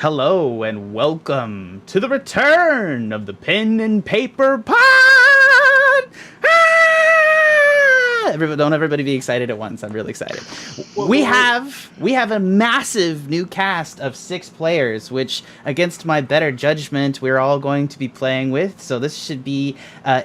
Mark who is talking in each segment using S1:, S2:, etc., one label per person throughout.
S1: Hello and welcome to the return of the Pen and Paper Pod! Don't everybody be excited at once. I'm really excited. We have a massive new cast of 6 players, which, against my better judgment, we're all going to be playing with. So this should be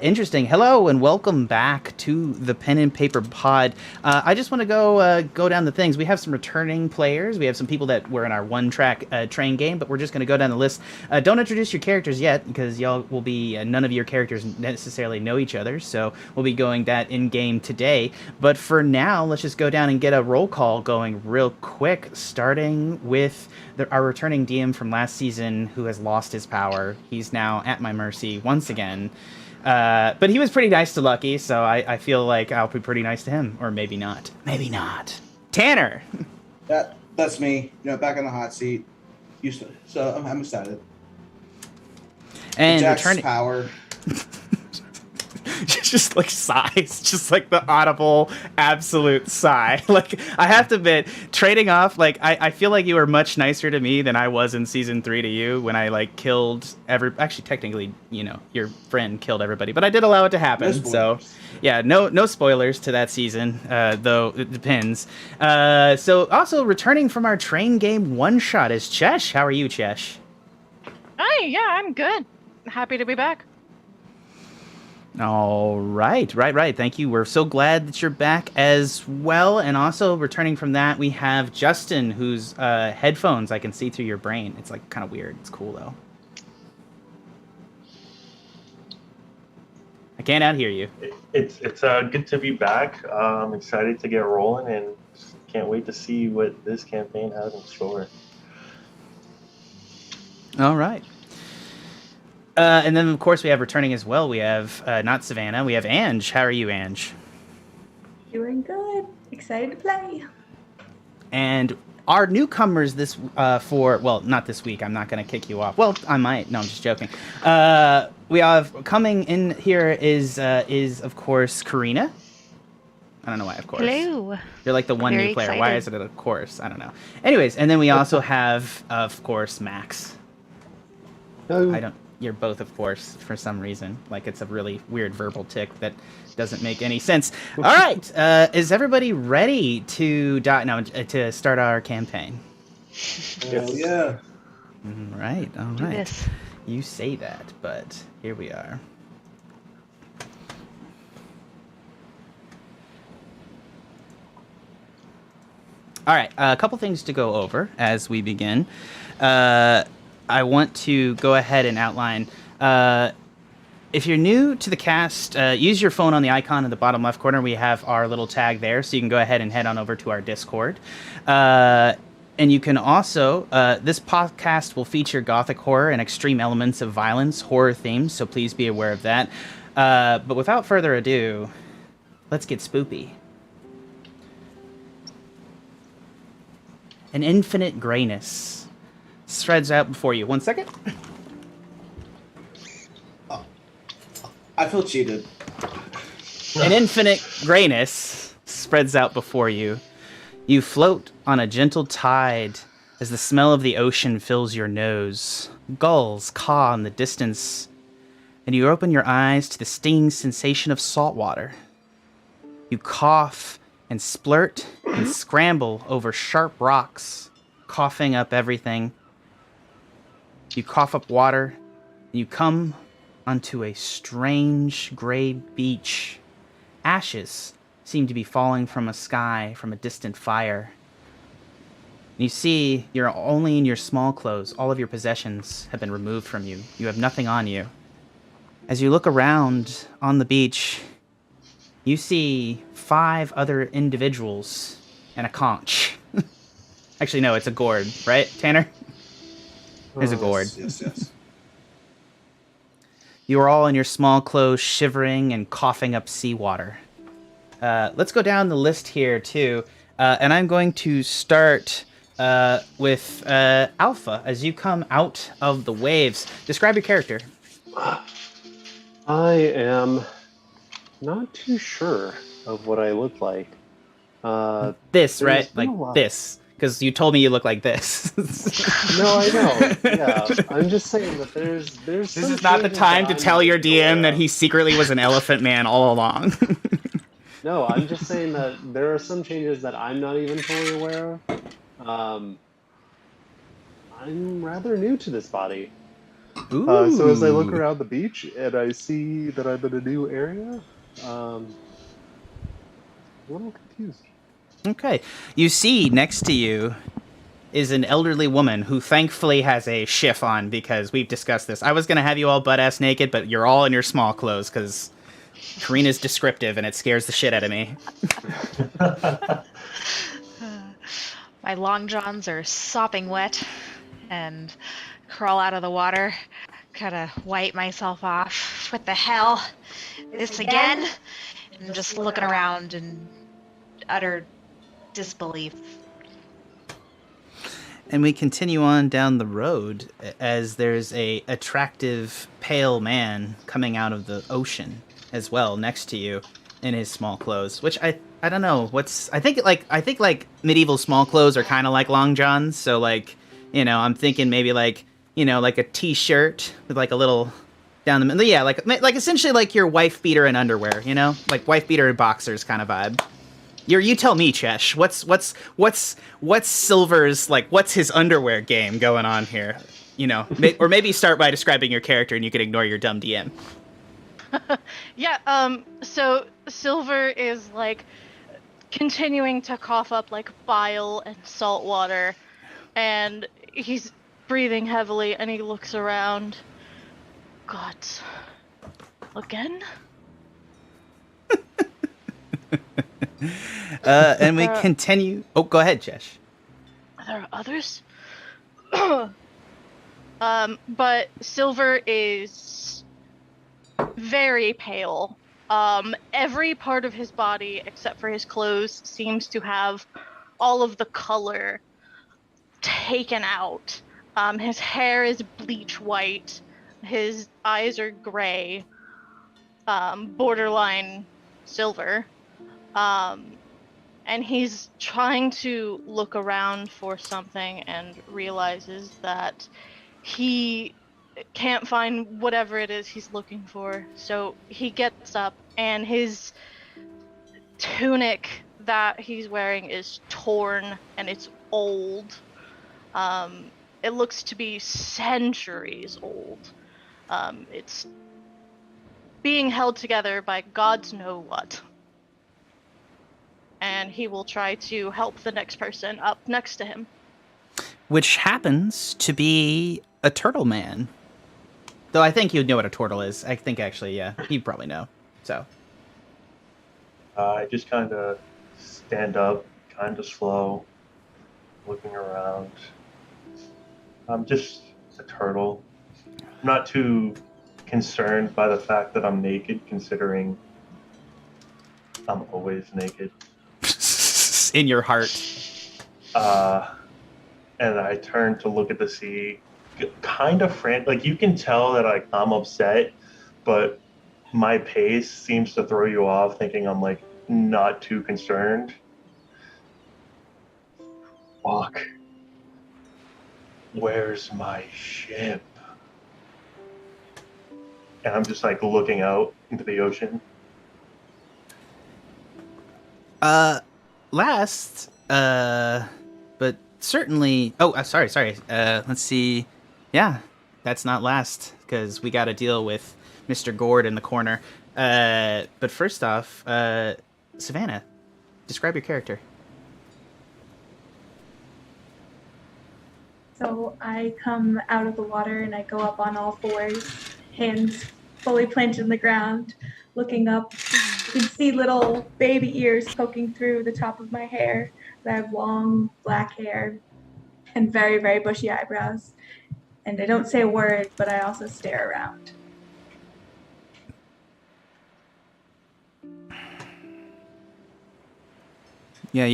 S1: interesting. Hello and welcome back to the Pen and Paper Pod. I just want to go down the things. We have some returning players. We have some people that were in our one-track train game, but we're just going to go down the list. Don't introduce your characters yet, because y'all will be none of your characters necessarily know each other. So we'll be going that in game today. But for now, let's just go down and get a roll call going real quick, starting with our returning DM from last season who has lost his power. He's now at my mercy once again. But he was pretty nice to Lucky, so I feel like I'll be pretty nice to him. Or maybe not. Maybe not. Tanner!
S2: That's me. Back in the hot seat. So I'm excited.
S1: And
S2: Jack's
S1: returning
S2: power.
S1: just like sighs, just like the audible absolute sigh. Like, I have to admit, trading off, like, I feel like you were much nicer to me than I was in season 3 to you when I like killed actually technically, your friend killed everybody, but I did allow it to happen. So yeah, no spoilers to that season, though it depends. So also returning from our train game one shot is Chesh. How are you, Chesh?
S3: Hi, yeah, I'm good. Happy to be back.
S1: All right. Thank you. We're so glad that you're back as well. And also returning from that, we have Justin, whose headphones I can see through your brain. It's like kind of weird. It's cool though. I can't out hear you.
S4: It's good to be back. I'm excited to get rolling and can't wait to see what this campaign has in store.
S1: All right. And then, of course, we have returning as well. We have, not Savannah, we have Ange. How are you, Ange?
S5: Doing good. Excited to play.
S1: And our newcomers not this week. I'm not going to kick you off. Well, I might. No, I'm just joking. We have coming in here is of course, Karina. I don't know why, of course.
S3: Hello.
S1: You're like the one
S3: Very
S1: new player.
S3: excited.
S1: Why is it of course? I don't know. Anyways, and then we also have, of course, Max.
S6: No.
S1: You're both, of course, for some reason. Like, it's a really weird verbal tick that doesn't make any sense. All right. Is everybody ready to start our campaign?
S2: Yeah.
S1: All right.
S3: Do this.
S1: You say that, but here we are. All right. A couple things to go over as we begin. I want to go ahead and outline, if you're new to the cast, use your phone on the icon in the bottom left corner. We have our little tag there, so you can go ahead and head on over to our Discord. And you can also, this podcast will feature gothic horror and extreme elements of violence, horror themes, so please be aware of that. But without further ado, let's get spoopy. An infinite grayness spreads out before you. 1 second.
S2: I feel cheated.
S1: An infinite grayness spreads out before you. You float on a gentle tide as the smell of the ocean fills your nose. Gulls caw in the distance, and you open your eyes to the stinging sensation of salt water. You cough and splurt and scramble over sharp rocks, coughing up everything. You cough up water, and you come onto a strange gray beach. Ashes seem to be falling from a sky from a distant fire. You see you're only in your small clothes. All of your possessions have been removed from you. You have nothing on you. As you look around on the beach, you see 5 other individuals and a conch. Actually, no, it's a gourd, right, Tanner? There's a gourd.
S2: Yes.
S1: You are all in your small clothes, shivering and coughing up seawater. Let's go down the list here, too. And I'm going to start with Alpha. As you come out of the waves, describe your character.
S6: I am not too sure of what I look like.
S1: This, right?
S6: been a
S1: Like
S6: while.
S1: this. because you told me you look like this.
S6: No, I know. Yeah, I'm just saying that there's.
S1: This is not the time to tell your DM that he secretly was an elephant man all along.
S6: No, I'm just saying that there are some changes that I'm not even fully aware of. I'm rather new to this body. So as I look around the beach and I see that I'm in a new area, a little confused.
S1: Okay. You see next to you is an elderly woman who thankfully has a shift on because we've discussed this. I was going to have you all butt-ass naked, but you're all in your small clothes because Karina's descriptive and it scares the shit out of me.
S3: My long johns are sopping wet and crawl out of the water, kind of wipe myself off. What the hell? This again? And just looking around in utter disbelief.
S1: And we continue on down the road as there's a attractive pale man coming out of the ocean as well next to you in his small clothes, which I don't know what's I think like medieval small clothes are kind of like long johns, so like, you know, I'm thinking maybe like, you know, like a t-shirt with like a little down the middle, yeah, like essentially like your wife beater and underwear, you know, like wife beater and boxers kind of vibe. You tell me, Chesh. What's Silver's, like, what's his underwear game going on here? You know, or maybe start by describing your character and you can ignore your dumb DM.
S3: Yeah, so Silver is, like, continuing to cough up, like, bile and salt water, and he's breathing heavily, and he looks around. God. Again?
S1: And we continue. Oh, go ahead, Chesh.
S3: Are there others? But Silver is very pale. Every part of his body, except for his clothes, seems to have all of the color taken out. His hair is bleach white. His eyes are gray. Borderline silver. And he's trying to look around for something and realizes that he can't find whatever it is he's looking for. So he gets up, and his tunic that he's wearing is torn and it's old. It looks to be centuries old. It's being held together by gods know what. And he will try to help the next person up next to him.
S1: Which happens to be a turtle man. Though I think you'd know what a turtle is. I think actually, yeah, you'd probably know. So.
S4: I just kind of stand up, kind of slow, looking around. I'm just a turtle. I'm not too concerned by the fact that I'm naked, considering I'm always naked.
S1: In your heart.
S4: And I turn to look at the sea, kind of frantic. Like, you can tell that I'm upset, but my pace seems to throw you off, thinking I'm like not too concerned. Fuck. Where's my ship? And I'm just like looking out into the ocean.
S1: Last, but certainly. Oh, sorry. Let's see. Yeah, that's not last because we got to deal with Mr. Gord in the corner. But first off, Savannah, describe your character.
S5: So I come out of the water and I go up on all fours, hands fully planted in the ground, looking up. You can see little baby ears poking through the top of my hair. I have long black hair and very, very bushy eyebrows. And I don't say a word, but I also stare around.
S1: Yeah,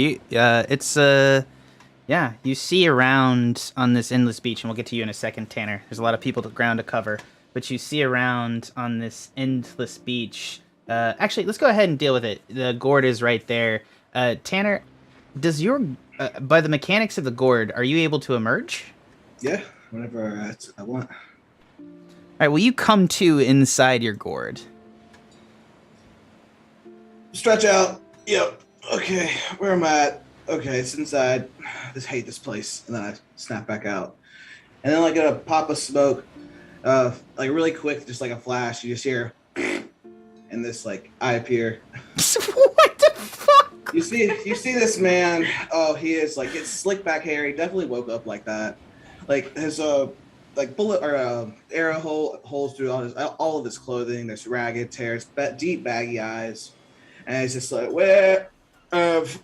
S1: you see around on this endless beach, and we'll get to you in a second, Tanner. There's a lot of people to ground to cover, but you see around on this endless beach. Actually, let's go ahead and deal with it. The gourd is right there. Tanner, does your by the mechanics of the gourd, are you able to emerge?
S2: Yeah, whenever I want.
S1: All right, will you come to inside your gourd?
S2: Stretch out. Yep. Okay, where am I at? Okay, it's inside. I just hate this place. And then I snap back out. And then like a pop of smoke, like really quick, just like a flash, you just hear and this like I appear.
S1: What the fuck?
S2: You see this man. Oh, he is like it's slick back hair. He definitely woke up like that. Like his like bullet or arrow holes through all of his clothing. There's ragged tears, deep baggy eyes, and it's just like where I've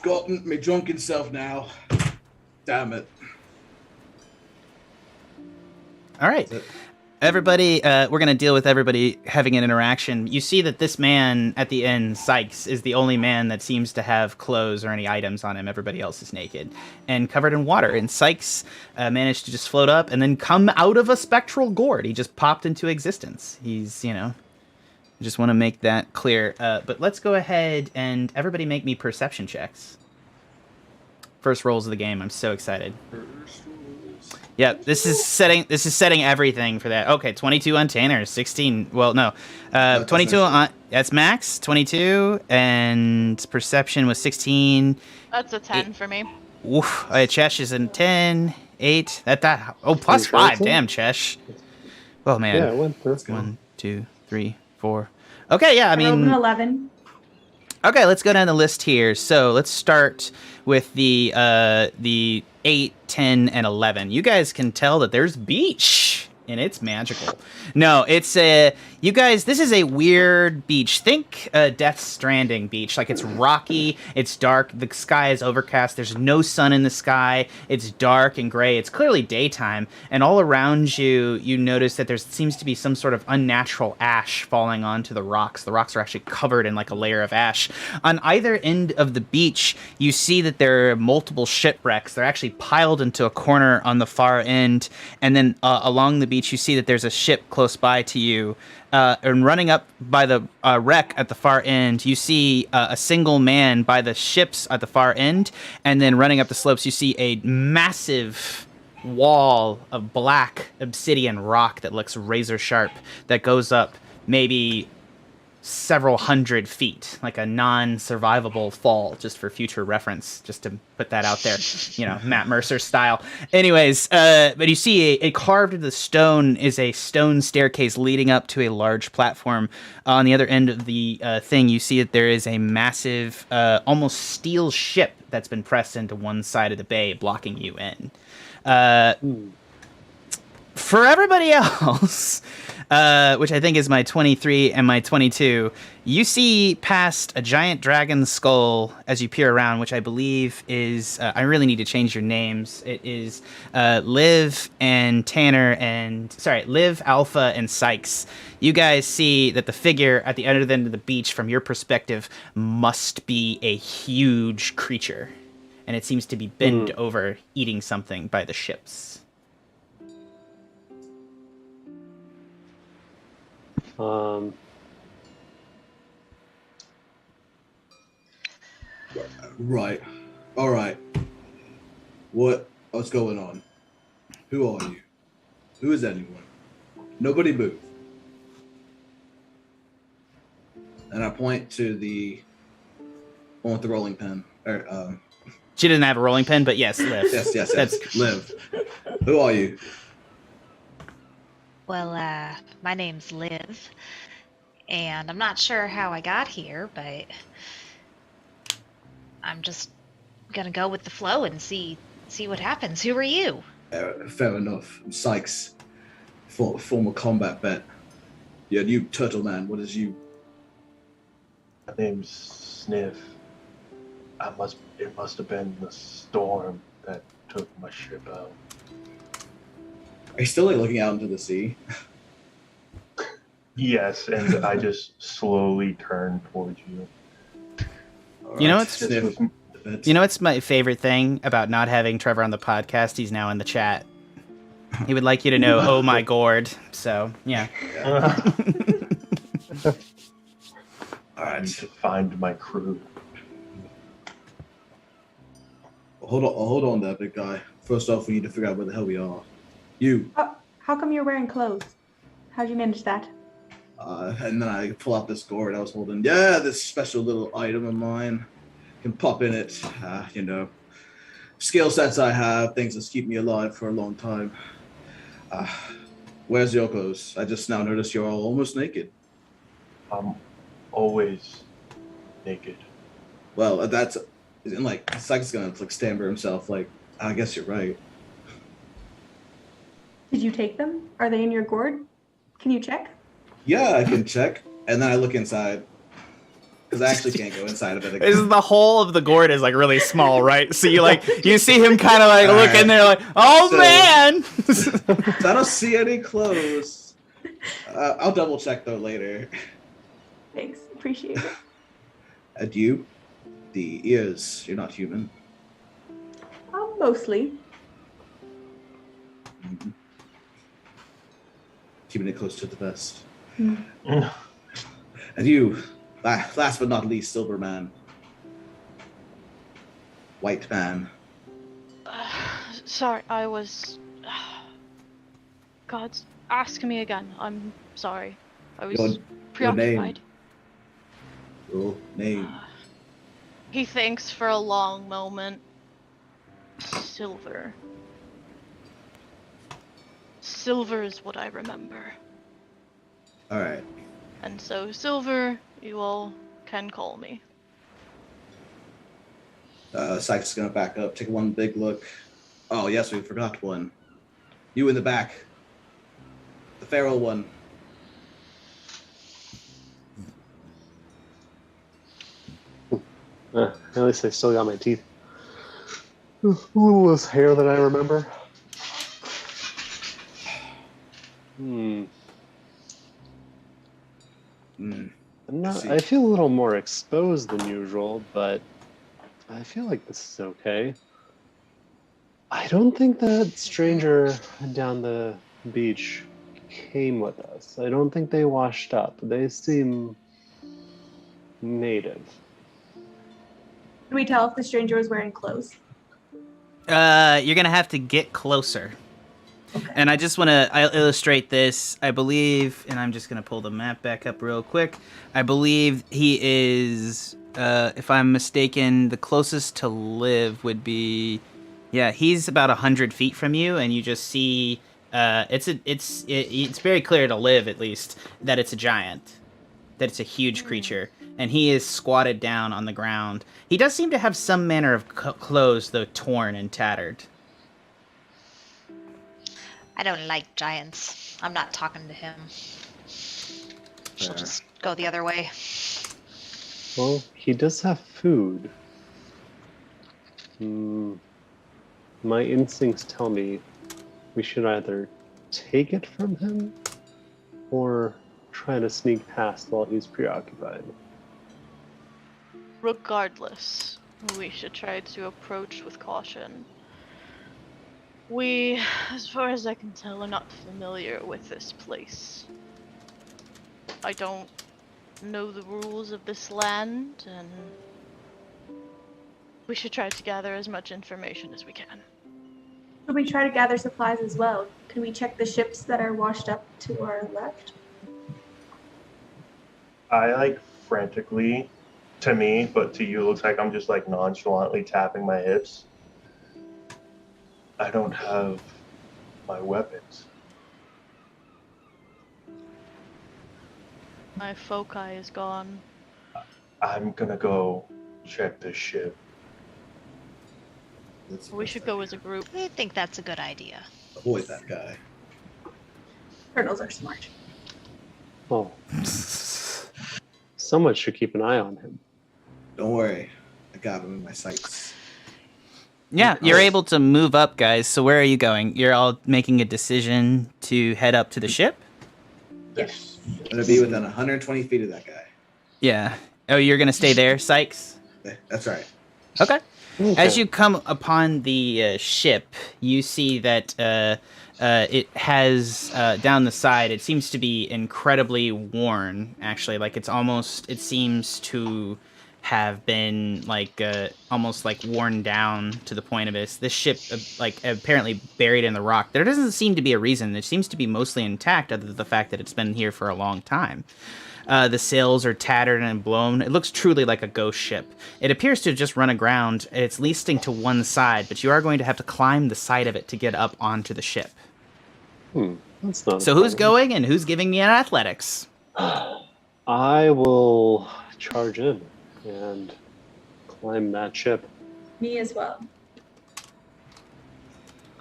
S2: gotten me drunken self now. Damn it.
S1: All right. Everybody, we're going to deal with everybody having an interaction. You see that this man at the end, Sikes, is the only man that seems to have clothes or any items on him. Everybody else is naked and covered in water. And Sikes managed to just float up and then come out of a spectral gourd. He just popped into existence. He's, I just want to make that clear. But let's go ahead and everybody make me perception checks. First rolls of the game. I'm so excited. Yeah, this is setting everything for that. Okay, 22 on Tanner, 16. Well, no, 22 on that's max. 22 and perception was 16.
S3: That's a 10 for me.
S1: Oof, Chesh is in 10, 8. That. Oh, plus 5. Damn, Chesh. Oh man.
S6: Yeah, I went first.
S1: 1, 2, 3, 4. Okay, yeah, I mean.
S5: rolled an 11.
S1: Okay, let's go down the list here. So let's start with the 8, 10, and 11. You guys can tell that there's beach, and it's magical. No, it's you guys, this is a weird beach. Think Death Stranding beach. Like, it's rocky, it's dark, the sky is overcast, there's no sun in the sky, it's dark and gray, it's clearly daytime, and all around you, you notice that there seems to be some sort of unnatural ash falling onto the rocks. The rocks are actually covered in like a layer of ash. On either end of the beach, you see that there are multiple shipwrecks. They're actually piled into a corner on the far end, and then along the beach, you see that there's a ship close by to you. And running up by the wreck at the far end, you see a single man by the ships at the far end, and then running up the slopes, you see a massive wall of black obsidian rock that looks razor sharp that goes up maybe several hundred feet, like a non-survivable fall, just for future reference, just to put that out there, Matt Mercer style. Anyways, but you see a carved into the stone is a stone staircase leading up to a large platform. On the other end of the thing, you see that there is a massive, almost steel ship that's been pressed into one side of the bay, blocking you in. For everybody else, which I think is my 23 and my 22, you see past a giant dragon skull as you peer around, which I believe is, I really need to change your names. It is Liv and Tanner Liv, Alpha, and Sikes. You guys see that the figure at the other end of the beach, from your perspective, must be a huge creature. And it seems to be bent over, eating something by the ships.
S2: Right. All right. What's going on? Who are you? Who is anyone? Nobody move. And I point to the one with the rolling pin.
S1: She didn't have a rolling pin, but yes, Liv.
S2: Yes. That's Liv. Who are you?
S7: Well, my name's Liv, and I'm not sure how I got here, but I'm just gonna go with the flow and see what happens. Who are you?
S2: Fair enough. I'm Sikes, former combat vet. Yeah, you turtle man. What is you?
S4: My name's Sniff. It must have been the storm that took my ship out.
S2: Are you still looking out into the sea?
S4: Yes, and I just slowly turn towards you.
S1: What's my favorite thing about not having Trevor on the podcast? He's now in the chat. He would like you to know, oh my gourd. So, yeah.
S4: I need to find my crew.
S2: Hold on there, big guy. First off, we need to figure out where the hell we are. You.
S5: How come you're wearing clothes? How'd you manage that?
S2: And then I pull out this gourd I was holding. Yeah, this special little item of mine. Can pop in it. You know, skill sets I have, things that keep me alive for a long time. Where's your clothes? I just now noticed you're all almost naked.
S4: I'm always naked.
S2: Well, that's and like Sikes is gonna like stammer himself. Like, I guess you're right.
S5: Did you take them? Are they in your gourd? Can you check?
S2: Yeah, I can check. And then I look inside. Because I actually can't go inside of it
S1: This is
S2: again.
S1: the hole of the gourd is like really small, right? So you see him kind of like look in there like, oh
S2: So-
S1: man.
S2: So I don't see any clothes. I'll double check though later.
S5: Thanks. Appreciate it.
S2: And you? The ears. You're not human.
S5: Mostly.
S2: Mhm. Keeping it close to the vest.
S5: Hmm.
S2: And you, last but not least, Silver Man. White Man.
S3: Sorry, I was. God, ask me again. I'm sorry. I was
S2: Your
S3: preoccupied.
S2: Your name.
S3: He thinks for a long moment. Silver. Silver is what I remember.
S2: Alright.
S3: And so, Silver, you all can call me.
S2: Sikes is gonna back up, take one big look. Oh yes, we forgot one. You in the back. The feral one.
S6: At least I still got my teeth. A little less hair than I remember.
S2: Hmm.
S6: I feel a little more exposed than usual, but I feel like this is okay. I don't think that stranger down the beach came with us. I don't think they washed up. They seem native.
S5: Can we tell if the stranger was wearing clothes?
S1: You're gonna have to get closer.
S5: Okay.
S1: And I just want to illustrate this. I believe, and I'm just going to pull the map back up real quick. I believe he is, if I'm mistaken, the closest to Liv would be, yeah, he's about 100 feet from you, and you just see, it's very clear to Liv, at least, that it's a giant, that it's a huge creature, and he is squatted down on the ground. He does seem to have some manner of clothes, though torn and tattered.
S7: I don't like giants. I'm not talking to him. She'll
S2: Fair.
S7: just go the other way.
S6: Well, he does have food. My instincts tell me we should either take it from him or try to sneak past while he's preoccupied.
S3: Regardless, we should try to approach with caution. We, as far as I can tell, are not familiar with this place. I don't know the rules of this land, and we should try to gather as much information as we can.
S5: Should we try to gather supplies as well? Can we check the ships that are washed up to our left?
S4: I like frantically, to me, but to you it looks like I'm just like nonchalantly tapping my hips. I don't have my weapons.
S3: My foci is gone.
S4: I'm gonna go check the ship.
S3: We should go as a group.
S7: I think that's a good idea.
S2: Avoid that guy.
S5: Turtles are smart.
S6: Oh. Someone should keep an eye on him.
S2: Don't worry. I got him in my sights.
S1: Yeah, you're able to move up, guys. So where are you going? You're all making a decision to head up to the ship?
S2: Yes. I'm gonna be within 120 feet of that guy.
S1: Yeah. Oh, you're going to stay there, Sikes?
S2: That's right.
S1: Okay.
S6: Okay.
S1: As you come upon the ship, you see that it has down the side, it seems to be incredibly worn, actually. Like it seems to have been like almost like worn down to the point of this ship like apparently buried in the rock. There doesn't seem to be a reason. It seems to be mostly intact, other than the fact that it's been here for a long time. The sails are tattered and blown. It looks truly like a ghost ship. It appears to have just run aground. It's leasing to one side, but you are going to have to climb the side of it to get up onto the ship.
S6: That's not
S1: So who's going and who's giving me an athletics?
S6: I will charge in and climb that ship.
S5: Me as well.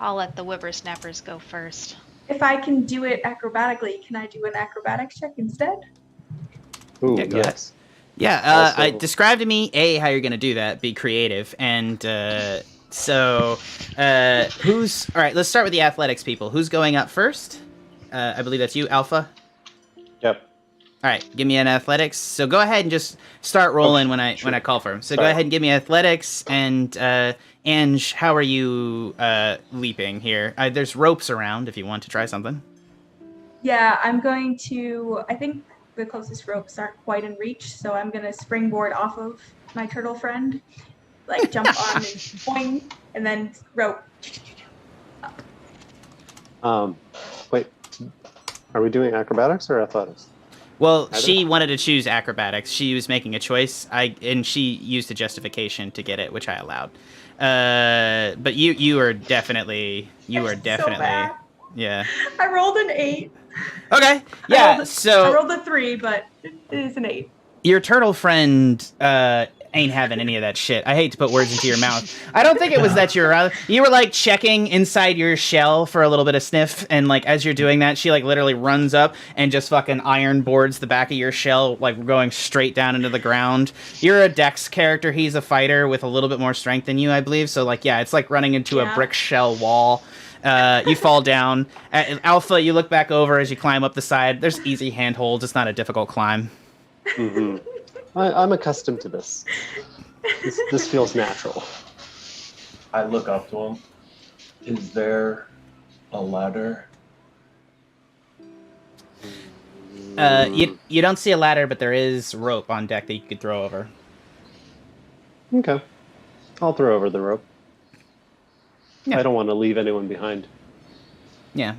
S7: I'll let the whippersnappers go first.
S5: If I can do it acrobatically, can I do an acrobatics check instead?
S6: Ooh,
S1: Yeah, go
S6: yes.
S1: Yeah,
S6: Also-
S1: describe to me, A, how you're going to do that. Be creative. And who's... All right, let's start with the athletics people. Who's going up first? I believe that's you, Alpha.
S6: Yep.
S1: All right, give me an athletics. So go ahead and just start rolling when I call for him. So go ahead and give me athletics. And Ange, how are you leaping here? There's ropes around if you want to try something.
S5: Yeah, I'm going to, I think the closest ropes aren't quite in reach, so I'm going to springboard off of my turtle friend, like jump on and boing, and then rope.
S6: Wait, are we doing acrobatics or athletics?
S1: Well, she wanted to choose acrobatics. She was making a choice, and she used a justification to get it, which I allowed. But you are definitely
S5: So bad.
S1: yeah.
S5: I rolled an 8.
S1: Okay, yeah.
S5: I rolled a 3, but it is an 8.
S1: Your turtle friend ain't having any of that shit. I hate to put words into your mouth. I don't think it was that you were like checking inside your shell for a little bit of sniff, and like as you're doing that, she like literally runs up and just fucking iron boards the back of your shell, like going straight down into the ground. You're a dex character. He's a fighter with a little bit more strength than you, I believe. So like, yeah, it's like running into a brick shell wall. You fall down. Alpha, you look back over as you climb up the side. There's easy handholds. It's not a difficult climb.
S6: Mm-hmm. I'm accustomed to this. This feels natural.
S4: I look up to him. Is there a ladder?
S1: You don't see a ladder, but there is rope on deck that you could throw over.
S6: Okay. I'll throw over the rope.
S1: Yeah.
S6: I don't want to leave anyone behind.
S1: Yeah.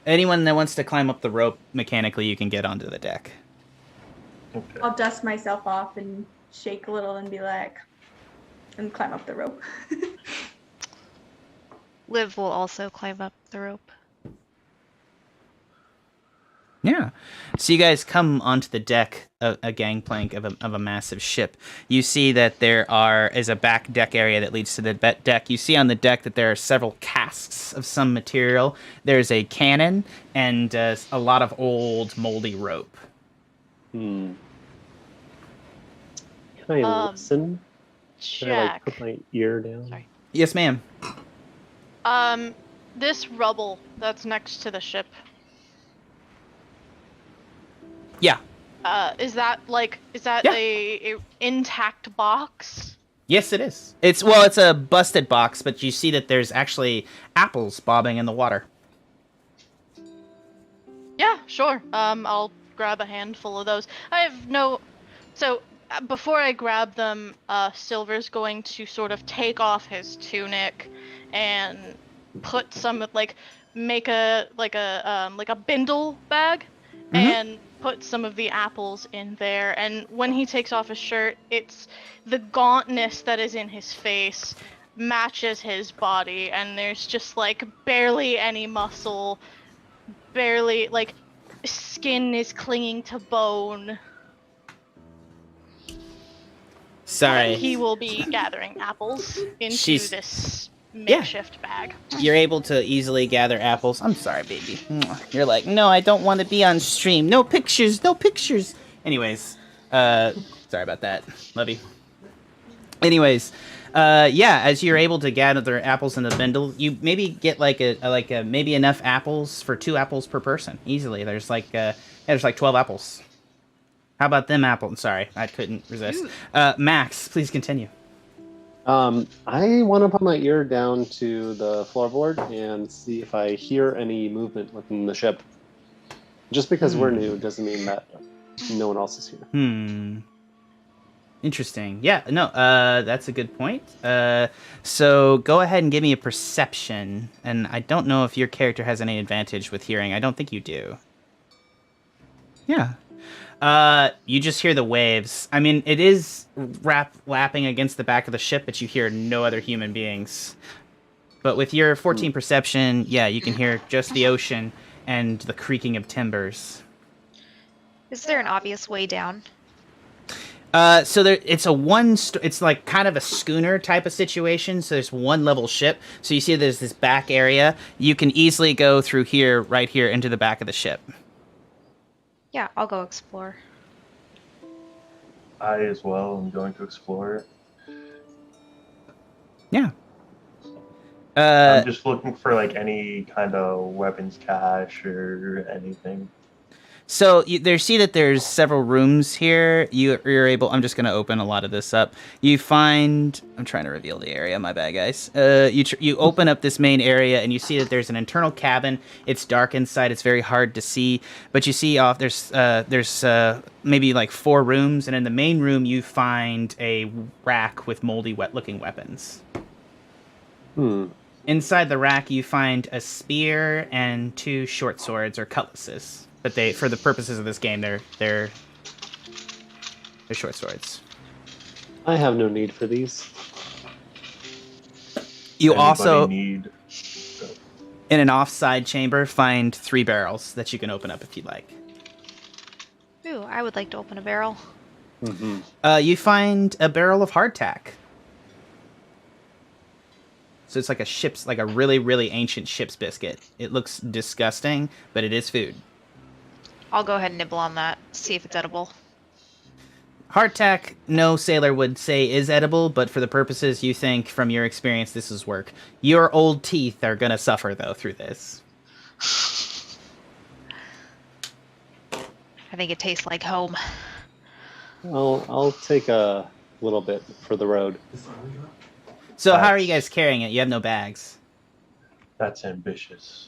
S1: Anyone that wants to climb up the rope, mechanically, you can get onto the deck.
S4: Okay.
S5: I'll dust myself off and shake a little and be like, and climb up the rope.
S3: Liv will also climb up the rope.
S1: Yeah. So you guys come onto the deck, a gangplank of a massive ship. You see that there is a back deck area that leads to the deck. You see on the deck that there are several casks of some material. There's a cannon and a lot of old moldy rope.
S6: Can I listen? Should I like put my ear down?
S3: Sorry.
S1: Yes, ma'am.
S3: This rubble that's next to the ship.
S1: Yeah.
S3: Is that a intact box?
S1: Yes, it is. It's a busted box, but you see that there's actually apples bobbing in the water.
S3: Yeah, sure. I'll grab a handful of those. Before I grab them, Silver's going to sort of take off his tunic and put some make a bindle bag and put some of the apples in there. And when he takes off his shirt, it's the gauntness that is in his face matches his body, and there's just like barely any muscle, barely like skin is clinging to bone.
S1: Sorry.
S3: He will be gathering apples into this makeshift bag.
S1: You're able to easily gather apples. I'm sorry, baby. You're like, no, I don't want to be on stream. No pictures, no pictures. Anyways, sorry about that. Love you. Anyways, as you're able to gather apples in the bindle, you maybe get maybe enough apples for 2 apples per person easily. There's like 12 apples. How about them apples? Sorry, I couldn't resist. Max, please continue.
S6: I want to put my ear down to the floorboard and see if I hear any movement within the ship. Just because we're new doesn't mean that no one else is here.
S1: Interesting. Yeah, no, that's a good point. So go ahead and give me a perception. And I don't know if your character has any advantage with hearing. I don't think you do. Yeah. You just hear the waves. I mean, it is lapping against the back of the ship, but you hear no other human beings. But with your 14 perception, yeah, you can hear just the ocean and the creaking of timbers.
S7: Is there an obvious way down?
S1: So there, it's like kind of a schooner type of situation. So there's one level ship. So you see there's this back area. You can easily go through here, right here, into the back of the ship.
S7: Yeah, I'll go explore.
S4: I as well am going to explore.
S1: Yeah.
S4: I'm just looking for like any kind of weapons cache or anything.
S1: So you see that there's several rooms here. You're able. I'm just gonna open a lot of this up. You find. I'm trying to reveal the area. My bad, guys. You open up this main area and you see that there's an internal cabin. It's dark inside. It's very hard to see. But you see off there's maybe like 4 rooms, and in the main room you find a rack with moldy, wet-looking weapons. Inside the rack you find a spear and 2 short swords or cutlasses. But they, for the purposes of this game, they're short swords.
S6: I have no need for these.
S1: You
S4: Anybody
S1: also,
S4: need...
S1: in an offside chamber, find 3 barrels that you can open up if you'd like.
S7: Ooh, I would like to open a barrel.
S1: You find a barrel of hardtack. So it's like a really, really ancient ship's biscuit. It looks disgusting, but it is food.
S7: I'll go ahead and nibble on that, see if it's edible.
S1: Hardtack, no sailor would say is edible, but for the purposes you think from your experience this is work. Your old teeth are gonna suffer though through this.
S7: I think it tastes like home.
S6: I'll take a little bit for the road.
S1: So how are you guys carrying it? You have no bags.
S4: That's ambitious.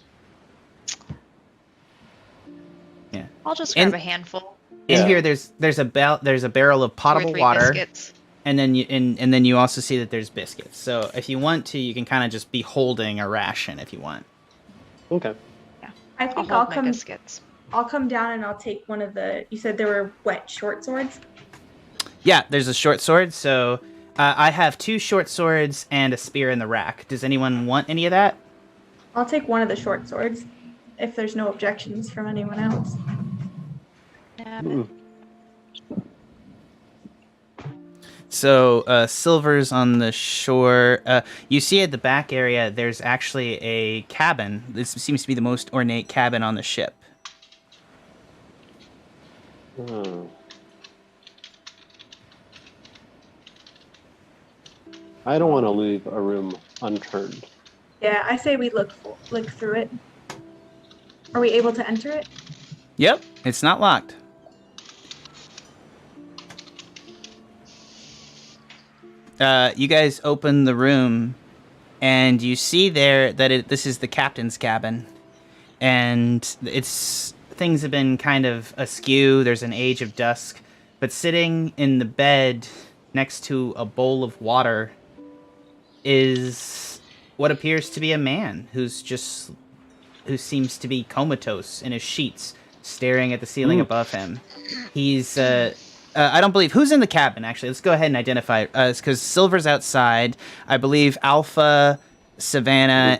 S1: Yeah.
S7: I'll just grab a handful.
S1: In here, there's a barrel of potable
S7: 3
S1: water,
S7: biscuits.
S1: and then you also see that there's biscuits. So if you want to, you can kind of just be holding a ration if you want.
S6: Okay.
S7: Yeah.
S5: I think
S7: I'll hold my biscuits.
S5: I'll come down and I'll take one of the. You said there were wet short swords.
S1: Yeah, there's a short sword. So I have 2 short swords and a spear in the rack. Does anyone want any of that?
S5: I'll take one of the short swords, if there's no objections from anyone else.
S1: So Silver's on the shore. You see at the back area, there's actually a cabin. This seems to be the most ornate cabin on the ship.
S6: I don't want to leave a room unturned.
S5: Yeah, I say we look through it. Are we able to enter it?
S1: Yep, it's not locked. You guys open the room, and you see there that this is the captain's cabin, and things have been kind of askew. There's an age of dusk, but sitting in the bed next to a bowl of water is what appears to be a man who seems to be comatose in his sheets, staring at the ceiling above him. He's I don't believe who's in the cabin. Actually, let's go ahead and identify. Because Silver's outside. I believe Alpha, Savannah,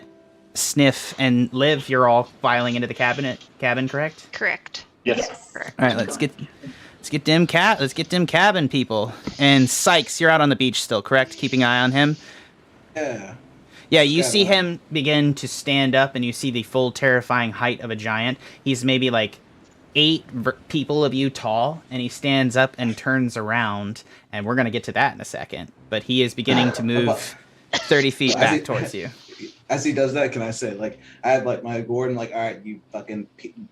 S1: Sniff, and Liv. You're all filing into the cabin. Correct?
S7: Correct.
S4: Yes.
S7: Correct.
S1: All right. Let's get them cabin people. And Sikes, you're out on the beach still, correct? Keeping an eye on him.
S2: Yeah.
S1: Yeah, you see him begin to stand up, and you see the full terrifying height of a giant. He's maybe like 8 people of you tall, and he stands up and turns around, and we're going to get to that in a second. But he is beginning to move 30 feet back towards you.
S2: As he does that, can I say, like, I have, like, my Gordon, like, all right, you fucking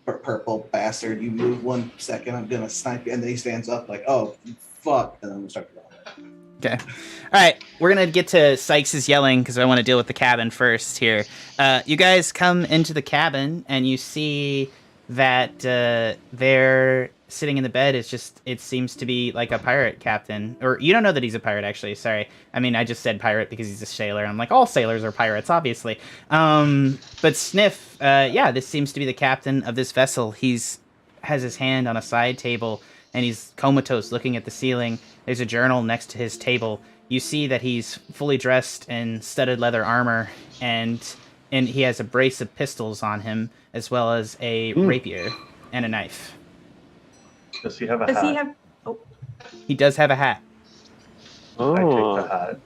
S2: purple bastard, you move 1 second, I'm going to snipe you. And then he stands up, like, oh, fuck. And then we start to run.
S1: Okay. All right. We're going to get to Sikes' yelling because I want to deal with the cabin first here. You guys come into the cabin and you see that they're sitting in the bed. It seems to be like a pirate captain. Or you don't know that he's a pirate, actually. Sorry. I mean, I just said pirate because he's a sailor. I'm like, all sailors are pirates, obviously. But Sniff, this seems to be the captain of this vessel. Has his hand on a side table, and he's comatose looking at the ceiling. There's a journal next to his table. You see that he's fully dressed in studded leather armor, and he has a brace of pistols on him, as well as a rapier and a knife.
S4: Does he have a hat?
S1: He does have a hat.
S6: Oh.
S4: I take the hat.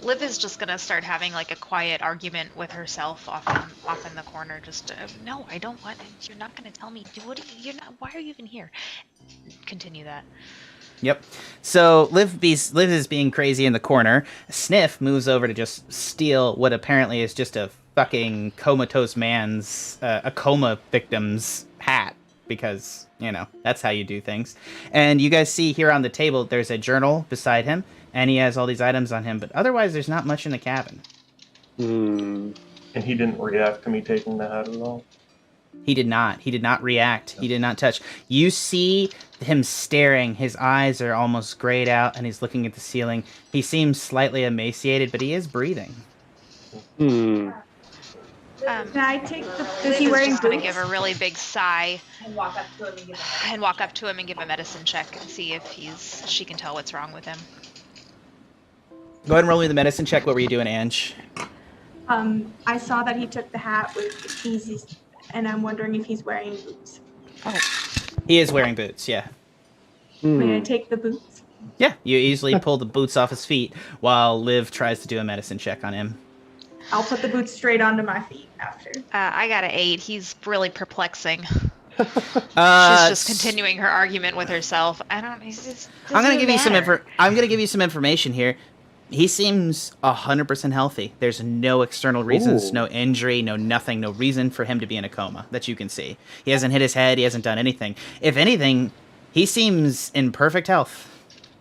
S7: Liv is just gonna start having like a quiet argument with herself off in the corner. Just no, I don't want. You're not gonna tell me. You're not. Why are you even here? Continue that.
S1: Yep. So Liv is being crazy in the corner. Sniff moves over to just steal what apparently is just a fucking comatose man's, a coma victim's hat, because, that's how you do things. And you guys see here on the table, there's a journal beside him, and he has all these items on him, but otherwise there's not much in the cabin.
S4: And he didn't react to me taking the hat at all?
S1: He did not. He did not react. He did not touch. You see him staring. His eyes are almost grayed out, and he's looking at the ceiling. He seems slightly emaciated, but he is breathing.
S5: Can I take the... Is he wearing boots?
S7: Going to give a really big sigh and walk up to him and give a medicine check and see if she can tell what's wrong with him.
S1: Go ahead and roll me the medicine check. What were you doing, Ange?
S5: I saw that he took the hat with the keys, and I'm wondering if he's wearing boots.
S1: Oh. He is wearing boots, yeah.
S5: May I take the boots?
S1: Yeah, you easily pull the boots off his feet while Liv tries to do a medicine check on him.
S5: I'll put the boots straight onto my feet after.
S7: I got an 8. He's really perplexing. She's just continuing her argument with herself. I'm gonna give you some information here. He seems 100% healthy. There's no external reasons, no injury, no nothing, no reason for him to be in a coma that you can see. He hasn't hit his head. He hasn't done anything. If anything, he seems in perfect health.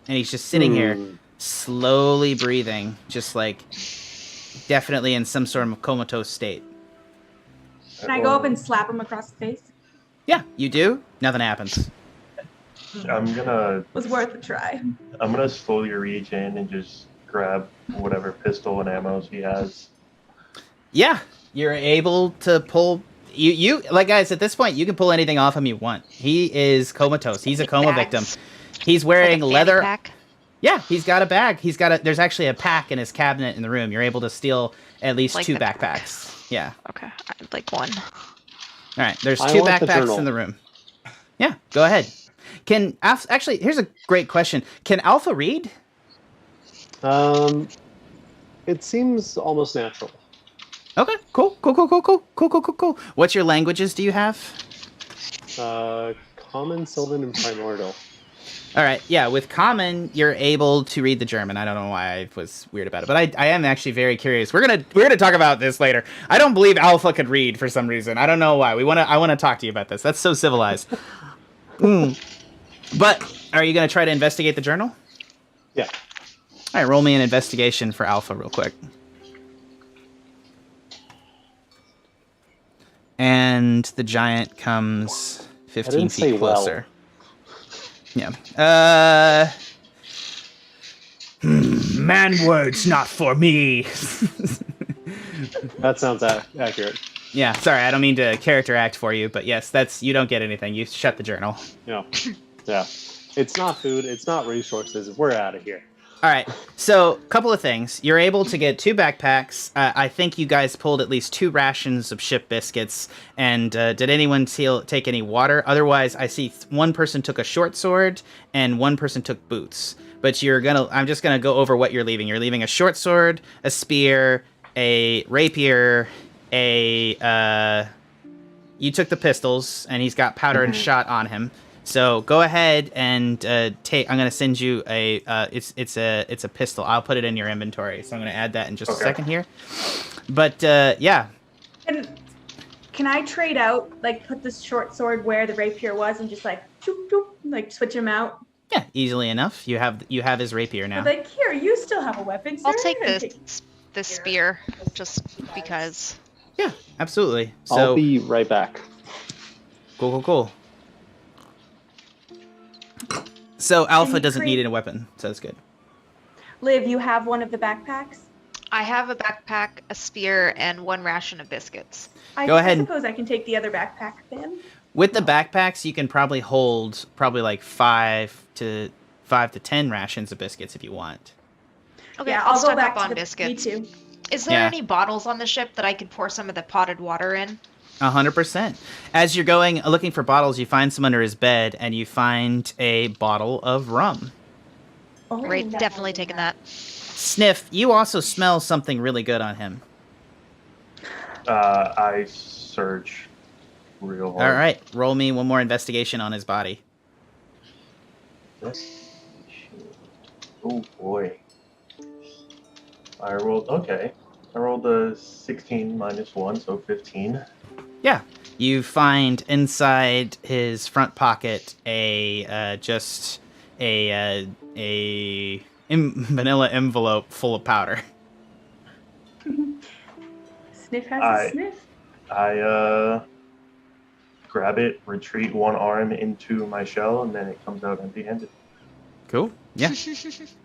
S7: And he's just sitting here, slowly breathing, just like definitely in some sort of comatose state.
S5: Can I go up and slap him across the face?
S1: Yeah, you do. Nothing happens.
S5: Was worth a try.
S4: I'm gonna slowly reach in and just grab whatever pistol and ammos he has.
S1: Yeah, you're able to pull. You like, guys, at this point, you can pull anything off him you want. He is comatose. He's a coma victim. He's wearing
S7: like a
S1: leather.
S7: Pack?
S1: Yeah, he's got a bag. There's actually a pack in his cabinet in the room. You're able to steal at least like 2 backpacks. Pack. Yeah.
S7: Okay, I'd like one.
S1: All right, there's 2 backpacks in the room. Yeah, go ahead. Actually, here's a great question. Can Alpha read?
S6: It seems almost natural.
S1: Okay, cool. What's your languages do you have?
S6: Common, Sylvan, and Primordial.
S1: All right, yeah, with Common, you're able to read the German. I don't know why I was weird about it, but I am actually very curious. We're gonna talk about this later. I don't believe Alpha could read for some reason. I don't know why. I want to talk to you about this. That's so civilized. But are you gonna try to investigate the journal?
S6: Yeah.
S1: All right, roll me an investigation for Alpha real quick. And the giant comes 15 feet closer. Well. Yeah. Man words not for me.
S6: That sounds accurate.
S1: Yeah, sorry, I don't mean to character act for you, but yes, you don't get anything. You shut the journal.
S6: Yeah. It's not food, it's not resources. We're out of here.
S1: All right, so a couple of things. You're able to get 2 backpacks. I think you guys pulled at least 2 rations of ship biscuits. And did anyone take any water? Otherwise, I see one person took a short sword and one person took boots. But I'm just gonna go over what you're leaving. You're leaving a short sword, a spear, a rapier, you took the pistols, and he's got powder and shot on him. So go ahead and I'm gonna send you it's a pistol. I'll put it in your inventory. So I'm gonna add that in just a second here. But yeah.
S5: Can I trade out, like, put the short sword where the rapier was and just like choop, choop, like switch him out?
S1: Yeah, easily enough. You have his rapier now.
S5: Like, here, you still have a weapon, sir.
S7: I'll take the spear just because.
S1: Yeah, absolutely. So
S6: I'll be right back.
S1: Cool. So Alpha
S5: you
S1: doesn't
S5: create-
S1: need a weapon, so that's good.
S5: Liv, you have one of the backpacks?
S7: I have a backpack, a spear, and 1 ration of biscuits.
S1: Go ahead.
S5: I suppose I can take the other backpack then.
S1: With the backpacks, you can probably hold 5 to 10 rations of biscuits if you want.
S7: Okay,
S5: Yeah,
S7: I'll
S5: I'll go
S7: stock
S5: back
S7: up
S5: to
S7: on
S5: the
S7: biscuits.
S5: Me too.
S7: Is there
S1: Yeah.
S7: any bottles on the ship that I could pour some of the potted water in?
S1: 100%. As you're going looking for bottles, you find some under his bed, and you find a bottle of rum.
S5: Oh,
S7: Great, definitely taking that.
S1: Sniff, you also smell something really good on him.
S4: I search real hard.
S1: All right, roll me one more investigation on his body.
S4: Oh boy. I rolled a 16 minus 1, so 15.
S1: Yeah, you find inside his front pocket a vanilla envelope full of powder.
S5: Sniff has a sniff.
S4: I grab it, retreat one arm into my shell, and then it comes out empty-handed.
S1: Cool. Yeah.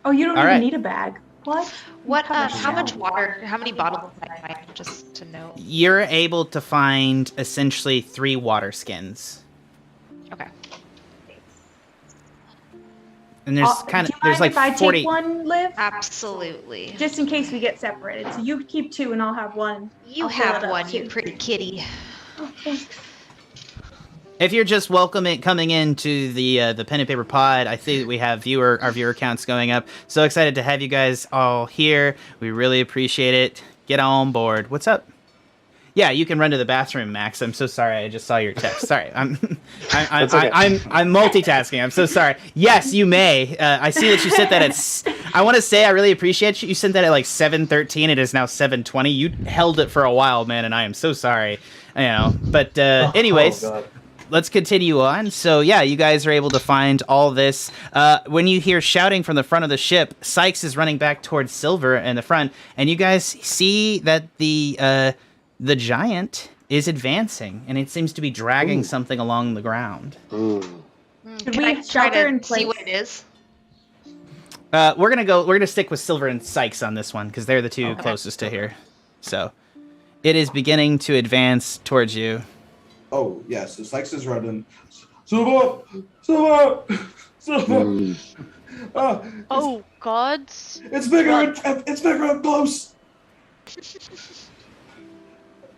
S5: Oh, you don't
S1: All
S5: even
S1: right.
S5: need a bag. What?
S7: What?
S5: You have a
S7: How much
S5: shell.
S7: water? How many bottles did I find? Just to know.
S1: You're able to find essentially 3 water skins.
S7: Okay.
S1: And there's
S5: Do you
S1: there's
S5: mind
S1: like
S5: if I
S1: 40.
S5: take one, Liv?
S7: Absolutely.
S5: Just in case we get separated. So you keep 2 and I'll have 1.
S7: You
S5: I'll fill
S7: have
S5: it up,
S7: one, you
S5: too.
S7: pretty kitty.
S5: Oh, thanks.
S1: If you're just coming into the pen and paper pod, I see that we have our viewer counts going up. So excited to have you guys all here. We really appreciate it. Get on board. What's up? Yeah, you can run to the bathroom, Max. I'm so sorry. I just saw your text. Sorry, I'm multitasking. I'm so sorry. Yes, you may. I see that you sent that at. I want to say I really appreciate you. You sent that at like 7:13. It is now 7:20. You held it for a while, man, and I am so sorry. But anyways.
S4: Oh, God.
S1: Let's continue on. So, yeah, you guys are able to find all this. When you hear shouting from the front of the ship, Sikes is running back towards Silver in the front, and you guys see that the giant is advancing, and it seems to be dragging something along the ground.
S5: Should
S7: Can
S5: we
S7: I try
S5: shelter in
S7: to
S5: place?
S7: see what it is?
S1: We're gonna stick with Silver and Sikes on this one because they're the two closest to here. So, it is beginning to advance towards you.
S2: Oh, yeah, so Sikes is running. Silver!
S3: Oh, gods.
S2: It's bigger and close!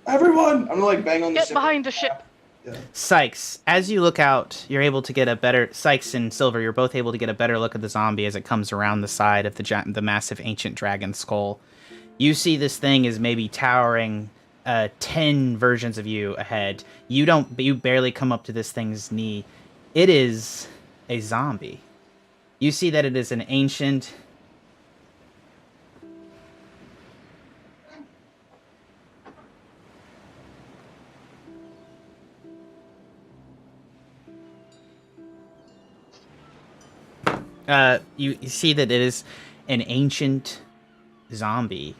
S2: Everyone! I'm gonna like bang on the
S3: Get
S2: ship.
S3: behind the ship.
S2: Yeah.
S1: Sikes, as you look out, you're able to get a better... Sikes and Silver, you're both able to get a better look at the zombie as it comes around the side of the massive ancient dragon skull. You see this thing is maybe towering 10 versions of you ahead. You barely come up to this thing's knee. It is a zombie. You see that it is an ancient... You see that it is an ancient zombie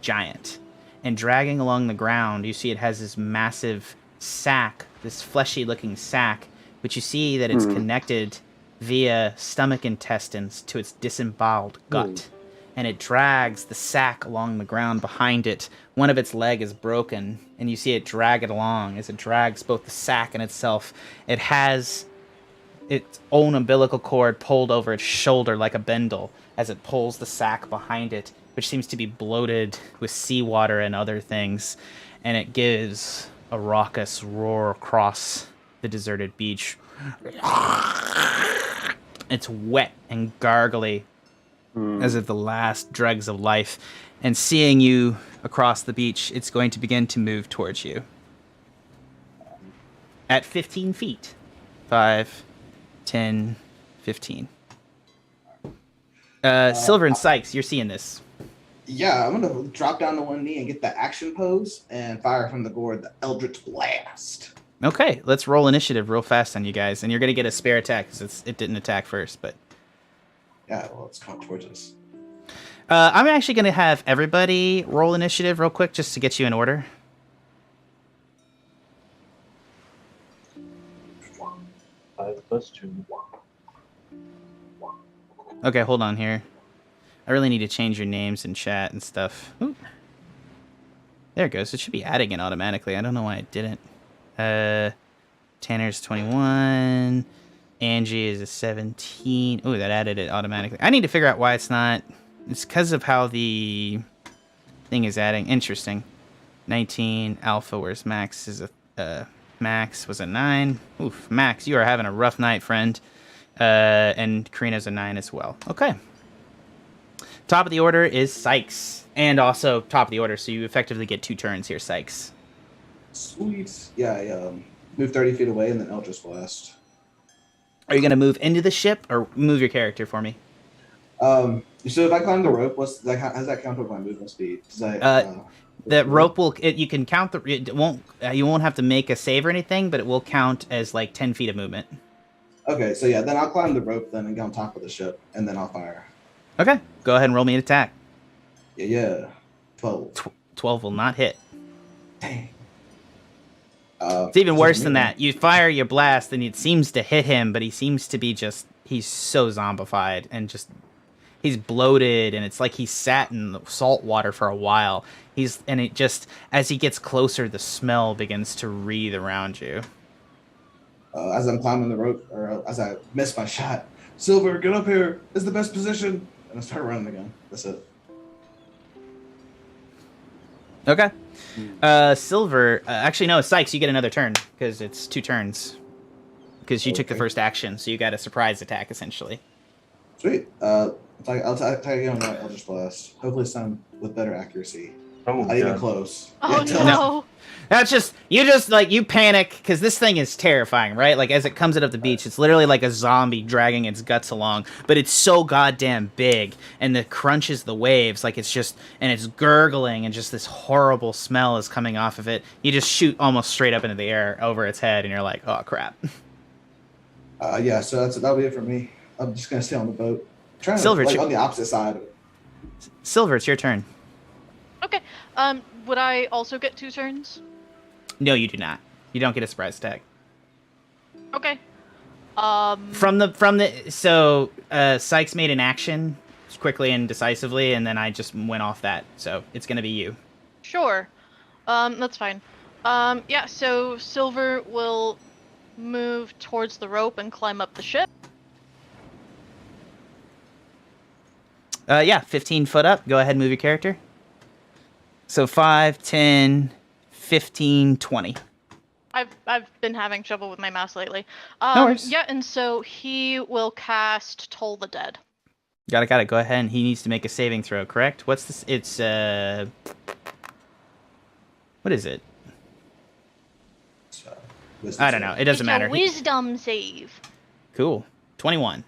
S1: giant. And dragging along the ground, you see it has this massive sack, this fleshy-looking sack, but you see that it's connected via stomach intestines to its disemboweled gut. And it drags the sack along the ground behind it. One of its leg is broken, and you see it drag it along as it drags both the sack and itself. It has its own umbilical cord pulled over its shoulder like a bindle as it pulls the sack behind it, which seems to be bloated with seawater and other things, and it gives a raucous roar across the deserted beach. It's wet and gargly as if the last dregs of life, and seeing you across the beach, it's going to begin to move towards you. At 15 feet. 5, 10, 15. Silver and Sikes, you're seeing this.
S2: Yeah, I'm gonna drop down to one knee and get the action pose and fire from the gourd the Eldritch Blast.
S1: Okay, let's roll initiative real fast on you guys, and you're gonna get a spare attack because it didn't attack first. But
S2: Yeah, well, it's coming towards us.
S1: I'm actually gonna have everybody roll initiative real quick just to get you in order.
S4: to.
S1: Okay, hold on here. I really need to change your names in chat and stuff. Ooh. There it goes. It should be adding it automatically. I don't know why it didn't. Tanner's 21. Angie is a 17. Ooh, that added it automatically. I need to figure out why it's not. It's because of how the thing is adding. Interesting. 19. Alpha, where's Max? Is a Max was a 9. Oof, Max, you are having a rough night, friend. And Karina's a 9 as well. Okay. Top of the order is Sikes. And also top of the order, so you effectively get 2 turns here, Sikes.
S2: Sweet. Yeah, I move 30 feet away and then Eldritch Blast.
S1: Are you going to move into the ship or move your character for me?
S2: So if I climb the rope, how does that count with my movement speed?
S1: The rope will. You can count the. It won't. You won't have to make a save or anything, but it will count as like 10 feet of movement.
S2: Okay, so yeah, then I'll climb the rope then and get on top of the ship, and then I'll fire.
S1: Okay, go ahead and roll me an attack.
S2: Yeah. 12.
S1: 12 will not hit.
S2: Dang.
S1: It's even worse than that. You fire your blast, and it seems to hit him, but he seems to be he's so zombified and just, he's bloated, and it's like he sat in the salt water for a while. And it just, as he gets closer, the smell begins to wreathe around you.
S2: As I'm climbing the rope, or as I miss my shot, Silver, get up here. This is the best position. And I start running again. That's it.
S1: Okay. Silver, actually no, Sikes, you get another turn because it's 2 turns. Because you took the first action, so you got a surprise attack essentially.
S2: Sweet. I'll attack again on my Eldritch Blast. Hopefully, some with better accuracy.
S4: Oh,
S2: Not even close.
S3: Oh
S2: Yeah,
S3: no!
S1: That's just you panic because this thing is terrifying, right? Like as it comes out of the beach, it's literally like a zombie dragging its guts along, but it's so goddamn big, and the crunches the waves, like it's just, and it's gurgling, and just this horrible smell is coming off of it. You just shoot almost straight up into the air over its head, and you're like, oh crap.
S2: Yeah, so that'll be it for me. I'm just gonna stay on the boat. Trying
S1: Silver,
S2: to on the opposite side of it.
S1: Silver, it's your turn.
S3: Okay. Would I also get 2 turns?
S1: No, you do not. You don't get a surprise attack.
S3: Okay.
S1: So Sikes made an action quickly and decisively, and then I just went off that. So it's gonna be you.
S3: Sure. That's fine. Yeah. So Silver will move towards the rope and climb up the ship.
S1: Yeah, 15 foot up. Go ahead and move your character. So 5, 10, 15, 20.
S3: I've been having trouble with my mouse lately.
S1: No worries.
S3: Yeah, and so he will cast Toll the Dead.
S1: Got it. Go ahead, and he needs to make a saving throw, correct? What's this? It's, what is it? I don't know. It doesn't matter.
S3: It's a wisdom save.
S1: Cool. 21.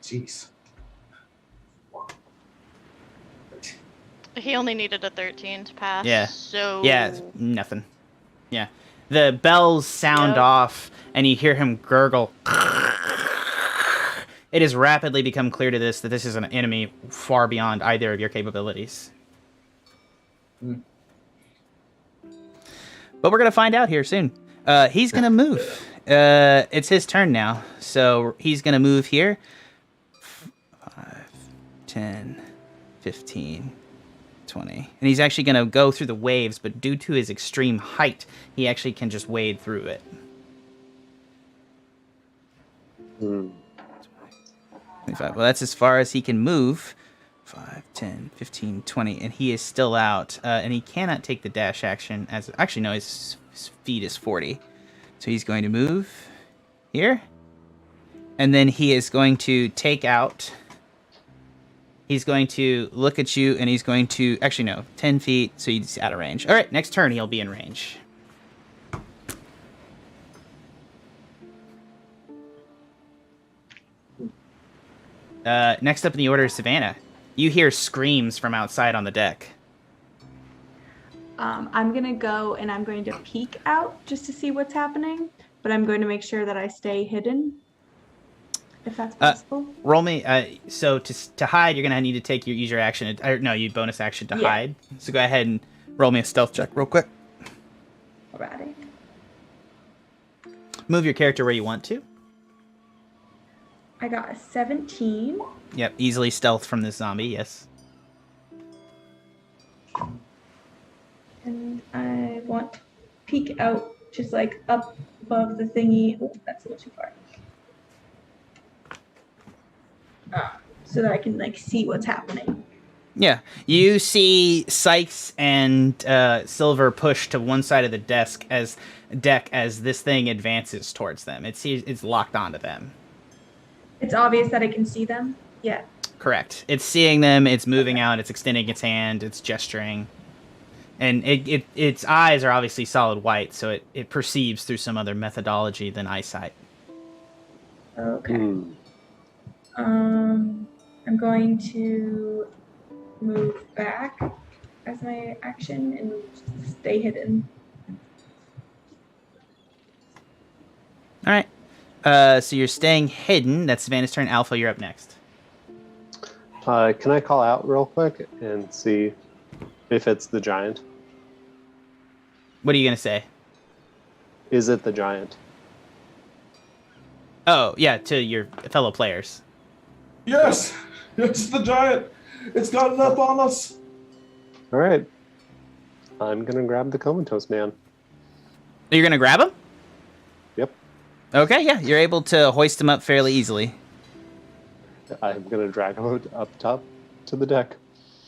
S2: Jeez.
S3: He only needed a 13 to pass.
S1: Yeah.
S3: So.
S1: Yeah, nothing. Yeah. The bells sound off, and you hear him gurgle. It has rapidly become clear to that this is an enemy far beyond either of your capabilities.
S2: Mm.
S1: But we're going to find out here soon. He's going to move. It's his turn now. So he's going to move here. 5, 10, 15, 20. And he's actually going to go through the waves, but due to his extreme height, he actually can just wade through it. 25. Well, that's as far as he can move. 5, 10, 15, 20. And he is still out. And he cannot take the dash action. Actually, no, his speed is 40. So he's going to move here. And then he is going to take out. He's going to look at you, and he's going to... Actually, no. 10 feet, so he's out of range. All right, next turn, he'll be in range. Next up in the order is Savannah. You hear screams from outside on the deck.
S5: I'm going to go and I'm going to peek out just to see what's happening, but I'm going to make sure that I stay hidden, if that's possible.
S1: Roll me. So to hide, you're going to need to use your action. You bonus action to hide. So go ahead and roll me a stealth check real quick.
S5: Alrighty.
S1: move your character where you want to.
S5: I got a 17.
S1: Yep, easily stealth from this zombie, yes.
S5: And I want to peek out, just like up above the thingy. Oh, that's a little too far. So that I can like see what's happening.
S1: Yeah, you see Sikes and Silver push to one side of the deck as this thing advances towards them. It's locked onto them.
S5: It's obvious that I can see them. Yeah.
S1: Correct. It's seeing them. It's moving out. It's extending its hand. It's gesturing, and its eyes are obviously solid white, so it perceives through some other methodology than eyesight.
S5: Okay. I'm going to move back as my action and stay hidden.
S1: All right. So you're staying hidden. That's Savannah's turn. Alpha, you're up next.
S6: Can I call out real quick and see if it's the giant?
S1: What are you gonna say?
S6: Is it the giant?
S1: Oh, yeah, to your fellow players.
S8: Yes! It's the giant! It's gotten up on us!
S6: All right. I'm going to grab the comatose man.
S1: You're gonna grab him?
S6: Yep.
S1: Okay, yeah, you're able to hoist him up fairly easily.
S6: I'm going to drag him up top to the deck.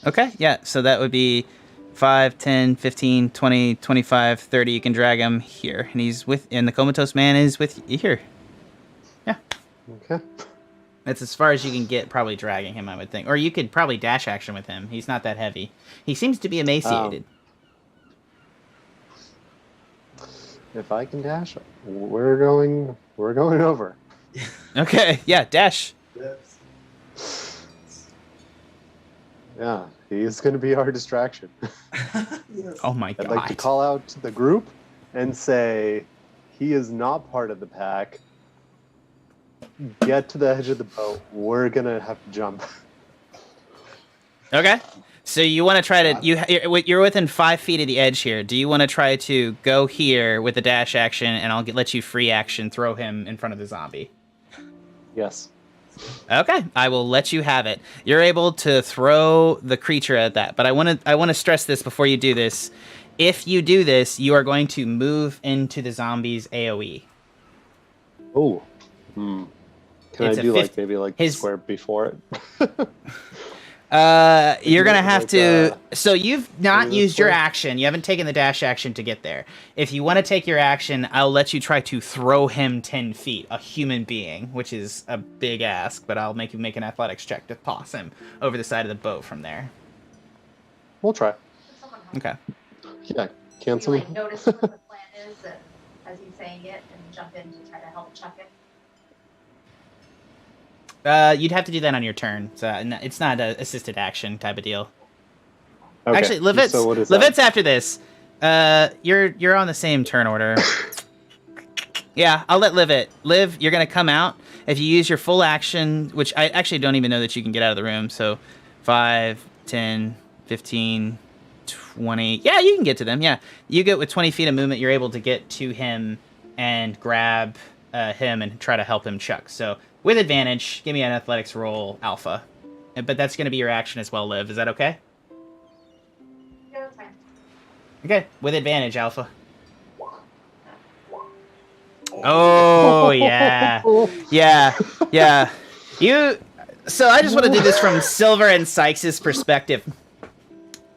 S1: Okay, yeah, so that would be 5, 10, 15, 20, 25, 30. You can drag him here. And the comatose man is with you here. Yeah.
S6: Okay.
S1: That's as far as you can get, probably dragging him, I would think. Or you could probably dash action with him. He's not that heavy. He seems to be emaciated.
S6: If I can dash, we're going over.
S1: Okay, yeah, dash.
S8: Yes.
S6: Yeah, he's going to be our distraction.
S8: Yes.
S1: Oh my god.
S6: I'd like to call out to the group and say, he is not part of the pack. Get to the edge of the boat. We're going to have to jump.
S1: Okay. So you want to try to... You're within 5 feet of the edge here. Do you want to try to go here with a dash action, and I'll let you free action throw him in front of the zombie?
S6: Yes.
S1: Okay, I will let you have it. You're able to throw the creature at that, but I want to stress this before you do this. If you do this, you are going to move into the zombie's AoE.
S6: Oh. Can
S1: It's
S6: I
S1: a
S6: do
S1: 50
S6: maybe
S1: his-
S6: square before it?
S1: You're gonna have
S6: like,
S1: to. So you've not
S6: this
S1: used your
S6: way?
S1: action. You haven't taken the dash action to get there. If you want to take your action, I'll let you try to throw him 10 feet, a human being, which is a big ask. But I'll make you make an athletics check to toss him over the side of the boat from there.
S6: We'll try.
S1: Okay.
S6: Yeah, cancel.
S9: You notice what the plan is as he's saying it and jump in to try to help chuck it.
S1: You'd have to do that on your turn. So it's not an assisted action type of deal.
S6: Okay.
S1: Actually, Levit's after this. You're on the same turn order. Yeah, I'll let Liv. Liv, you're gonna come out. If you use your full action, which I actually don't even know that you can get out of the room. So 5, 10, 15, 20. Yeah, you can get to them. Yeah, you get with 20 feet of movement. You're able to get to him and grab him and try to help him chuck. So with advantage, give me an athletics roll, Alpha. But that's going to be your action as well, Liv. Is that okay?
S9: Yeah, that's fine.
S1: Okay, with advantage, Alpha. Oh, yeah. Yeah. So I just want to do this from Silver and Sikes' perspective.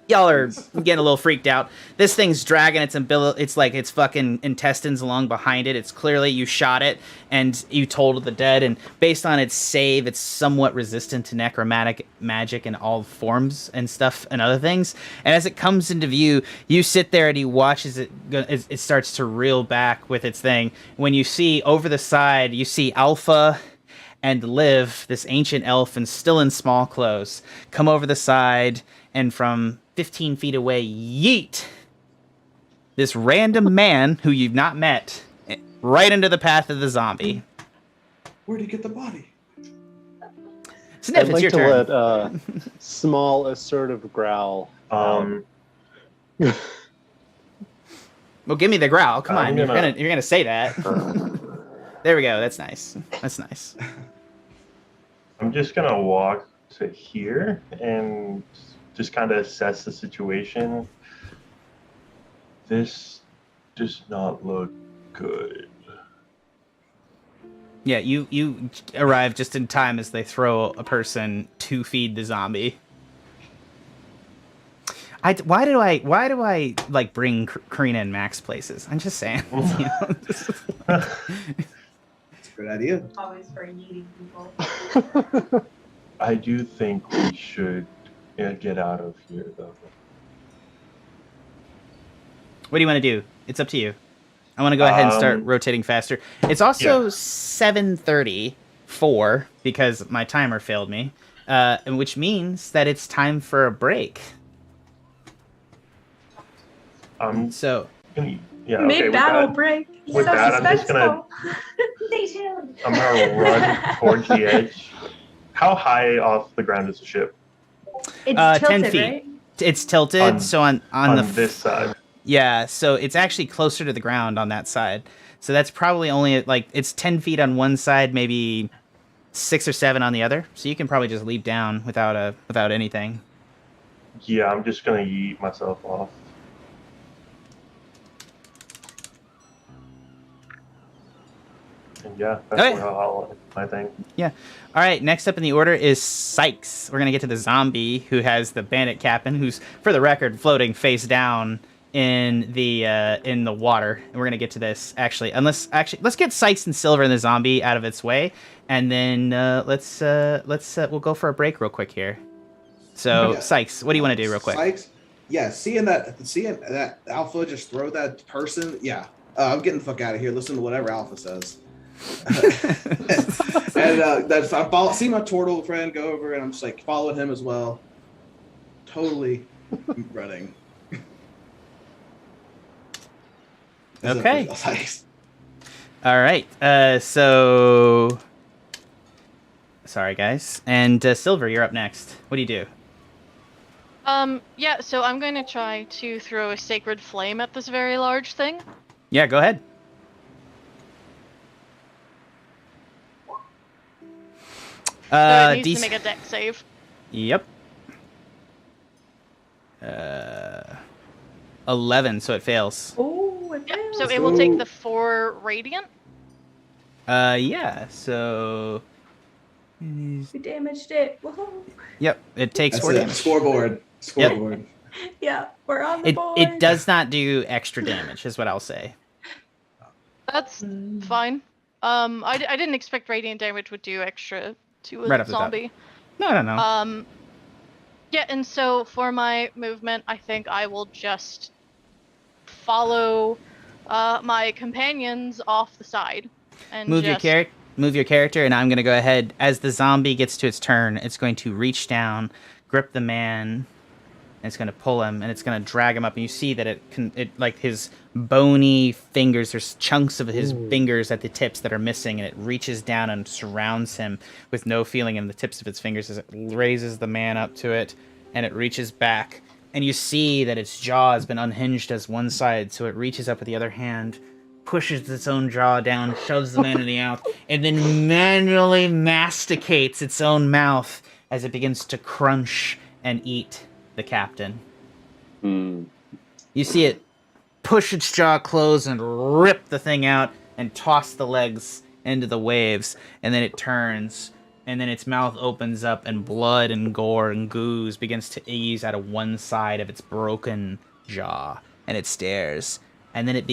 S1: Y'all are getting a little freaked out. This thing's dragging it's like its fucking intestines along behind it. It's clearly you shot it and you told the dead, and based on its save, it's somewhat resistant to necromantic magic in all forms and stuff and other things. And as it comes into view, you sit there and you watch as it starts to reel back with its thing. When you see over the side, you see Alpha and Liv, this ancient elf and still in small clothes, come over the side, and from 15 feet away, yeet this random man who you've not met right into the path of the zombie.
S8: Where'd he get the body?
S1: Sniff,
S6: I'd
S1: it's
S6: like
S1: your
S6: to
S1: turn.
S6: let small assertive growl.
S1: Well, give me the growl. Come on, you're gonna say that. There we go. That's nice. That's nice.
S4: I'm just gonna walk to here and just kind of assess the situation. This does not look good.
S1: Yeah, you arrive just in time as they throw a person to feed the zombie. Why do I like bring Karina and Max places? I'm just saying. You know,
S2: That's a good idea.
S9: Always for needy people.
S4: I do think we should get out of here, though.
S1: What do you want to do? It's up to you. I want to go ahead and start rotating faster. It's also 7:34 because my timer failed me, which means that it's time for a break. So
S4: yeah,
S5: Mid-battle break.
S4: With
S5: So
S4: that, I'm just gonna.
S9: Stay tuned.
S4: I'm gonna run towards the edge. How high off the ground is the ship?
S5: It's
S1: 10
S5: tilted,
S1: feet.
S5: right?
S1: It's tilted, so on
S4: this side.
S1: Yeah, so it's actually closer to the ground on that side. So that's probably only like it's 10 feet on one side, maybe 6 or 7 on the other. So you can probably just leap down without anything.
S4: Yeah, I'm just gonna yeet myself off. And yeah, that's where I'll end my thing.
S1: Yeah. All right. Next up in the order is Sikes. We're gonna get to the zombie who has the bandit captain, who's, for the record, floating face down in the water. And we're gonna get to this let's get Sikes and Silver and the zombie out of its way, and then we'll go for a break real quick here. So Sikes, what do you want to do real quick?
S2: Sikes, yeah, seeing that Alpha just throw that person, yeah. I'm getting the fuck out of here. Listen to whatever Alpha says. And I see my Tortle friend go over, and I'm just like following him as well. Totally running.
S1: Okay. All right. So sorry, guys. And Silver, you're up next. What do you do?
S3: Yeah, so I'm going to try to throw a sacred flame at this very large thing.
S1: Yeah, go ahead.
S3: So it needs to make a deck save.
S1: Yep. 11, so it fails.
S5: Oh, it
S3: Yep,
S5: fails.
S3: so it will take the 4 radiant.
S1: Yeah, so...
S5: We damaged it. Whoa.
S1: Yep, it takes
S2: That's
S1: 4
S2: it.
S1: damage.
S2: Scoreboard.
S5: Yeah, we're on the board.
S1: It does not do extra damage, is what I'll say.
S3: That's fine. I didn't expect radiant damage would do extra to a
S1: Right off the top.
S3: zombie.
S1: No.
S3: Yeah, and so for my movement, I think I will just follow my companions off the side and
S1: Move your character, and I'm going to go ahead. As the zombie gets to its turn, it's going to reach down, grip the man, and it's going to pull him, and it's going to drag him up. And you see that it like his bony fingers, there's chunks of his fingers at the tips that are missing, and it reaches down and surrounds him with no feeling in the tips of its fingers as it raises the man up to it, and it reaches back. And you see that its jaw has been unhinged as one side, so it reaches up with the other hand, pushes its own jaw down, shoves the man in the mouth, and then manually masticates its own mouth as it begins to crunch and eat the captain. You see it push its jaw closed and rip the thing out and toss the legs into the waves, and then it turns, and then its mouth opens up and blood and gore and goose begins to ooze out of one side of its broken jaw, and it stares. And then it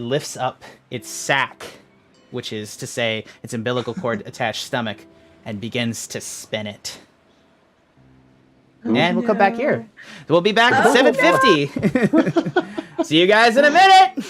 S1: lifts up its sack, which is to say its umbilical cord attached stomach, and begins to spin it. And we'll come back here. We'll be back at 7:50. See you guys in a minute.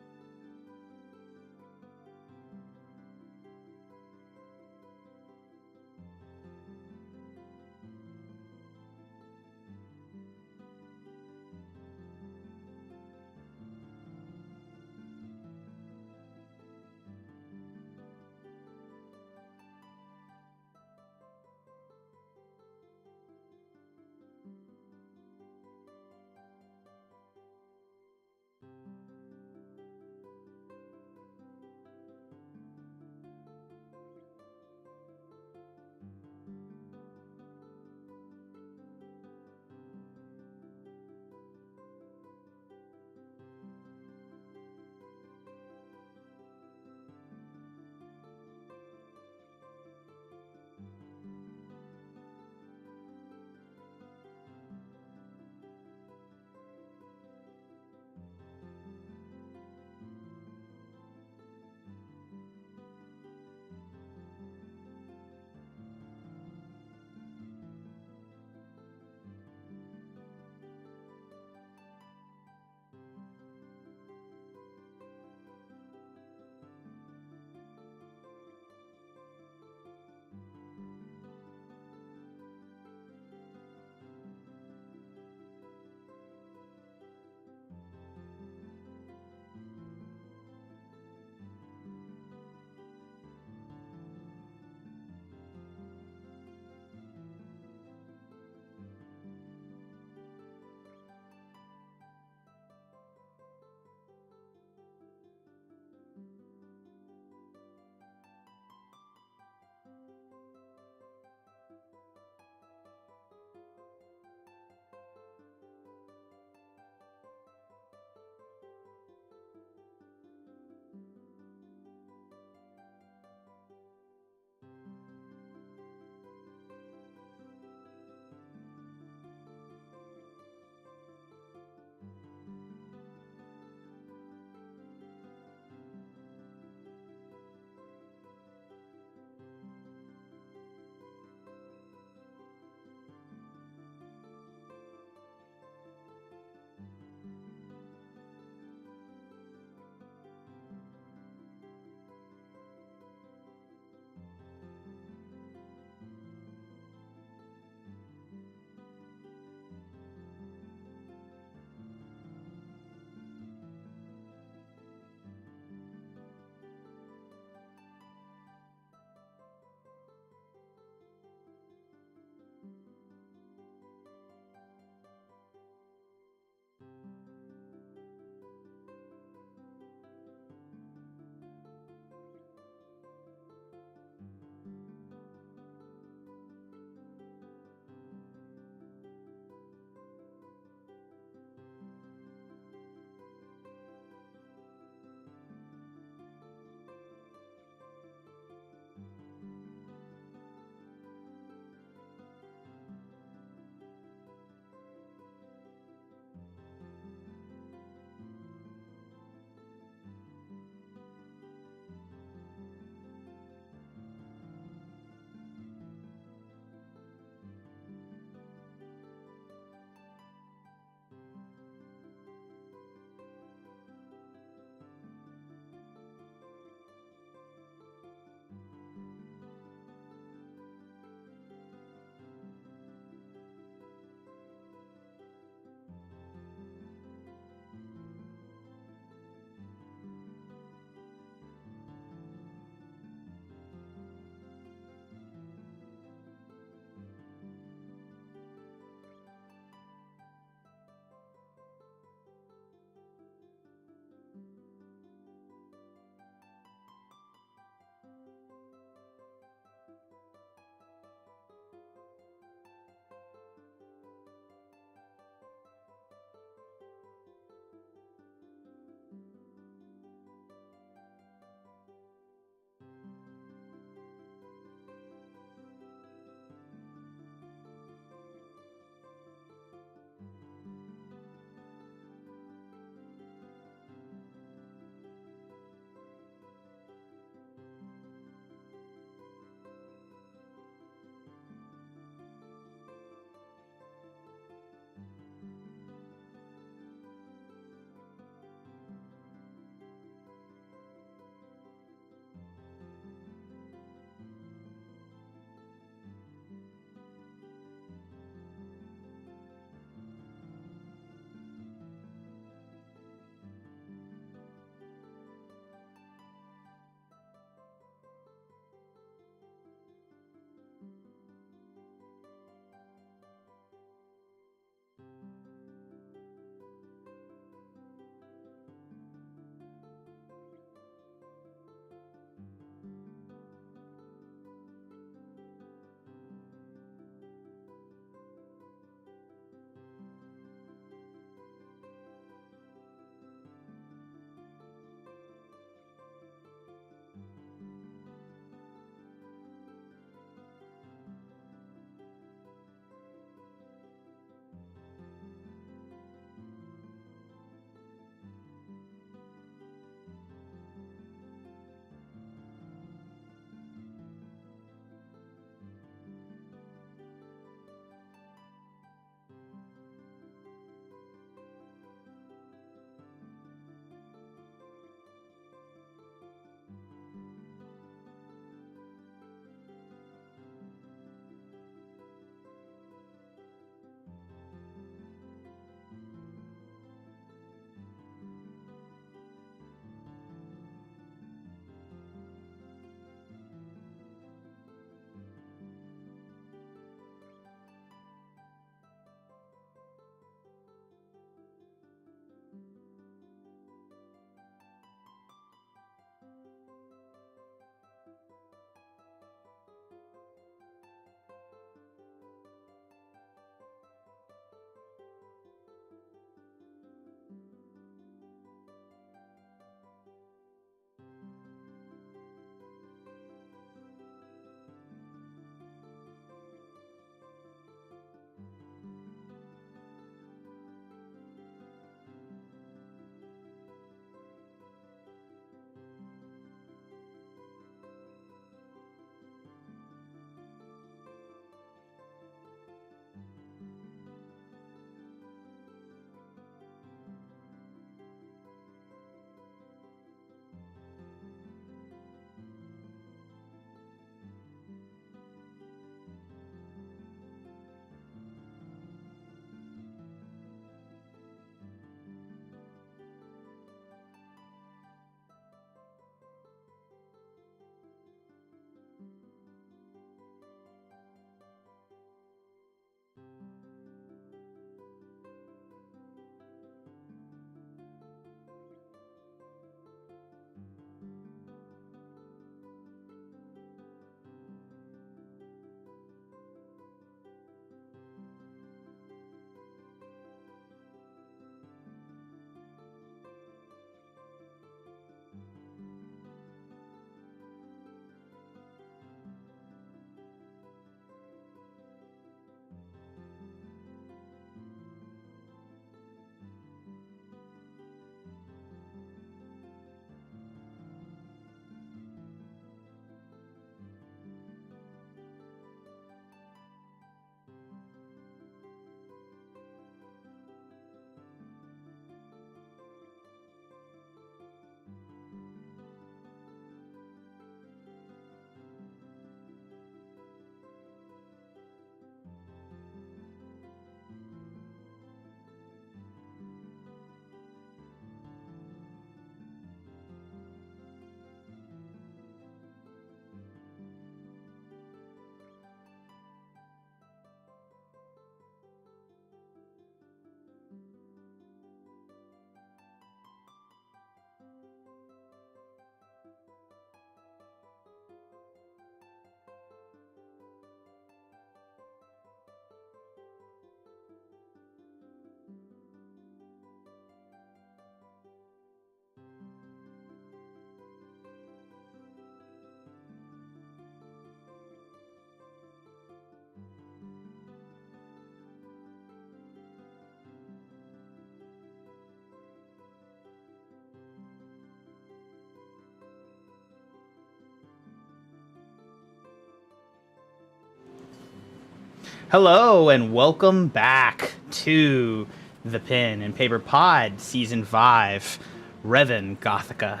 S1: Hello and welcome back to the Pen and Paper Pod Season 5, Revon Gothica.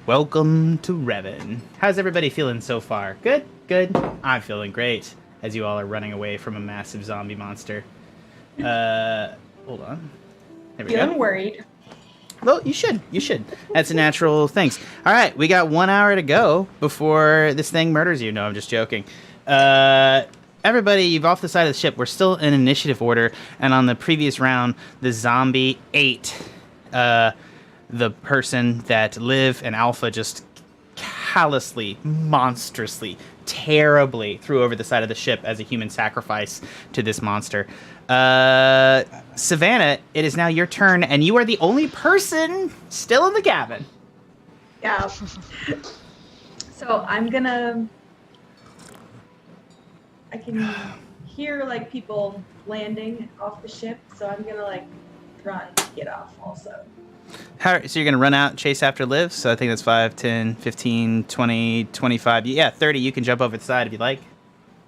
S1: Welcome to Revon. How's everybody feeling so far? Good? Good? I'm feeling great, as you all are running away from a massive zombie monster. Hold on. There we go.
S5: Feeling worried.
S1: Well, you should. You should. That's a natural thing. All right, we got 1 hour to go before this thing murders you. No, I'm just joking. Everybody, you've off the side of the ship. We're still in initiative order, and on the previous round, the zombie ate the person that Liv and Alpha just callously, monstrously, terribly threw over the side of the ship as a human sacrifice to this monster. Savannah, it is now your turn, and you are the only person still in the cabin.
S5: Yeah. So I'm gonna. I can hear like people landing off the ship, so I'm gonna like run to get off also.
S1: So you're going to run out and chase after Liv? So I think that's 5, 10, 15, 20, 25. Yeah, 30. You can jump over the side if you like.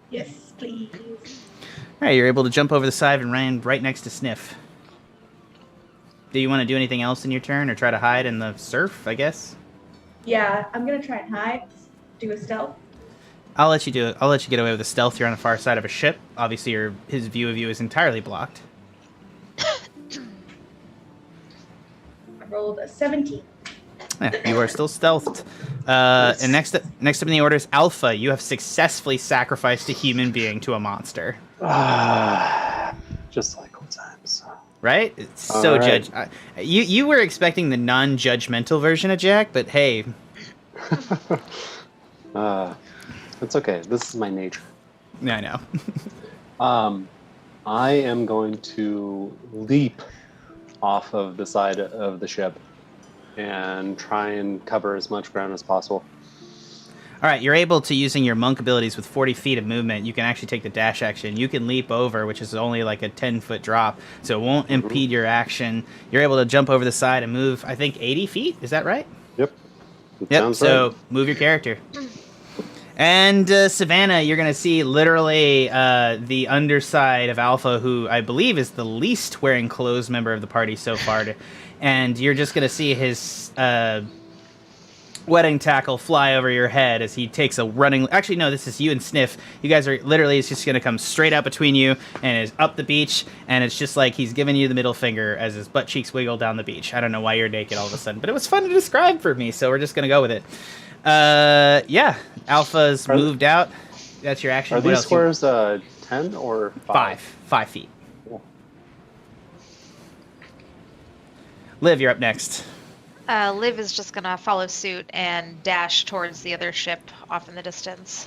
S5: Yes, please.
S1: All right, you're able to jump over the side and run right next to Sniff. Do you want to do anything else in your turn or try to hide in the surf, I guess?
S5: Yeah, I'm gonna try and hide, do a stealth.
S1: I'll let you do it. I'll let you get away with the stealth. You're on the far side of a ship. Obviously, his view of you is entirely blocked.
S5: I rolled a 17.
S1: Yeah, you are still stealthed. And next up in the order is Alpha. You have successfully sacrificed a human being to a monster.
S6: Just like old times.
S1: Right? It's so
S6: right.
S1: You were expecting the non-judgmental version of Jack, but hey.
S6: It's okay. This is my nature.
S1: Yeah, I know.
S6: I am going to leap off of the side of the ship and try and cover as much ground as possible.
S1: All right, you're able to, using your monk abilities with 40 feet of movement, you can actually take the dash action. You can leap over, which is only like a 10-foot drop, so it won't impede your action. You're able to jump over the side and move, I think, 80 feet? Is that right?
S6: Yep.
S1: Yep, so move your character. And Savannah, you're going to see literally the underside of Alpha, who I believe is the least wearing clothes member of the party so far. And you're just going to see his wedding tackle fly over your head as he takes a running... Actually, no, this is you and Sniff. You guys are literally... It's just going to come straight out between you and is up the beach. And it's just like he's giving you the middle finger as his butt cheeks wiggle down the beach. I don't know why you're naked all of a sudden, but it was fun to describe for me, so we're just going to go with it. Yeah, Alpha's moved out. That's your action.
S6: Are these squares 10 or 5?
S1: 5 feet.
S6: Cool.
S1: Liv, you're up next.
S7: Liv is just gonna follow suit and dash towards the other ship off in the distance.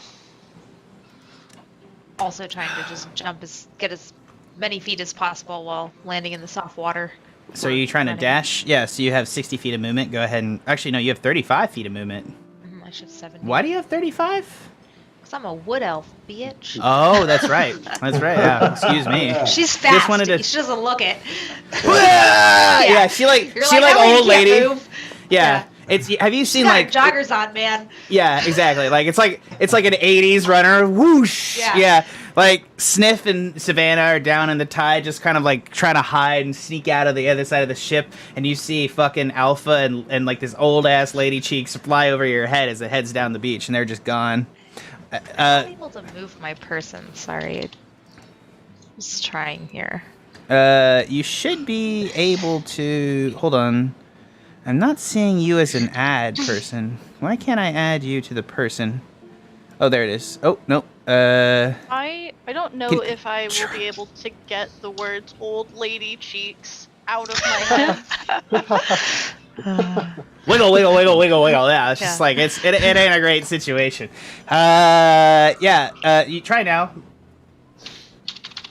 S7: Also trying to just get as many feet as possible while landing in the soft water.
S1: So are you trying to dash? Yeah, so you have 60 feet of movement. Go ahead and... Actually, no, you have 35 feet of movement.
S7: I should have 70.
S1: Why do you have 35?
S7: Because I'm a wood elf, bitch.
S1: Oh, that's right. That's right, yeah. Excuse me.
S7: She's fast.
S1: Just wanted to...
S7: She doesn't look it.
S1: Yeah, she like old lady.
S7: Move.
S1: Yeah. It's... Have you seen
S7: like joggers on, man?
S1: Yeah, exactly. Like it's like an 80s runner. Whoosh. Yeah. Like Sniff and Savannah are down in the tide, just kind of like trying to hide and sneak out of the other side of the ship, and you see fucking Alpha and like this old ass lady cheeks fly over your head as it heads down the beach, and they're just gone.
S7: I'm not able to move my person. Sorry, just trying here.
S1: You should be able to. Hold on, I'm not seeing you as an add person. Why can't I add you to the person? Oh, there it is. Oh no.
S3: I don't know if I will be able to get the words "old lady cheeks" out of my head.
S1: Wiggle, wiggle, wiggle, wiggle, wiggle. Yeah, it's just like it ain't a great situation. You try now.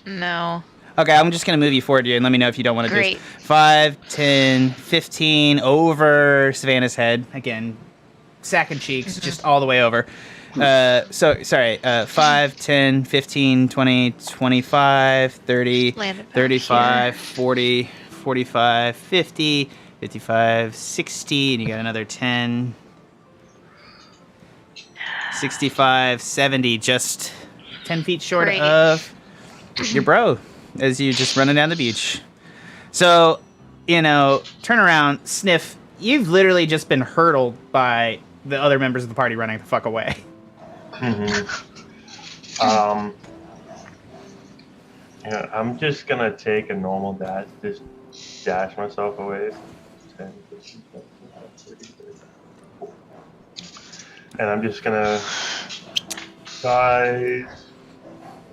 S7: No.
S1: Okay, I'm just gonna move you forward here and let me know if you don't want to do
S7: Great.
S1: 5, 10, 15 over Savannah's head. Again, sack and cheeks, just all the way over. 5, 10, 15, 20, 25, 30, 35, 40, 45, 50, 55, 60, and you got another 10, 65, 70, just 10 feet short
S7: Great.
S1: of your bro as you just running down the beach. So, turn around, Sniff. You've literally just been hurtled by the other members of the party running the fuck away.
S4: Yeah, I'm just gonna take a normal dash, just dash myself away. 10, 15, 20, 30, 40. And I'm just gonna guys,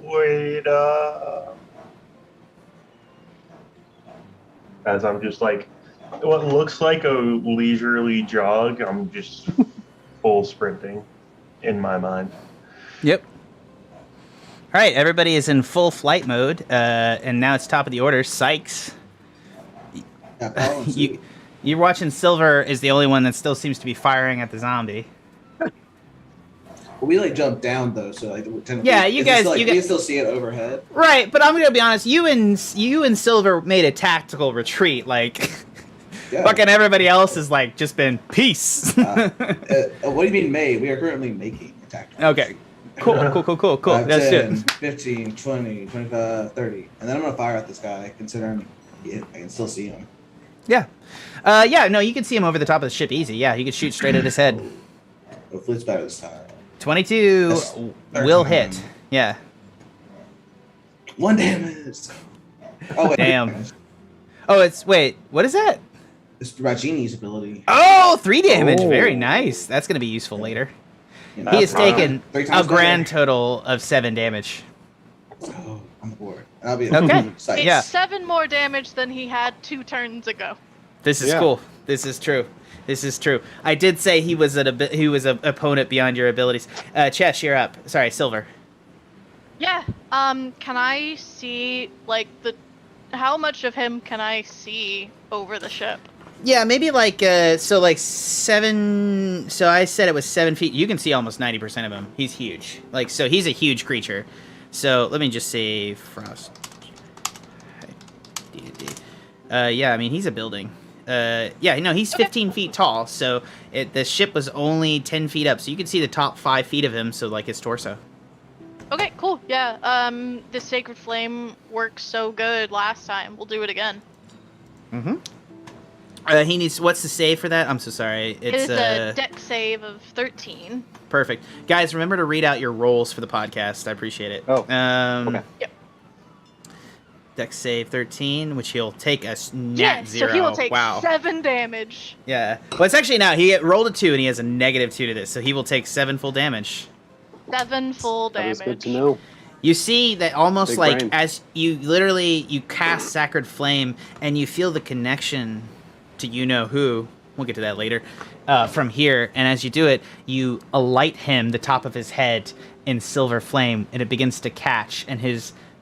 S4: wait up. As I'm just like, what looks like a leisurely jog, I'm just full sprinting in my mind.
S1: Yep. All right, everybody is in full flight mode, and now it's top of the order. Sikes, you're watching. Silver is the only one that still seems to be firing at the zombie.
S2: We jumped down though, so
S1: yeah, you guys,
S2: you can still see it overhead.
S1: Right, but I'm gonna be honest. You and Silver made a tactical retreat. Fucking everybody else has just been peace.
S2: What do you mean made? We are currently making a tactical.
S1: Okay. Cool. That's
S2: 10, 15, 20, 25, 30. And then I'm going to fire at this guy, considering I can still see him.
S1: Yeah. No, you can see him over the top of the ship easy. Yeah, you can shoot straight at his head.
S2: Hopefully it's better this time.
S1: 22 will hit. Yeah.
S2: 1 damage. Oh, wait.
S1: Damn. Wait, what is that?
S2: It's about Genie's ability.
S1: Oh, 3 damage. Very nice. That's going to be useful later. He has taken a grand total of 7 damage.
S2: Oh, I'm bored. I'll be
S1: okay.
S3: It's 7 more damage than he had 2 turns ago.
S1: This is cool. This is true. I did say he was an opponent beyond your abilities. Chesh, you're up. Sorry, Silver.
S3: Yeah. Can I see how much of him can I see over the ship?
S1: Yeah, maybe 7. So I said it was 7 feet. You can see almost 90% of him. He's huge. So he's a huge creature. So let me just say frost. Yeah, I mean he's a building. He's 15 feet tall. So the ship was only 10 feet up. So you can see the top 5 feet of him. So his torso.
S3: Okay, cool. Yeah. The Sacred Flame worked so good last time. We'll do it again.
S1: Mm-hmm. He needs. What's the save for that? I'm so sorry.
S3: It is a dex save of 13.
S1: Perfect, guys. Remember to read out your rolls for the podcast. I appreciate it.
S6: Oh. Okay.
S3: Yep.
S1: Dex save 13, which he'll take a nat 0.
S3: So he will take 7 damage.
S1: Yeah. Well, it's actually now he rolled a 2 and he has a -2 to this, so he will take 7 full damage.
S3: 7 full damage.
S6: That is good to know.
S1: You see that almost
S6: Big
S1: like
S6: brain.
S1: as you cast Sacred Flame and you feel the connection to who. We'll get to that later. From here, and as you do it, you alight him the top of his head in silver flame, and it begins to catch, and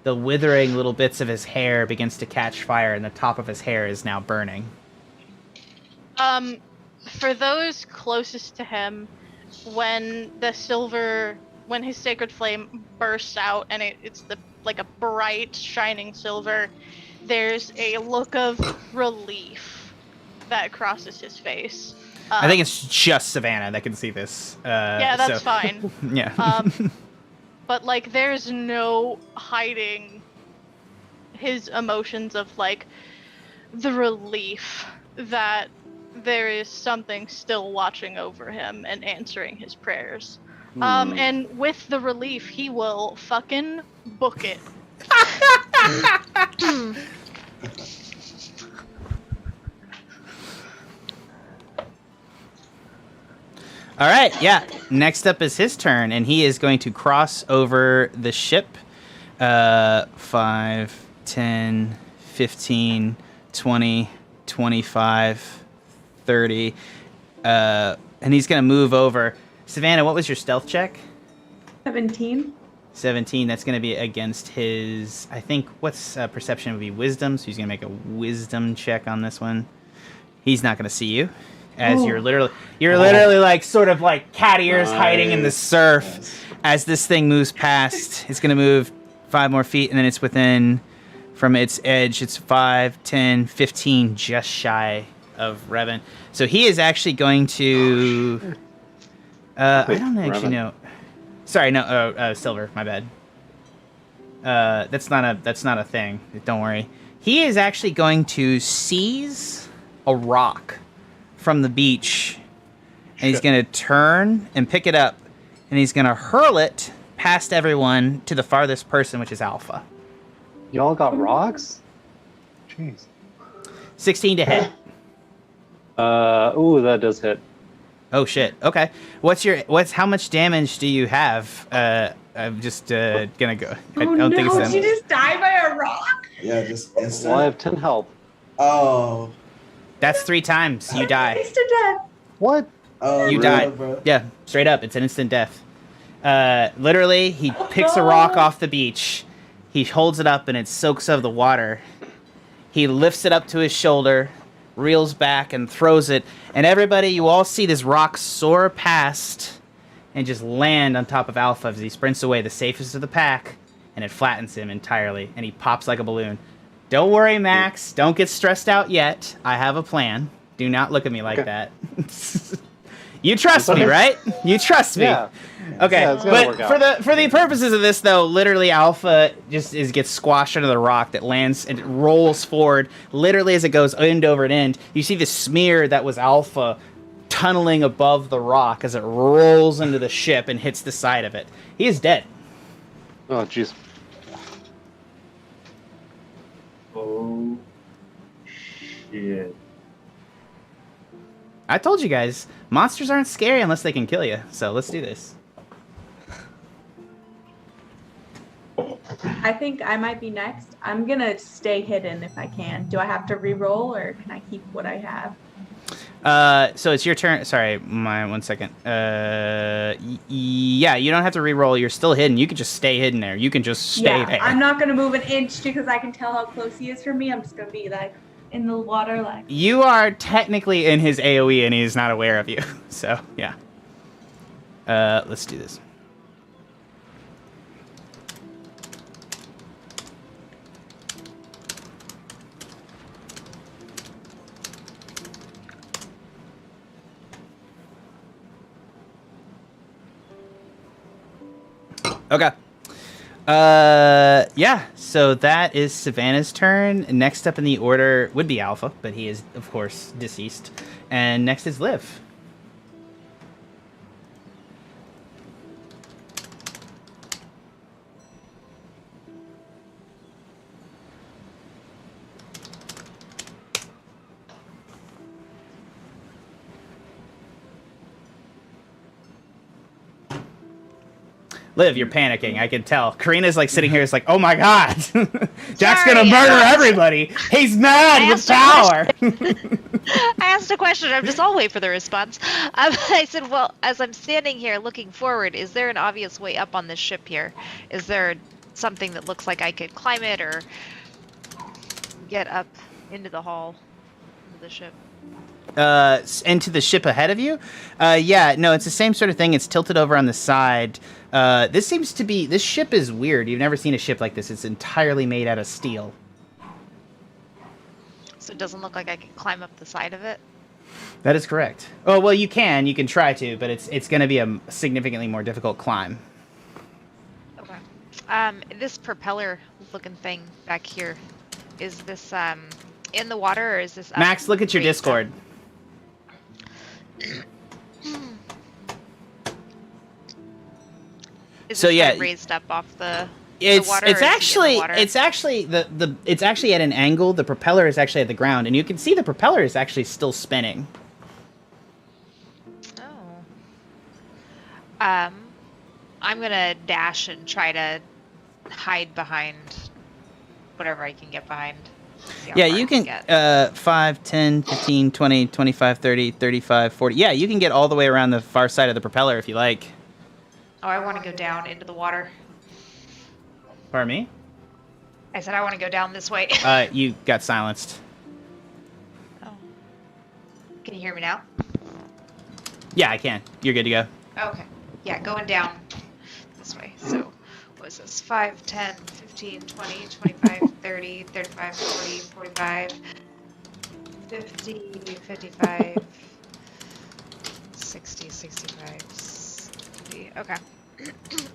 S1: the withering little bits of his hair begins to catch fire, and the top of his hair is now burning.
S3: For those closest to him, when his Sacred Flame bursts out, and it's a bright shining silver, there's a look of relief that crosses his face.
S1: I think it's just Savannah that can see this.
S3: Yeah, that's fine.
S1: Yeah.
S3: But there's no hiding his emotions of the relief that there is something still watching over him and answering his prayers. And with the relief, he will fucking book it.
S1: All right, yeah. Next up is his turn, and he is going to cross over the ship. 5, 10, 15, 20, 25, 30. And he's going to move over. Savannah, what was your stealth check?
S5: 17.
S1: 17, that's going to be against his, I think, what's perception would be wisdom, so he's going to make a wisdom check on this one. He's not going to see you. As you're literally sort of cat ears hiding in the surf.
S6: Yes.
S1: As this thing moves past, it's going to move 5 more feet, and then it's within, from its edge, it's 5, 10, 15, just shy of Revon. So he is actually going to, I don't actually know. Sorry, no, Silver, my bad. That's not a thing. Don't worry. He is actually going to seize a rock from the beach, and he's going to turn and pick it up, and he's going to hurl it past everyone to the farthest person, which is Alpha.
S6: Y'all got rocks? Jeez.
S1: 16 to hit.
S6: Ooh, that does hit.
S1: Oh shit. Okay. How much damage do you have? I'm just gonna go. I don't think it's
S5: Did you just die by a rock?
S2: Yeah, just instant.
S6: Well, I have 10 health.
S2: Oh.
S1: That's 3 times. You die.
S5: Instant death.
S6: What?
S2: Oh,
S1: You
S2: really,
S1: died.
S2: bro?
S1: Yeah, straight up. It's an instant death. Literally, he picks a rock off the beach. He holds it up and it soaks up the water. He lifts it up to his shoulder, reels back and throws it. And everybody, you all see this rock soar past and just land on top of Alpha as he sprints away, the safest of the pack, and it flattens him entirely, and he pops like a balloon. Don't worry, Max. Don't get stressed out yet. I have a plan. Do not look at me like that. You trust me, right? You trust me.
S6: Yeah.
S1: Okay,
S6: Yeah, it's gonna
S1: but
S6: work out.
S1: for the purposes of this, though, literally Alpha just gets squashed under the rock that lands and it rolls forward. Literally, as it goes end over end, you see the smear that was Alpha tunneling above the rock as it rolls into the ship and hits the side of it. He is dead.
S6: Oh, jeez.
S4: Oh, shit.
S1: I told you guys, monsters aren't scary unless they can kill you. So let's do this.
S5: I think I might be next. I'm gonna stay hidden if I can. Do I have to re-roll or can I keep what I have?
S1: So it's your turn. Sorry, 1 second. Yeah, you don't have to re-roll. You're still hidden. You can just stay hidden there. You can just stay there.
S5: I'm not gonna move an inch because I can tell how close he is from me. I'm just gonna be like in the water, like.
S1: You are technically in his AoE and he is not aware of you. So, yeah. Let's do this. Okay. Yeah, so that is Savannah's turn. Next up in the order would be Alpha, but he is, of course, deceased. And next is Liv. Liv, you're panicking. I can tell. Karina's like sitting here. Is like, oh my god, Jack's gonna murder everybody. He's mad with power.
S7: I asked a question. I'll wait for the response. I said, well, as I'm standing here looking forward, is there an obvious way up on this ship here? Is there something that looks like I could climb it or get up into the hull of the ship?
S1: Into the ship ahead of you? Yeah, no, it's the same sort of thing. It's tilted over on the side. This ship is weird. You've never seen a ship like this. It's entirely made out of steel.
S7: So it doesn't look like I can climb up the side of it?
S1: That is correct. Oh, well, you can try to, but it's going to be a significantly more difficult climb.
S7: Okay. This propeller looking thing back here, is this, in the water or is this...
S1: Max, look at your Discord.
S7: Is
S1: so
S7: this
S1: yeah,
S7: raised up off the water?
S1: It's actually it's actually at an angle. The propeller is actually at the ground, and you can see the propeller is actually still spinning.
S7: Oh. I'm gonna dash and try to hide behind whatever I can get behind.
S1: Yeah, you can 5, 10, 15, 20, 25, 30, 35, 40. Yeah, you can get all the way around the far side of the propeller if you like.
S7: Oh, I want to go down into the water.
S1: Pardon me?
S7: I said I want to go down this way.
S1: You got silenced.
S7: Oh. Can you hear me now?
S1: Yeah, I can. You're good to go.
S7: Okay. Yeah, going down this way. So, what is this? 5, 10, 15, 20, 25, 30, 35, 40, 45, 50, 55, 60, 65, 70. Okay.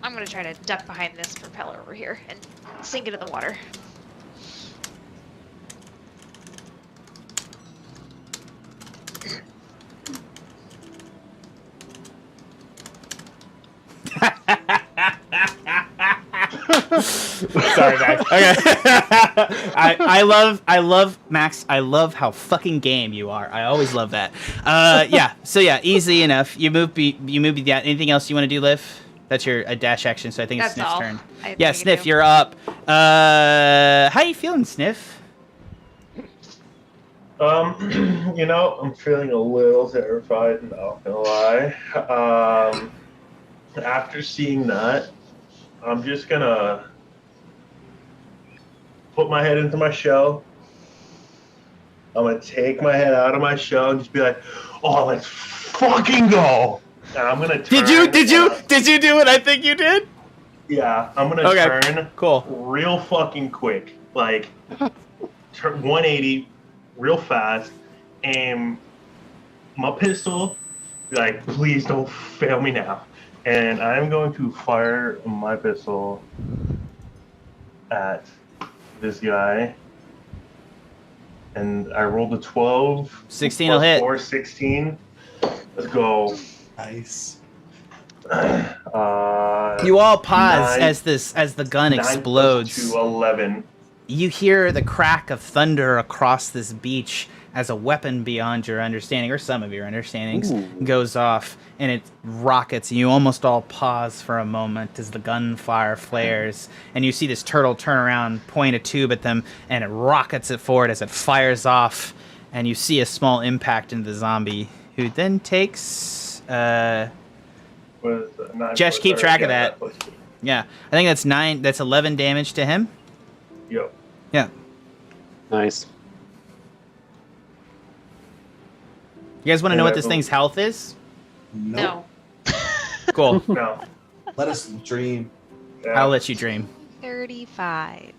S7: I'm gonna try to duck behind this propeller over here and sink into the water.
S1: Sorry, Max. Okay. I love Max. I love how fucking game you are. I always love that. Yeah. So yeah, easy enough. You move. Yeah. Anything else you want to do, Liv? That's your dash action. So I think it's
S7: That's
S1: Sniff's
S7: all
S1: turn.
S7: I
S1: Yeah,
S7: think
S1: Sniff,
S7: do.
S1: you're up. How you feeling, Sniff?
S4: I'm feeling a little terrified, not gonna lie. After seeing that, I'm just gonna put my head into my shell. I'm gonna take my head out of my shell and just be like, "Oh, let's fucking go!" And I'm gonna turn.
S1: Did you do what I think you did?
S4: Yeah, I'm gonna turn.
S1: Cool.
S4: Real fucking quick, like turn 180, real fast. Aim my pistol. Be like, please don't fail me now. And I'm going to fire my pistol at this guy. And I rolled a 12.
S1: 16 will hit.
S4: 4, 16. Let's go.
S2: Nice.
S1: You all pause as the gun explodes.
S4: 9 to 11.
S1: You hear the crack of thunder across this beach as a weapon beyond your understanding, or some of your understandings, goes off, and it rockets. You almost all pause for a moment as the gunfire flares, and you see this turtle turn around, point a tube at them, and it rockets it forward as it fires off, and you see a small impact into the zombie, who then takes... Chesh, keep track of that. Yeah, I think that's 9. That's 11 damage to him.
S4: Yep.
S1: Yeah.
S6: Nice.
S1: You guys want to know what this thing's health is?
S2: Nope.
S7: No.
S1: Cool.
S4: No.
S2: Let us dream.
S4: Yeah.
S1: I'll let you dream.
S7: 35.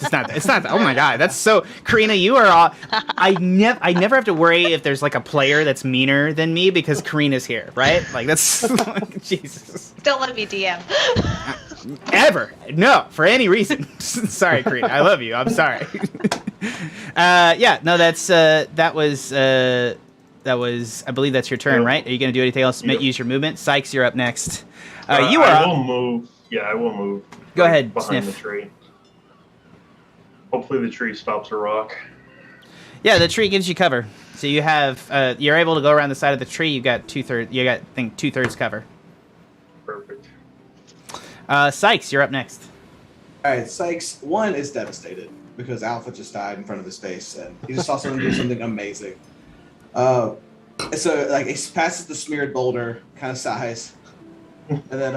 S1: It's not. Oh my god, that's so. Karina, you are. I never have to worry if there's like a player that's meaner than me because Karina's here, right? Like that's Jesus.
S7: Don't let me DM.
S1: Ever? No, for any reason. Sorry, Karina. I love you. I'm sorry. Yeah. No, that was. I believe that's your turn, right? Are you gonna do anything else?
S4: Yep.
S1: Use your movement. Sikes, you're up next.
S4: I will move. Yeah, I will move.
S1: Go ahead,
S4: Behind
S1: Sniff.
S4: the tree. Hopefully the tree stops a rock.
S1: Yeah, the tree gives you cover. So you have you're able to go around the side of the tree. You got 2/3. You got 2/3 cover.
S4: Perfect.
S1: Sikes, you're up next.
S2: All right, Sikes. One is devastated because Alpha just died in front of his face, and he just saw someone do something amazing. So like he passes the smeared boulder kind of size, and then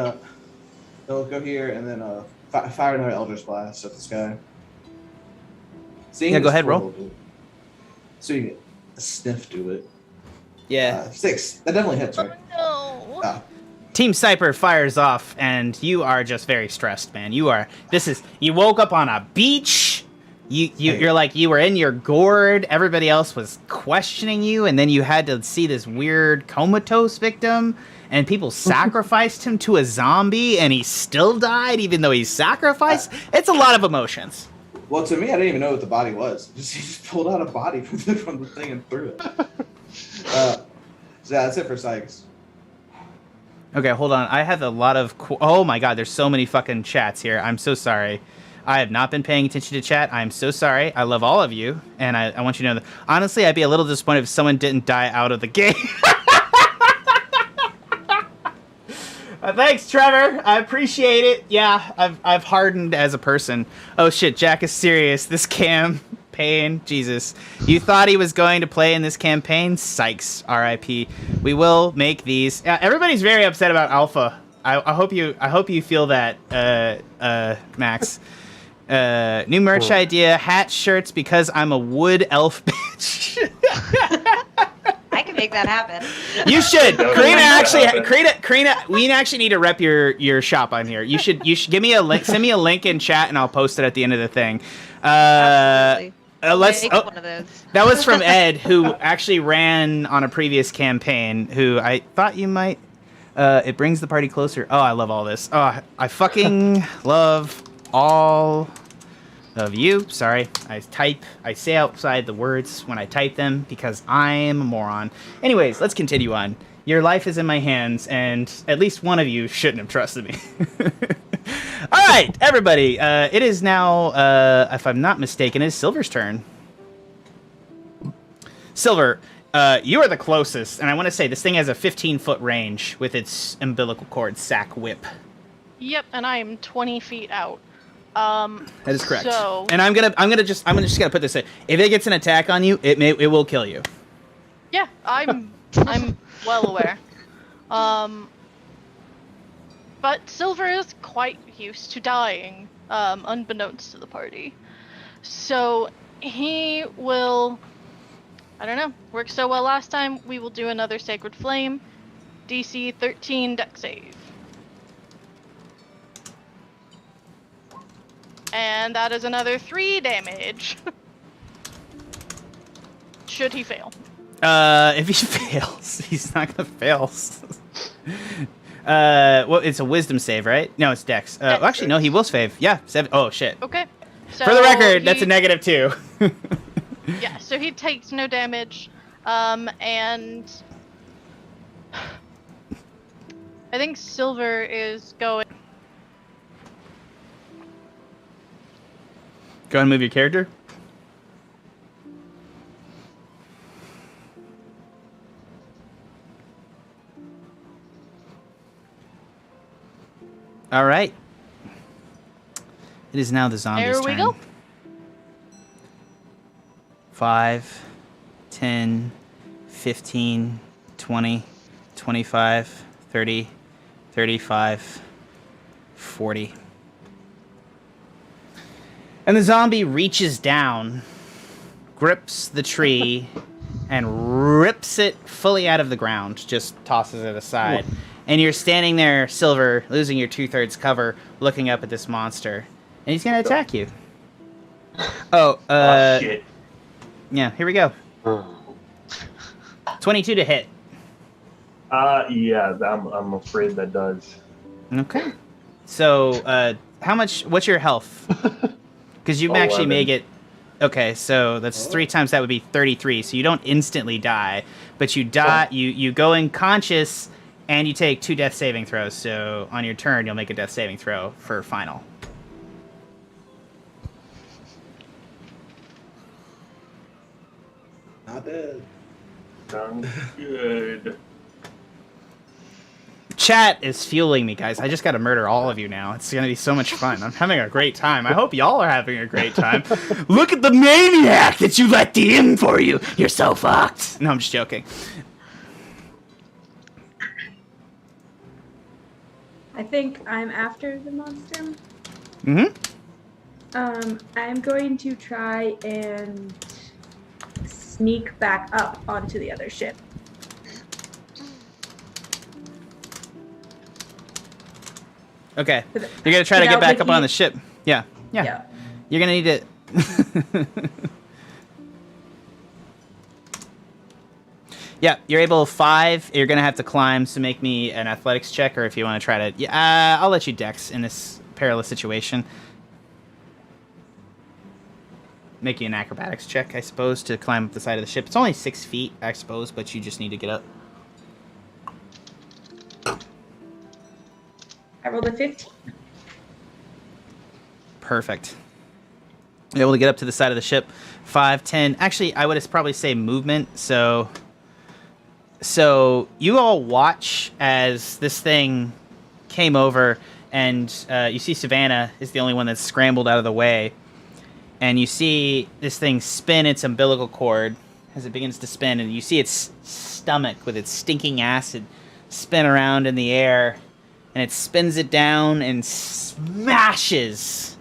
S2: they'll go here and then fire another Eldritch Blast at this guy. Seeing
S1: Yeah, go
S2: this
S1: ahead, roll.
S2: Tortle do- So you get a Sniff do it.
S1: Yeah.
S2: 6. That definitely hits, right?
S3: No.
S2: Oh.
S1: Team Cyper fires off, and you are just very stressed, man. You woke up on a beach. You're like, you were in your gourd. Everybody else was questioning you, and then you had to see this weird comatose victim, and people sacrificed him to a zombie, and he still died, even though he's sacrificed. It's a lot of emotions.
S2: Well, to me, I didn't even know what the body was. He just pulled out a body from the thing and threw it. So yeah, that's it for Sikes.
S1: Okay, hold on. I have a lot of... Oh my god, there's so many fucking chats here. I'm so sorry. I have not been paying attention to chat. I'm so sorry. I love all of you, and I want you to know that... Honestly, I'd be a little disappointed if someone didn't die out of the game. Thanks, Trevor. I appreciate it. Yeah, I've hardened as a person. Oh shit, Jack is serious. This campaign, Jesus. You thought he was going to play in this campaign? Sikes, R.I.P. We will make these. Everybody's very upset about Alpha. I hope you feel that, Max. New merch idea: hat shirts because I'm a wood elf bitch.
S7: I can make that happen.
S1: You should. Karina, we actually need to rep your shop on here. You should give me a link. Send me a link in chat, and I'll post it at the end of the thing.
S7: Absolutely.
S1: Let's.
S7: Make one of those.
S1: That was from Ed, who actually ran on a previous campaign. Who I thought you might. It brings the party closer. Oh, I love all this. Oh, I fucking love all of you. Sorry, I say outside the words when I type them because I'm a moron. Anyways, let's continue on. Your life is in my hands, and at least one of you shouldn't have trusted me. All right, everybody. It is now, if I'm not mistaken, it's Silver's turn. Silver, you are the closest, and I want to say this thing has a 15-foot range with its umbilical cord sack whip.
S3: Yep, and I am 20 feet out.
S1: That is correct.
S3: So...
S1: And I'm just gonna put this in. If it gets an attack on you, it will kill you.
S3: Yeah, I'm well aware. But Silver is quite used to dying, unbeknownst to the party. So he will, I don't know, worked so well last time, we will do another Sacred Flame, DC 13 deck save. And that is another 3 damage. Should he fail.
S1: If he fails, he's not gonna fail. Well, it's a wisdom save, right? No, it's dex. Well, actually, no, he will save. Yeah, 7. Oh, shit.
S3: Okay. So
S1: for the record, that's a -2.
S3: Yeah, so he takes no damage, and I think Silver is going.
S1: Go ahead and move your character. All right. It is now the zombies' turn.
S3: There we go.
S1: 5, 10, 15, 20, 25, 30, 35, 40. And the zombie reaches down, grips the tree, and rips it fully out of the ground, just tosses it aside. Whoa. And you're standing there, Silver, losing your 2/3 cover, looking up at this monster. And he's going to attack you. Oh,
S4: shit.
S1: Yeah, here we go. 22 to hit.
S4: Yeah, I'm afraid that does.
S1: Okay. So, what's your health? Because you actually may get... Okay, so that's 3 times that would be 33. So you don't instantly die, but you die. You go unconscious, and you take 2 death saving throws. So on your turn, you'll make a death saving throw for final.
S2: Not dead.
S4: Sounds good.
S1: Chat is fueling me, guys. I just got to murder all of you now. It's going to be so much fun. I'm having a great time. I hope y'all are having a great time. Look at the maniac that you let in for you. You're so fucked. No, I'm just joking.
S5: I think I'm after the monster.
S1: Mm-hmm.
S5: I'm going to try and sneak back up onto the other ship.
S1: Okay. You're going to try to get back up on the ship. Yeah. You're going to need it. Yeah, you're able 5. You're going to have to climb, so make me an athletics check, or if you want to try to... Yeah, I'll let you dex in this perilous situation. Make you an acrobatics check, I suppose, to climb up the side of the ship. It's only 6 feet, I suppose, but you just need to get up.
S5: I rolled a 15.
S1: Perfect. You're able to get up to the side of the ship. 5, 10. Actually, I would probably say movement. So you all watch as this thing came over, and you see Savannah is the only one that's scrambled out of the way. And you see this thing spin its umbilical cord as it begins to spin, and you see its stomach with its stinking acid spin around in the air. And it spins it down and smashes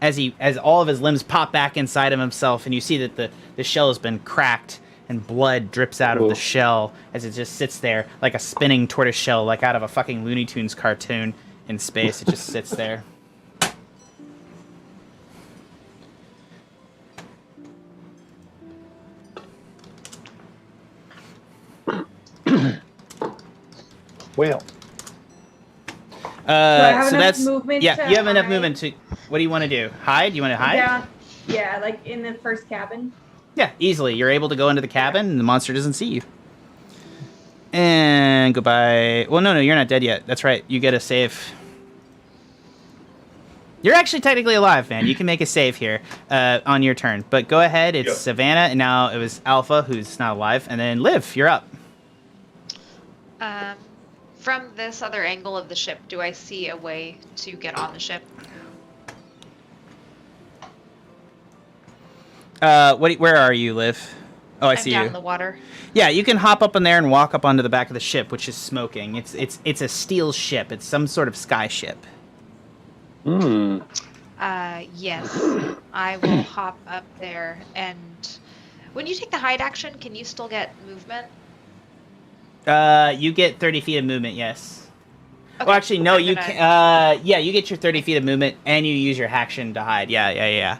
S1: as all of his limbs pop back inside of himself. And you see that the shell has been cracked and blood drips out of the shell as it just sits there like a spinning tortoise shell, like out of a fucking Looney Tunes cartoon in space. It just sits there.
S6: Whale.
S5: Do I have
S1: so
S5: enough
S1: that's
S5: movement
S1: yeah.
S5: to
S1: You have enough
S5: hide?
S1: movement to. What do you want to do? Hide? You want to hide?
S5: Yeah. Yeah, like in the first cabin.
S1: Yeah, easily. You're able to go into the cabin, and the monster doesn't see you. And goodbye. Well, no, you're not dead yet. That's right. You get a save. You're actually technically alive, man. You can make a save here on your turn. But go ahead. It's
S4: Yep.
S1: Savannah, and now it was Alpha, who's not alive. And then Liv, you're up.
S7: From this other angle of the ship, do I see a way to get on the ship?
S1: Where are you, Liv? Oh, I see
S7: I'm down
S1: you.
S7: in the water.
S1: Yeah, you can hop up in there and walk up onto the back of the ship, which is smoking. It's a steel ship. It's some sort of sky ship.
S6: Hmm.
S7: Yes. I will hop up there, and when you take the hide action, can you still get movement?
S1: You get 30 feet of movement, yes.
S7: Okay,
S1: Well, actually, no,
S7: I'm
S1: you
S7: gonna-
S1: can. Yeah, you get your 30 feet of movement, and you use your action to hide. Yeah.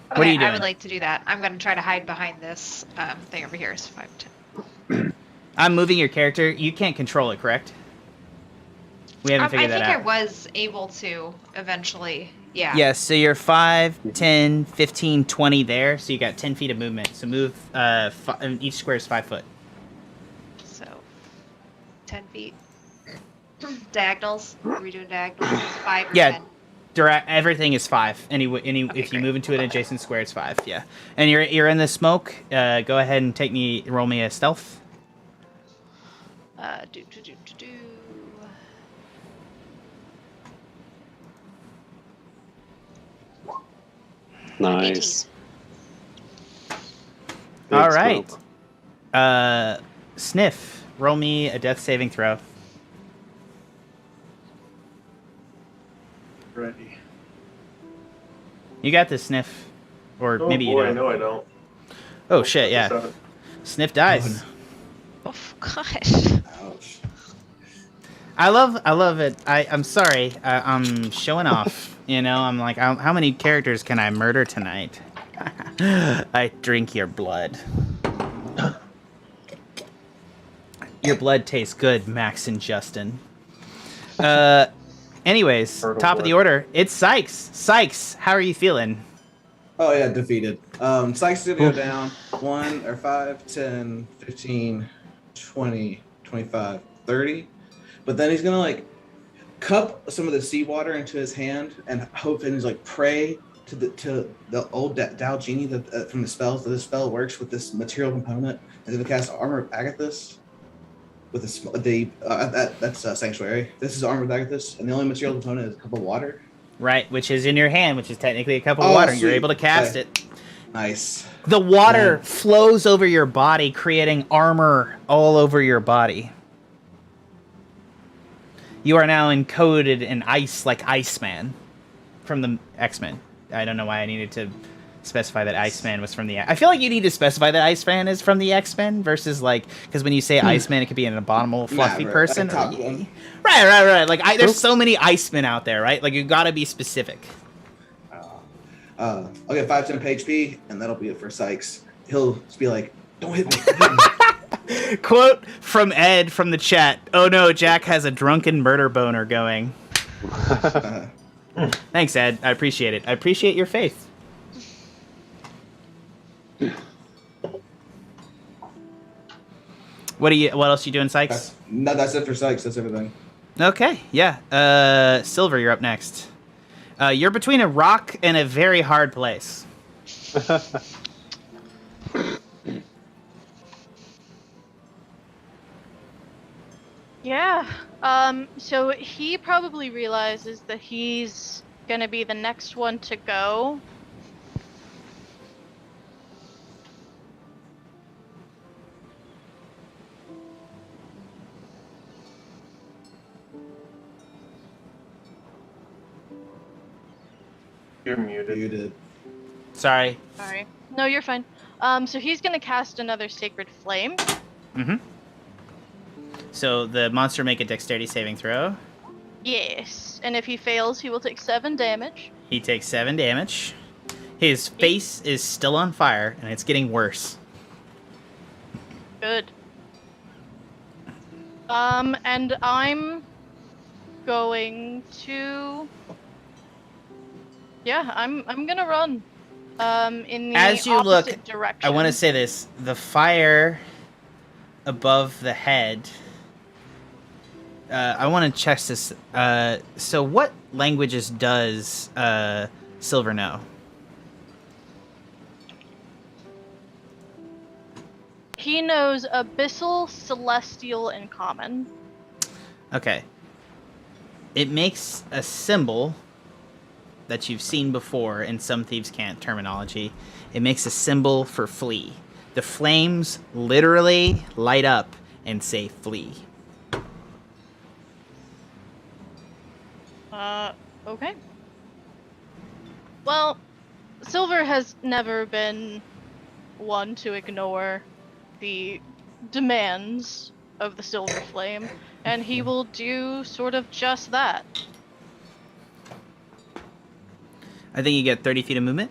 S1: What are
S7: Okay,
S1: you doing?
S7: I would like to do that. I'm going to try to hide behind this thing over here. So 5, 10.
S1: I'm moving your character. You can't control it, correct? We haven't figured that
S7: I think
S1: out.
S7: I was able to eventually. Yeah.
S1: Yes, so you're 5, 10, 15, 20 there, so you got 10 feet of movement. So move, each square is 5 foot.
S7: So 10 feet. Diagonals. Are we doing diagonals? 5 or
S1: Yeah.
S7: 10?
S1: Everything is 5. If you
S7: great.
S1: move into an adjacent square, it's 5. Yeah, and you're in the smoke. Go ahead and roll me a stealth.
S7: Do.
S6: Nice. Big
S1: All right.
S6: smoke.
S1: Sniff, roll me a death saving throw.
S4: Ready.
S1: You got this, Sniff, or
S4: Oh
S1: maybe
S4: boy,
S1: you don't.
S4: no, I don't.
S1: Oh shit,
S4: That's a
S1: yeah.
S4: 7.
S1: Sniff dies.
S7: Oh gosh.
S2: Ouch.
S1: I love it. I'm sorry. I'm showing off. You know, I'm like, how many characters can I murder tonight? I drink your blood. Your blood tastes good, Max and Justin. Anyways,
S4: Turtle
S1: top of the
S4: blood.
S1: order. It's Sikes. Sikes, how are you feeling?
S2: Oh yeah, defeated. Sykes is gonna go down 1 or 5, 10, 15, 20, 25, 30. But then he's gonna like cup some of the seawater into his hand and hope and he's like pray to the old Dow Genie that from the spells that this spell works with this material component. And then cast Armor of Agathis with that's Sanctuary. This is Armor of Agathis, and the only material component is a cup of water.
S1: Right, which is in your hand, which is technically a cup of
S2: Oh,
S1: water. You're
S2: sweet.
S1: able to cast
S2: Okay.
S1: it.
S2: Nice.
S1: The water
S2: Yeah.
S1: flows over your body, creating armor all over your body. You are now encoded in ice like Iceman from the X-Men. I don't know why I needed to specify that Iceman was from the... I feel like you need to specify that Iceman is from the X-Men versus like... Because when you say Iceman, it could be an abominable, fluffy
S2: Nah,
S1: person.
S2: like top one.
S1: Right. Like, there's so many Icemen out there, right? Like, you gotta be specific.
S2: I'll get 5 10 HP, and that'll be it for Sykes. He'll just be like, "Don't hit me." Don't hit me.
S1: Quote from Ed from the chat. Oh no, Jack has a drunken murder boner going. Thanks, Ed. I appreciate it. I appreciate your faith. What else you doing, Sykes?
S2: That's it for Sykes. That's everything.
S1: Okay, yeah. Silver, you're up next. You're between a rock and a very hard place.
S3: Yeah. So he probably realizes that he's gonna be the next one to go.
S4: You're muted.
S2: You did.
S1: Sorry.
S3: Sorry. No, you're fine. So he's gonna cast another Sacred Flame.
S1: Mm-hmm. So the monster make a dexterity saving throw.
S3: Yes. And if he fails, he will take 7 damage.
S1: He takes 7 damage. His face is still on fire, and it's getting worse.
S3: Good. And I'm going to... Yeah, I'm gonna run. In the
S1: As you look,
S3: opposite direction.
S1: I want to say this. The fire above the head... I want to check this. So what languages does Silver know?
S3: He knows Abyssal, Celestial, and Common.
S1: Okay. It makes a symbol that you've seen before in some Thieves' Cant terminology. It makes a symbol for flee. The flames literally light up and say flee.
S3: Okay. Well, Silver has never been one to ignore the demands of the Silver Flame, and he will do sort of just that.
S1: I think you get 30 feet of movement.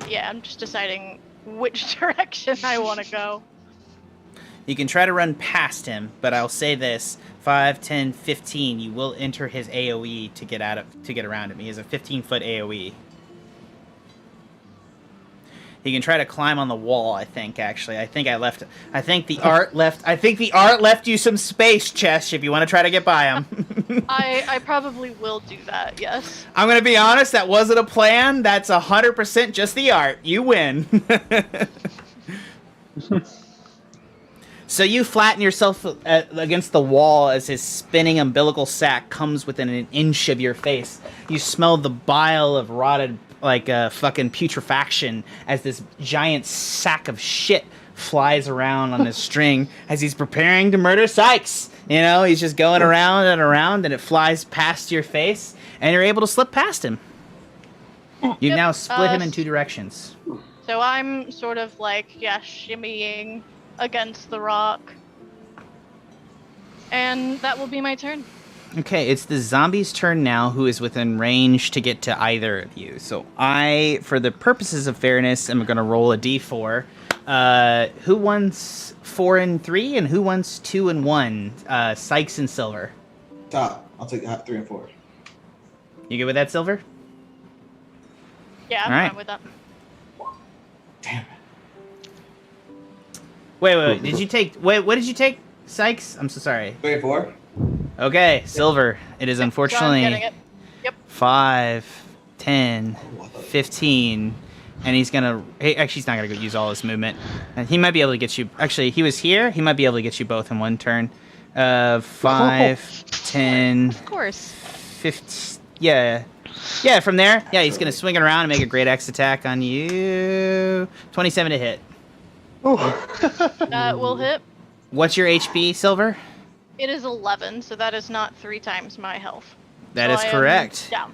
S3: Yeah, I'm just deciding which direction I want to go.
S1: You can try to run past him, but I'll say this. 5, 10, 15, you will enter his AoE to get around him. He has a 15-foot AoE. He can try to climb on the wall, I think, actually. I think the art left you some space, Chesh, if you want to try to get by him.
S3: I probably will do that, yes.
S1: I'm going to be honest, that wasn't a plan. That's 100% just the art. You win. So you flatten yourself against the wall as his spinning umbilical sac comes within an inch of your face. You smell the bile of rotted, fucking putrefaction as this giant sack of shit flies around on his string as he's preparing to murder Sikes. You know, he's just going around and around, and it flies past your face, and you're able to slip past him. You've now split him in two directions.
S3: So I'm sort of shimmying against the rock. And that will be my turn.
S1: Okay, it's the zombie's turn now, who is within range to get to either of you. So I, for the purposes of fairness, am going to roll a d4. Who wants 4 and 3, and who wants 2 and 1? Sikes and Silver.
S2: Top. I'll take 3 and 4.
S1: You good with that, Silver?
S3: Yeah, I'm fine with that.
S2: Damn it.
S1: Wait. What did you take, Sikes? I'm so sorry.
S2: 3 and 4.
S1: Okay, Silver. It is unfortunately
S3: So I'm getting it. Yep.
S1: 5, 10, 15, and he's not gonna go use all his movement. And he might be able to get you. Actually, he was here. He might be able to get you both in one turn. 5, 10.
S7: Of course.
S1: 15. Yeah. From there, he's gonna swing it around and make a great X attack on you. 27 to hit.
S3: That will hit.
S1: What's your HP, Silver?
S3: It is 11, so that is not 3 times my health.
S1: That is correct.
S3: Down.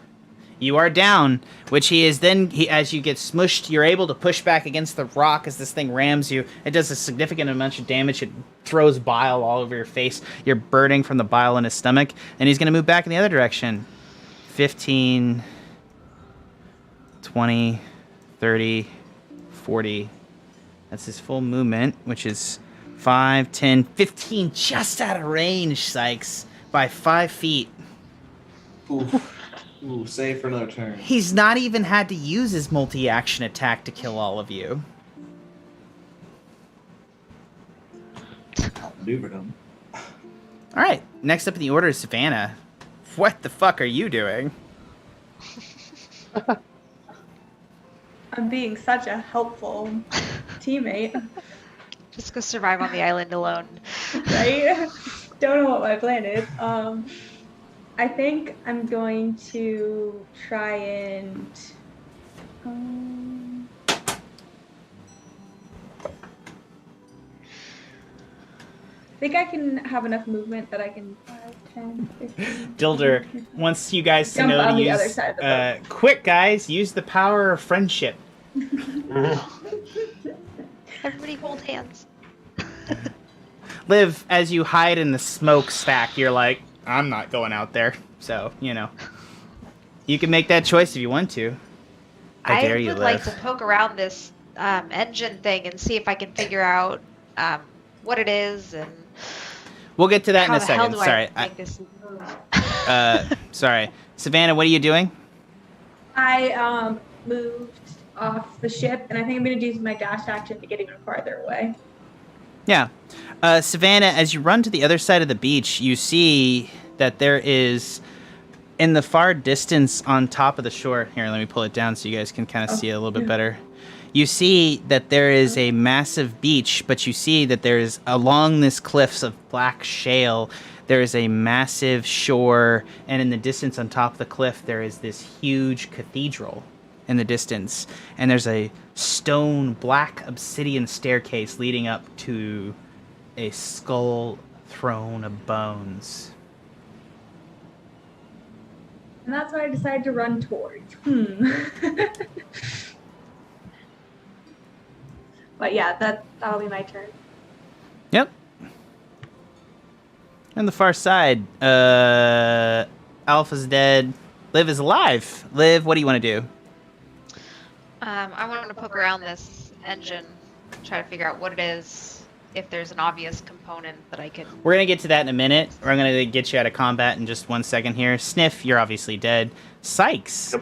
S1: You are down, which as you get smushed, you're able to push back against the rock as this thing rams you. It does a significant amount of damage. It throws bile all over your face. You're burning from the bile in his stomach, and he's going to move back in the other direction. 15, 20, 30, 40. That's his full movement, which is 5, 10, 15, just out of range, Sikes, by 5 feet.
S2: Ooh, save for another turn.
S1: He's not even had to use his multi-action attack to kill all of you.
S2: Maneuvered him.
S1: Alright, next up in the order is Savannah. What the fuck are you doing?
S5: I'm being such a helpful teammate.
S7: Just go survive on the island alone.
S5: Right? Don't know what my plan is. I think I'm going to try and I think I can have enough movement that I can 5, 10, 15.
S1: Dilder wants you guys to
S5: Jump
S1: know
S5: on
S1: to
S5: the other
S1: use.
S5: side of the boat.
S1: Quick, guys, use the power of friendship.
S7: Everybody hold hands.
S1: Liv, as you hide in the smokestack, you're like, I'm not going out there. So, you can make that choice if you want to. How dare you,
S7: would
S1: Liv.
S7: like to poke around this engine thing and see if I can figure out what it is and
S1: We'll get to that in
S7: How
S1: a
S7: the hell
S1: second.
S7: do
S1: Sorry.
S7: I make this move?
S1: Sorry. Savannah, what are you doing?
S5: I moved off the ship, and I think I'm going to use my dash action to get even farther away.
S1: Yeah. Savannah, as you run to the other side of the beach, you see that there is, in the far distance on top of the shore, here, let me pull it down so you guys can kind of see it a little bit better. You see that there is a massive beach, but you see that there is, along this cliffs of black shale, there is a massive shore, and in the distance on top of the cliff, there is this huge cathedral in the distance, and there's a stone black obsidian staircase leading up to a skull throne of bones.
S5: And that's what I decided to run towards. But yeah, that'll be my turn.
S1: Yep. On the far side, Alpha's dead. Liv is alive. Liv, what do you want to do?
S7: I want to poke around this engine, try to figure out what it is, if there's an obvious component that I could...
S1: We're going to get to that in a minute. We're going to get you out of combat in just 1 second here. Sniff, you're obviously dead. Sikes,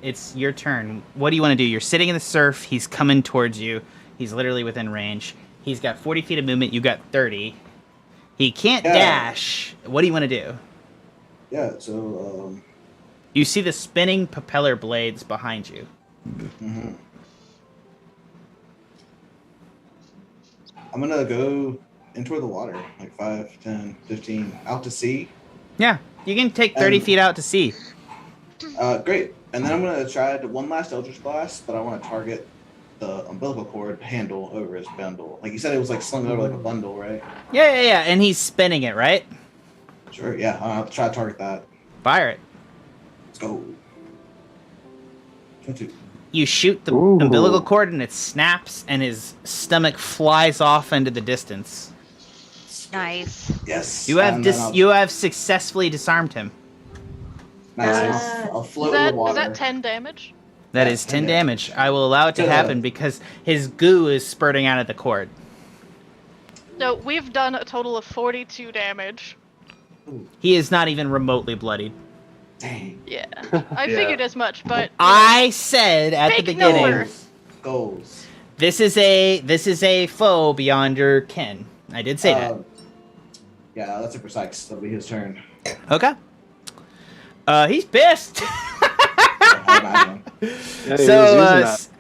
S1: it's your turn. What do you want to do? You're sitting in the surf. He's coming towards you. He's literally within range. He's got 40 feet of movement. You got 30. He can't dash. What do you want to do?
S2: Yeah, so...
S1: You see the spinning propeller blades behind you.
S2: Mm-hmm. I'm gonna go into the water, like 5, 10, 15, out to sea.
S1: Yeah, you can take 30 feet out to sea.
S2: Great. And then I'm gonna try one last Eldritch Blast, but I want to target the umbilical cord handle over his bundle. Like you said, it was like slung over like a bundle, right?
S1: Yeah, and he's spinning it, right?
S2: Sure, yeah. I'll try to target that.
S1: Fire it.
S2: Let's go. 22.
S1: You shoot the umbilical cord and it snaps and his stomach flies off into the distance.
S7: Nice.
S2: Yes.
S1: You have successfully disarmed him.
S2: Nice. I'll float in the water.
S3: Is that 10 damage?
S1: That is 10 damage. I will allow it to happen because his goo is spurting out of the cord.
S3: So we've done a total of 42 damage.
S1: He is not even remotely bloodied.
S2: Dang.
S3: Yeah, I figured as much, but
S1: I said at the beginning,
S2: goals.
S1: This is a foe beyond your ken. I did say that.
S2: Yeah, that's it for Sikes. That'll be his turn.
S1: Okay. He's pissed.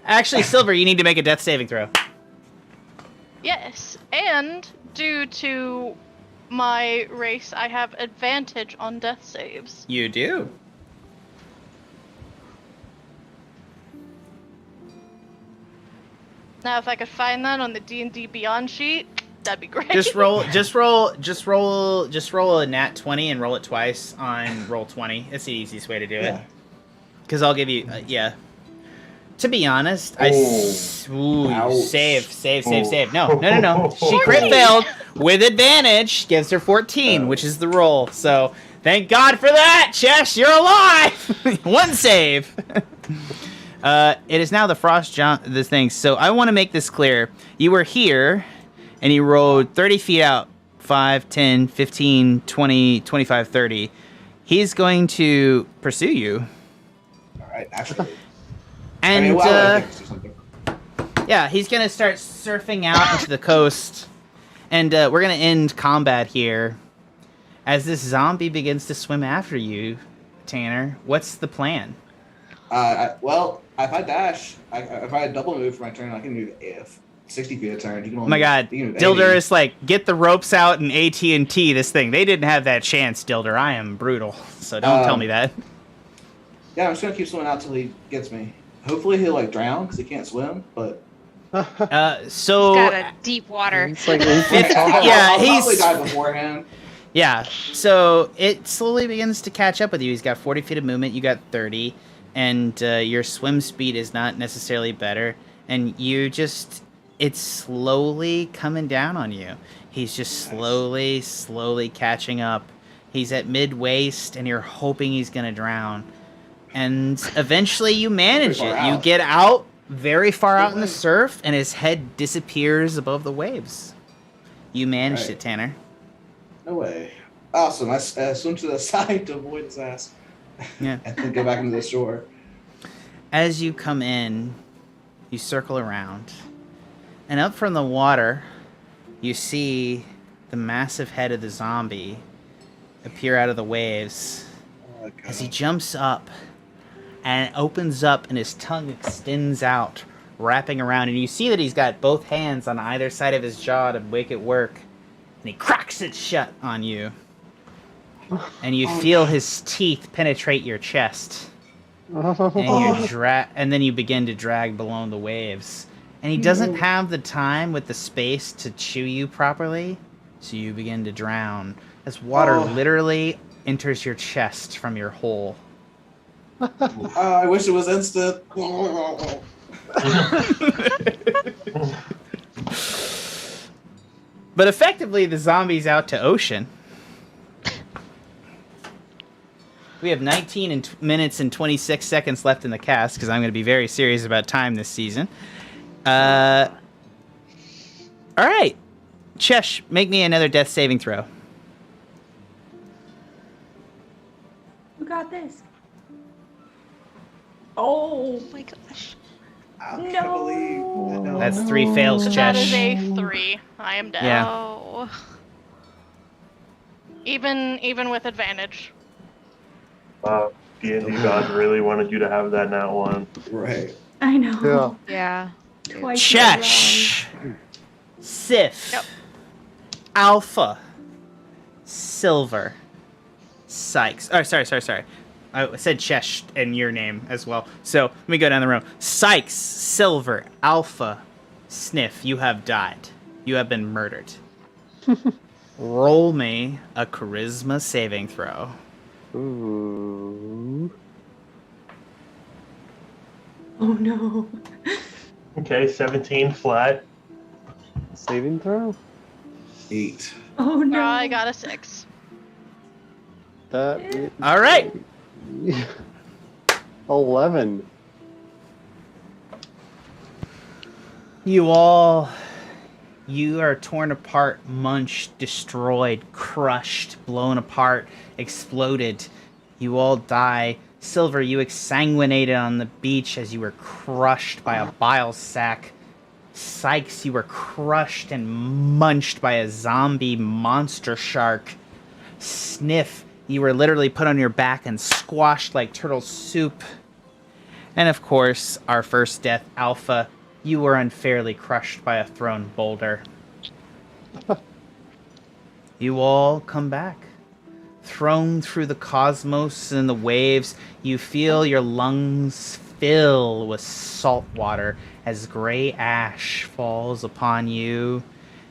S1: Actually, Silver, you need to make a death saving throw.
S3: yes, and due to my race, I have advantage on death saves.
S1: You do.
S3: Now, if I could find that on the D&D Beyond sheet, that'd be great.
S1: Just roll a nat 20 and roll it twice on roll 20. It's the easiest way to do it. Because I'll give you, To be honest, save. No. She crit failed with advantage. Gives her 14, which is the roll. So thank God for that, Chesh. You're alive. One save. It is now the this thing. So I want to make this clear. You were here, and you rode 30 feet out. 5, 10, 15, 20, 25, 30. He's going to pursue you.
S2: All right, actually.
S1: And, yeah, he's going to start surfing out into the coast. And we're going to end combat here. As this zombie begins to swim after you, Tanner, what's the plan?
S2: Well, if I dash, if I double move for my turn, I can do 60 feet a turn. You can only,
S1: oh my God, Dilder is like, get the ropes out and AT&T this thing. They didn't have that chance, Dilder. I am brutal, so don't tell me that.
S2: Yeah, I'm just going to keep swimming out till he gets me. Hopefully he'll like drown because he can't swim, but...
S1: so...
S7: He's got a deep water.
S6: It's like
S2: I'll probably die beforehand.
S1: Yeah, so it slowly begins to catch up with you. He's got 40 feet of movement, you got 30, and your swim speed is not necessarily better, and you just... It's slowly coming down on you. He's just slowly catching up. He's at mid-waist, and you're hoping he's going to drown. And eventually you manage it. You get out, very far out in the surf, and his head disappears above the waves. You managed it, Tanner.
S2: No way. Awesome. I swim to the side to avoid his ass.
S1: Yeah.
S2: And then go back into the shore.
S1: As you come in, you circle around, and up from the water, you see the massive head of the zombie appear out of the waves.
S2: Oh,
S1: As he jumps up and it opens up and his tongue extends out, wrapping around, and you see that he's got both hands on either side of his jaw to make it work, and he cracks it shut on you. And you feel his teeth penetrate your chest. And then you begin to drag below the waves. And he doesn't have the time with the space to chew you properly, so you begin to drown as water literally enters your chest from your hole.
S2: I wish it was instant.
S1: But effectively, the zombie's out to ocean. We have 19 minutes and 26 seconds left in the cast, because I'm going to be very serious about time this season. All right. Chesh, make me another death saving throw.
S5: Who got this? Oh
S7: my gosh.
S2: I can't believe
S1: That's 3 fails,
S3: So
S1: Chesh.
S3: that is a 3. I am dead.
S1: Yeah.
S7: Oh.
S3: Even with advantage.
S4: Wow, D&D God really wanted you to have that nat one.
S2: Right.
S5: I know.
S7: Yeah.
S5: Twice.
S1: Chesh, Sif,
S3: Yep.
S1: Alpha, Silver, Sikes. Oh, sorry. I said Chesh in your name as well. So let me go down the row. Sikes, Silver, Alpha, Sniff, you have died. You have been murdered. Roll me a charisma saving throw.
S6: Ooh.
S5: Oh no.
S4: Okay, 17 flat.
S6: Saving throw?
S2: 8.
S5: Oh no.
S3: I got a 6.
S6: That is
S1: All right.
S6: 11.
S1: You are torn apart, munched, destroyed, crushed, blown apart, exploded. You all die. Silver, you exsanguinated on the beach as you were crushed by a bile sack. Sikes, you were crushed and munched by a zombie monster shark. Sniff, you were literally put on your back and squashed like turtle soup. And of course, our first death, Alpha, you were unfairly crushed by a thrown boulder. You all come back. Thrown through the cosmos and the waves, you feel your lungs fill with salt water as gray ash falls upon you,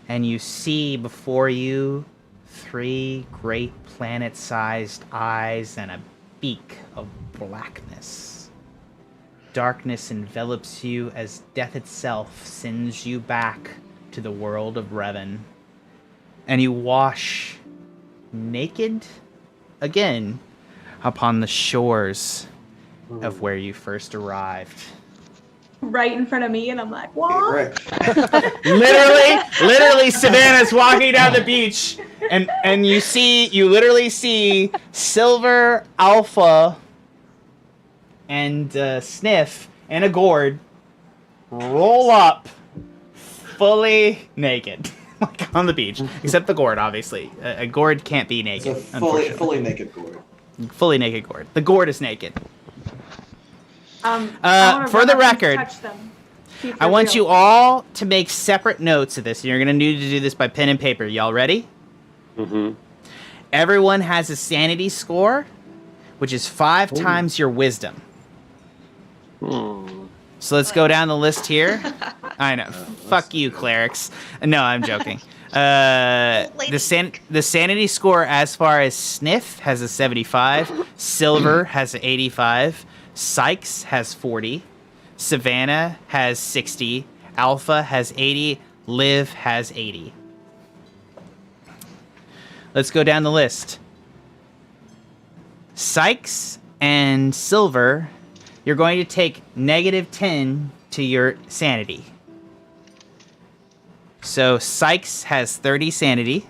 S1: and you see before you 3 great planet-sized eyes and a beak of blackness. Darkness envelops you as death itself sends you back to the world of Revon. And you wash naked again upon the shores of where you first arrived.
S5: Right in front of me, and I'm like, what?
S2: Right.
S1: literally Savannah's walking down the beach, and you literally see Silver, Alpha, and Sniff and a gourd roll up fully naked. Like on the beach, except the gourd, obviously. A gourd can't be naked.
S2: It's a fully naked gourd.
S1: Fully naked gourd. The gourd is naked.
S5: I wanna
S1: for
S5: run
S1: the
S5: up and
S1: record,
S5: touch them. See if
S1: I
S5: they're
S1: want
S5: real.
S1: you all to make separate notes of this. You're going to need to do this by pen and paper. Y'all ready?
S6: Mm-hmm.
S1: Everyone has a sanity score, which is 5 times your wisdom. So let's go down the list here. I know. Fuck you, clerics. No, I'm joking. The sanity score as far as Sniff has a 75, Silver has an 85, Sikes has 40, Savannah has 60, Alpha has 80, Liv has 80. Let's go down the list. Sikes and Silver, you're going to take -10 to your sanity. So Sikes has 30 sanity,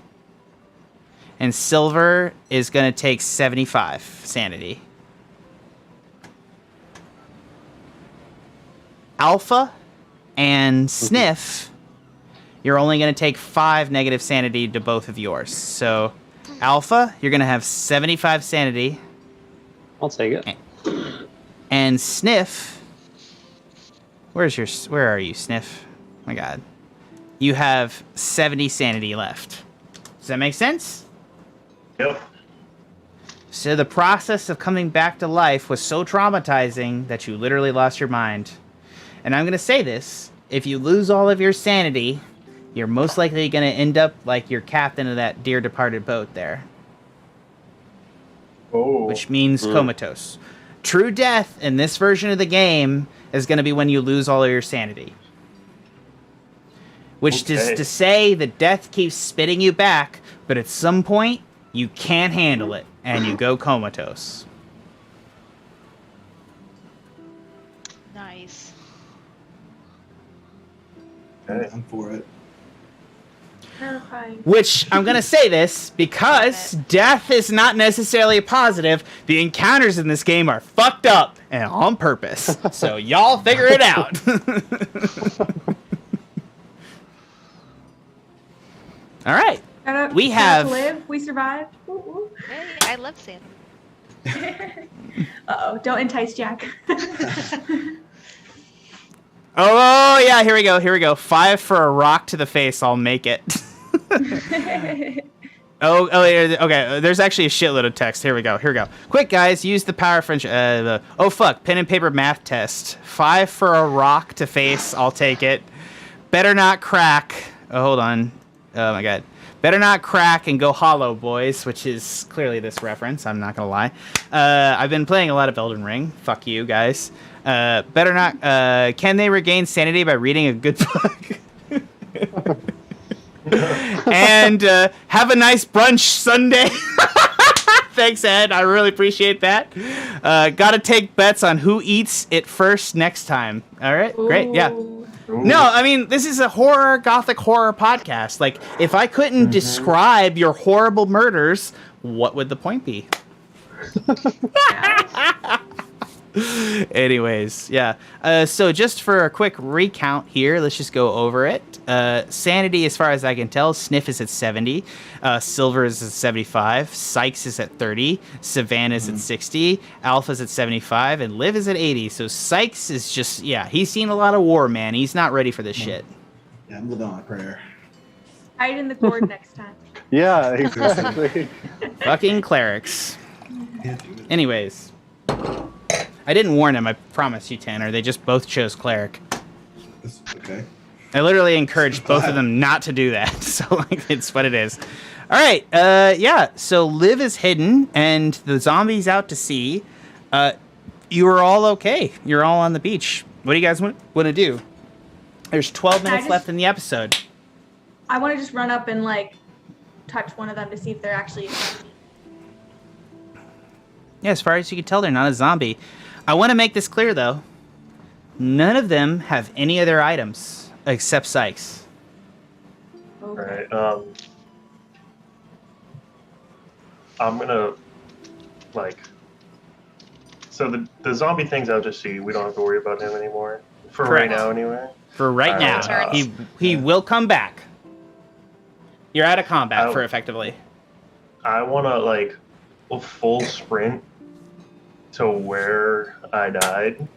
S1: and Silver is going to take 75 sanity. Alpha and Sniff, you're only going to take 5 negative sanity to both of yours. So, Alpha, you're going to have 75 sanity.
S6: I'll take it.
S1: And Sniff, where are you, Sniff? My God. You have 70 sanity left. Does that make sense?
S4: Yep.
S1: So the process of coming back to life was so traumatizing that you literally lost your mind. And I'm going to say this, if you lose all of your sanity, you're most likely going to end up like your captain of that dear departed boat there.
S4: Oh.
S1: Which means comatose. True death in this version of the game is going to be when you lose all of your sanity. Which is to say that death keeps spitting you back, but at some point, you can't handle it, and you go comatose.
S7: Nice.
S4: Okay.
S2: I'm for it.
S5: Terrifying.
S1: Which, I'm going to say this, because death is not necessarily a positive, the encounters in this game are fucked up, and on purpose. So y'all figure it out. All right. We have...
S5: Live. We survived. Ooh, ooh.
S7: Hey, I love Santa.
S5: Uh-oh, don't entice Jack.
S1: Oh, yeah, here we go. 5 for a rock to the face, I'll make it. Okay, there's actually a shitload of text. Here we go. Quick, guys, use the power of friendship. Pen and paper math test. 5 for a rock to face, I'll take it. Better not crack. Oh, hold on. Oh, my God. Better not crack and go hollow, boys, which is clearly this reference. I'm not going to lie. I've been playing a lot of Elden Ring. Fuck you, guys. Better not... can they regain sanity by reading a good book? And have a nice brunch Sunday. Thanks, Ed. I really appreciate that. Gotta take bets on who eats it first next time. All right, great, yeah. No, I mean, this is a gothic horror podcast. Like, if I couldn't describe your horrible murders, what would the point be? Anyways, yeah. So just for a quick recount here, let's just go over it. Sanity, as far as I can tell, Sniff is at 70. Silver is at 75. Sikes is at 30. Savannah is at 60. Alpha's at 75. And Liv is at 80. So Sikes is just, he's seen a lot of war, man. He's not ready for this shit.
S2: Yeah, I'm living on a prayer.
S5: Hide in the gourd next time.
S6: Yeah, exactly.
S1: Fucking clerics. Anyways. I didn't warn him, I promise you, Tanner. They just both chose Cleric.
S2: Okay.
S1: I literally encouraged both of them not to do that. So, like, it's what it is. All right. So Liv is hidden, and the zombie's out to sea. You are all okay. You're all on the beach. What do you guys want to do? There's 12 minutes left in the episode.
S5: I want to just run up and, like, touch one of them to see if they're actually a zombie.
S1: Yeah, as far as you can tell, they're not a zombie. I want to make this clear, though. None of them have any other items except Sikes.
S5: Okay.
S4: Alright, I'm gonna, so the zombie thing's out to sea. We don't have to worry about him anymore. For
S1: Correct.
S4: right now, anyway.
S1: For right now. He will come back. You're out of combat for effectively.
S4: I want to, a full sprint to where I died.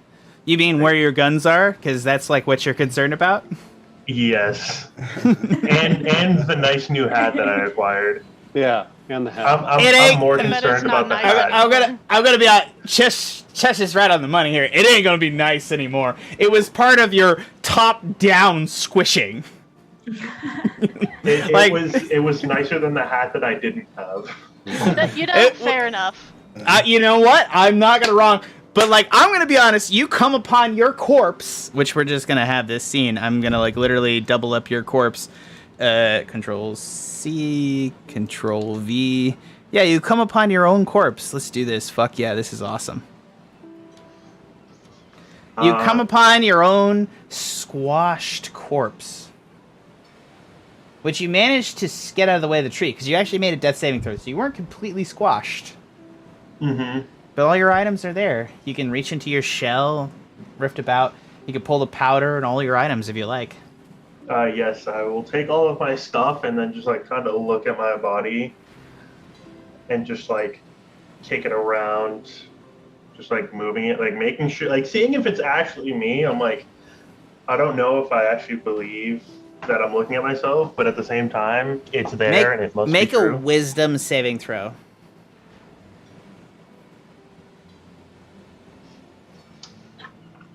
S1: You mean where your guns are? Because that's, what you're concerned about?
S4: Yes. and the nice new hat that I acquired.
S6: Yeah, and the hat.
S4: I'm more concerned about the hat.
S1: I'm gonna be out. Chesh is right on the money here. It ain't gonna be nice anymore. It was part of your top-down squishing.
S4: It was nicer than the hat that I didn't have.
S3: Fair enough.
S1: You know what? I'm not gonna wrong. But, I'm going to be honest, you come upon your corpse, which we're just going to have this scene. I'm going to, literally double up your corpse. Control-C, Control-V. Yeah, you come upon your own corpse. Let's do this. Fuck yeah, this is awesome. You come upon your own squashed corpse. which you managed to get out of the way of the tree, because you actually made a death saving throw, so you weren't completely squashed.
S4: Mm-hmm.
S1: But all your items are there. You can reach into your shell, rift about. You can pull the powder and all your items if you like.
S4: Yes, I will take all of my stuff and then just like kind of look at my body and just like kick it around, just like moving it, like making sure, like seeing if it's actually me. I'm like, I don't know if I actually believe that I'm looking at myself, but at the same time, it's there and it must be true.
S1: Make a wisdom saving throw.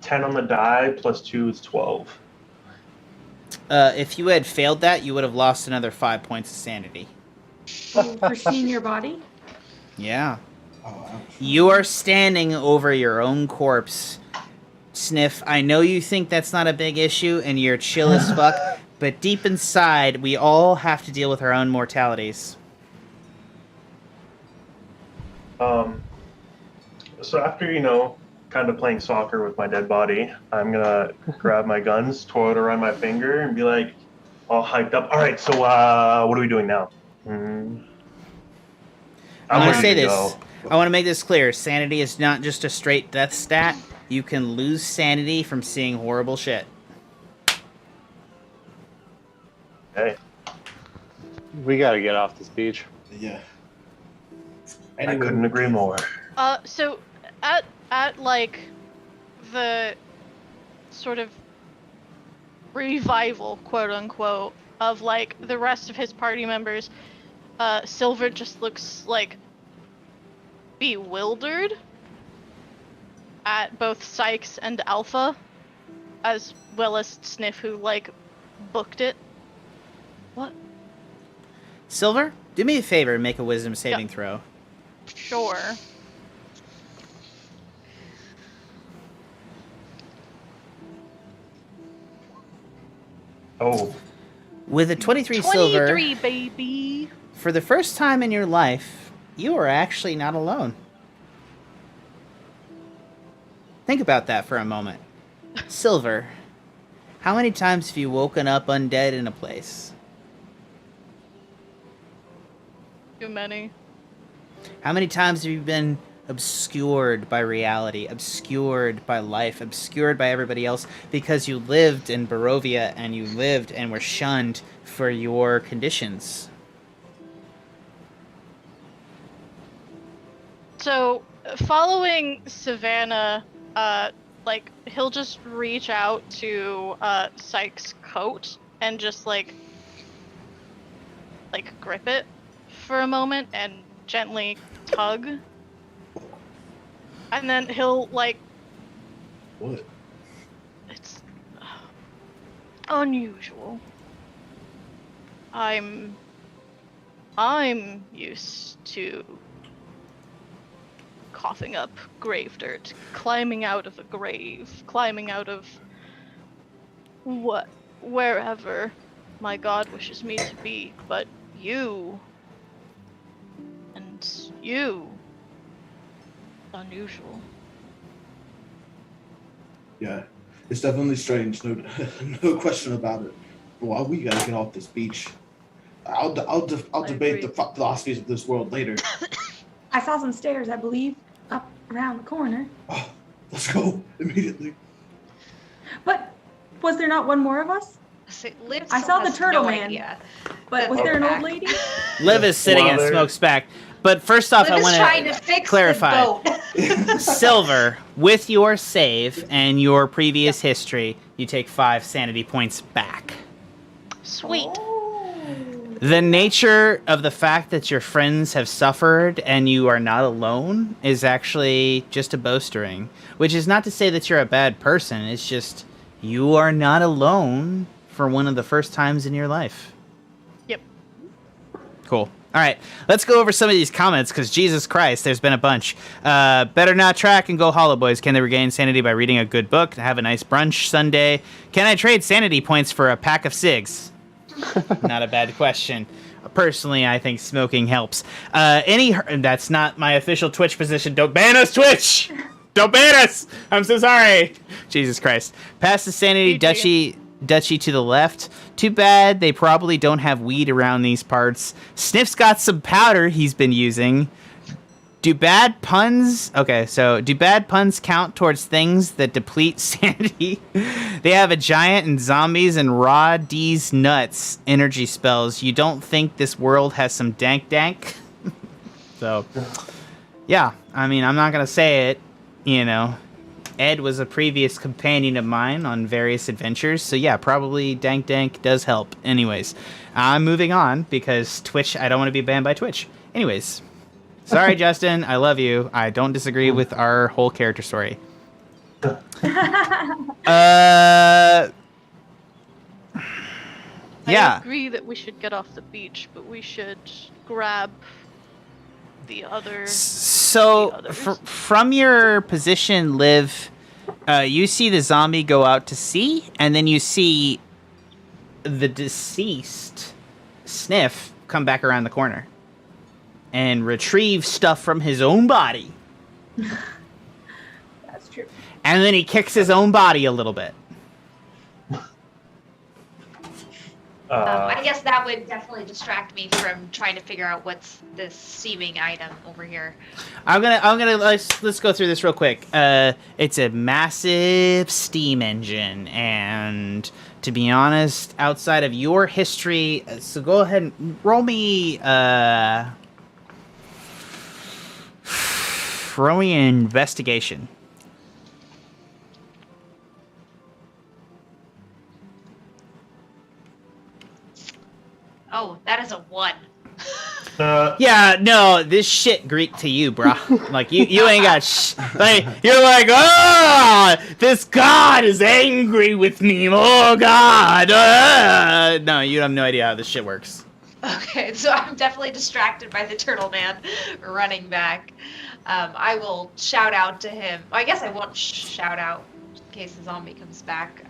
S4: On the die plus 2 is 12.
S1: If you had failed that, you would have lost another 5 points of sanity.
S5: For seeing your body?
S1: Yeah.
S2: Oh,
S1: You are standing over your own corpse. Sniff, I know you think that's not a big issue and you're chill as fuck, but deep inside, we all have to deal with our own mortalities.
S4: So after, kind of playing soccer with my dead body, I'm gonna grab my guns, twirl it around my finger, and be like, all hyped up. All right, so what are we doing now? I'm
S1: want to say this. I want to make this clear. Sanity is not just a straight death stat. You can lose sanity from seeing horrible shit.
S4: Hey.
S6: We gotta get off this beach.
S2: yeah.
S4: I couldn't agree more.
S3: So at like the sort of revival, quote unquote, of like the rest of his party members, Silver just looks like bewildered at both Sikes and Alpha, as well as Sniff, who like booked it. What?
S1: Silver, do me a favor and make a wisdom saving throw.
S3: Sure.
S4: Oh.
S1: With a 23 silver,
S3: 23, baby.
S1: for the first time in your life, you are actually not alone. Think about that for a moment. Silver, how many times have you woken up undead in a place?
S3: Too many.
S1: How many times have you been obscured by reality, obscured by life, obscured by everybody else because you lived in Barovia and you lived and were shunned for your conditions?
S3: So, following Savannah, he'll just reach out to Sykes' coat and just like grip it for a moment and gently tug. And then he'll
S2: What?
S3: It's unusual. I'm used to coughing up grave dirt, climbing out of a grave, climbing out of wherever my god wishes me to be, but you unusual.
S2: Yeah, it's definitely strange. No, no question about it. But why we gotta get off this beach? I'll debate the philosophies of this world later.
S5: I saw some stairs, I believe, up around the corner.
S2: Oh, let's go immediately.
S5: But was there not one more of us?
S7: Liv
S5: I
S7: still
S5: saw the
S7: has
S5: turtle
S7: no
S5: man.
S7: idea.
S5: But was there an old lady?
S1: Liv is sitting in smokestack. But first off,
S7: Liv
S1: I
S7: is
S1: want
S7: trying to
S1: to
S7: fix
S1: clarify.
S7: the boat.
S1: Silver, with your save and your previous history, you take 5 sanity points back.
S3: Sweet.
S1: The nature of the fact that your friends have suffered and you are not alone is actually just a bowstring. Which is not to say that you're a bad person, it's just you are not alone for one of the first times in your life.
S3: Yep.
S1: Cool. All right, let's go over some of these comments, because Jesus Christ, there's been a bunch. Better not track and go hollow, boys. Can they regain sanity by reading a good book? Have a nice brunch Sunday? Can I trade sanity points for a pack of cigs? Not a bad question. Personally, I think smoking helps. That's not my official Twitch position. Don't ban us, Twitch! Don't ban us! I'm so sorry. Jesus Christ. Pass the sanity Duchy to the left. Too bad they probably don't have weed around these parts. Sniff's got some powder he's been using. Do bad puns count towards things that deplete sanity? They have a giant and zombies and raw D's nuts energy spells. You don't think this world has some dank? So, yeah, I mean, I'm not going to say it, you know. Ed was a previous companion of mine on various adventures, so yeah, probably dank does help. Anyways, I'm moving on because Twitch, I don't want to be banned by Twitch. Anyways. Sorry, Justin. I love you. I don't disagree with our whole character story.
S3: I
S1: Yeah.
S3: agree that we should get off the beach, but we should grab the other.
S1: So, from your position, Liv, you see the zombie go out to sea, and then you see the deceased Sniff come back around the corner and retrieve stuff from his own body.
S5: That's true.
S1: And then he kicks his own body a little bit.
S7: I guess that would definitely distract me from trying to figure out what's this seeming item over here.
S1: I'm gonna let's go through this real quick. It's a massive steam engine, and to be honest, outside of your history, so go ahead and roll me investigation.
S7: Oh, that is a 1.
S1: Yeah, no, this shit Greek to you, bro. Like you ain't got like you're like, oh, this god is angry with me. Oh god. No, you have no idea how this shit works.
S7: Okay, so I'm definitely distracted by the turtle man running back. I will shout out to him. Well, I guess I won't shout out in case the zombie comes back.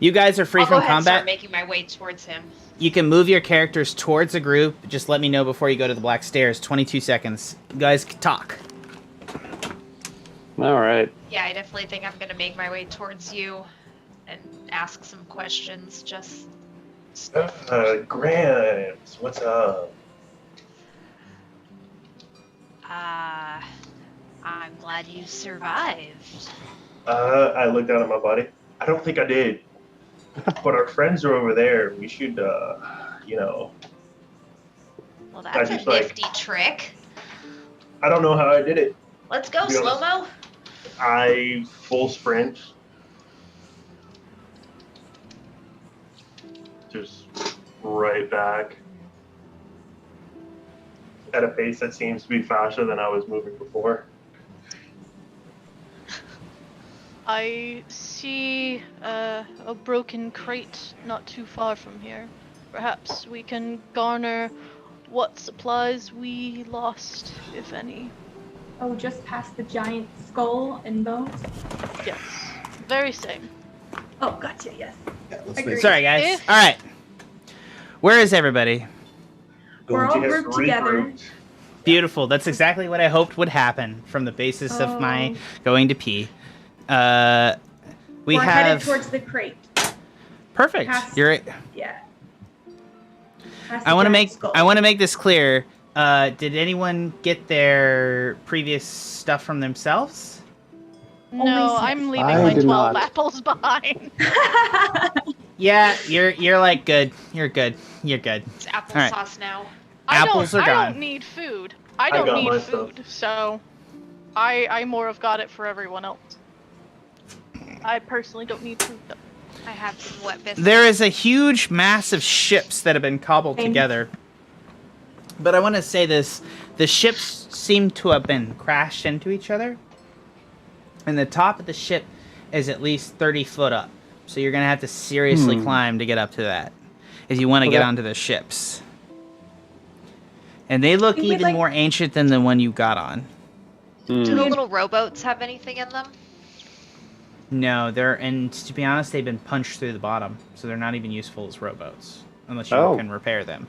S1: You guys are free
S7: I'll
S1: from
S7: go ahead and
S1: combat.
S7: start making my way towards him.
S1: You can move your characters towards a group. Just let me know before you go to the black stairs. 22 seconds. You guys talk.
S6: All right.
S7: Yeah, I definitely think I'm gonna make my way towards you and ask some questions. Just.
S4: Grams, what's up?
S7: I'm glad you survived.
S4: I looked down at my body. I don't think I did. But our friends are over there. We should, you know.
S7: Well, that's a nifty trick.
S4: I don't know how I did it.
S7: Let's go, slow-mo.
S4: I full sprint. Just right back. At a pace that seems to be faster than I was moving before.
S3: I see a broken crate not too far from here. Perhaps we can garner what supplies we lost, if any.
S5: Oh, just past the giant skull and bones?
S3: Yes, very same.
S5: Oh, gotcha, yes.
S2: Yeah,
S5: Agreed.
S1: Sorry, guys. All right. Where is everybody?
S5: We're all grouped together.
S1: Beautiful. That's exactly what I hoped would happen from the basis of my going to pee.
S5: We're
S1: have
S5: headed towards the crate.
S1: Perfect. You're
S5: yeah.
S1: I want to make this clear. Did anyone get their previous stuff from themselves?
S3: No, I'm leaving
S6: I
S3: like
S6: did
S3: 12
S6: not.
S3: apples behind.
S1: Yeah, you're like good. You're good. You're good.
S7: It's applesauce
S1: All right.
S7: now.
S1: Apples are
S3: I
S1: gone.
S3: don't need food.
S4: I
S3: I don't
S4: got
S3: need
S4: my stuff.
S3: food, so I more have got it for everyone else. I personally don't need food though.
S7: I have some wet biscuits.
S1: There is a huge mass of ships that have been cobbled together. But I want to say this. The ships seem to have been crashed into each other. And the top of the ship is at least 30 foot up. So you're going to have to seriously climb to get up to that. If you want to get onto the ships. And they look even more ancient than the one you got on.
S7: Do the little rowboats have anything in them?
S1: No, and to be honest, they've been punched through the bottom. So they're not even useful as rowboats. Unless you can repair them.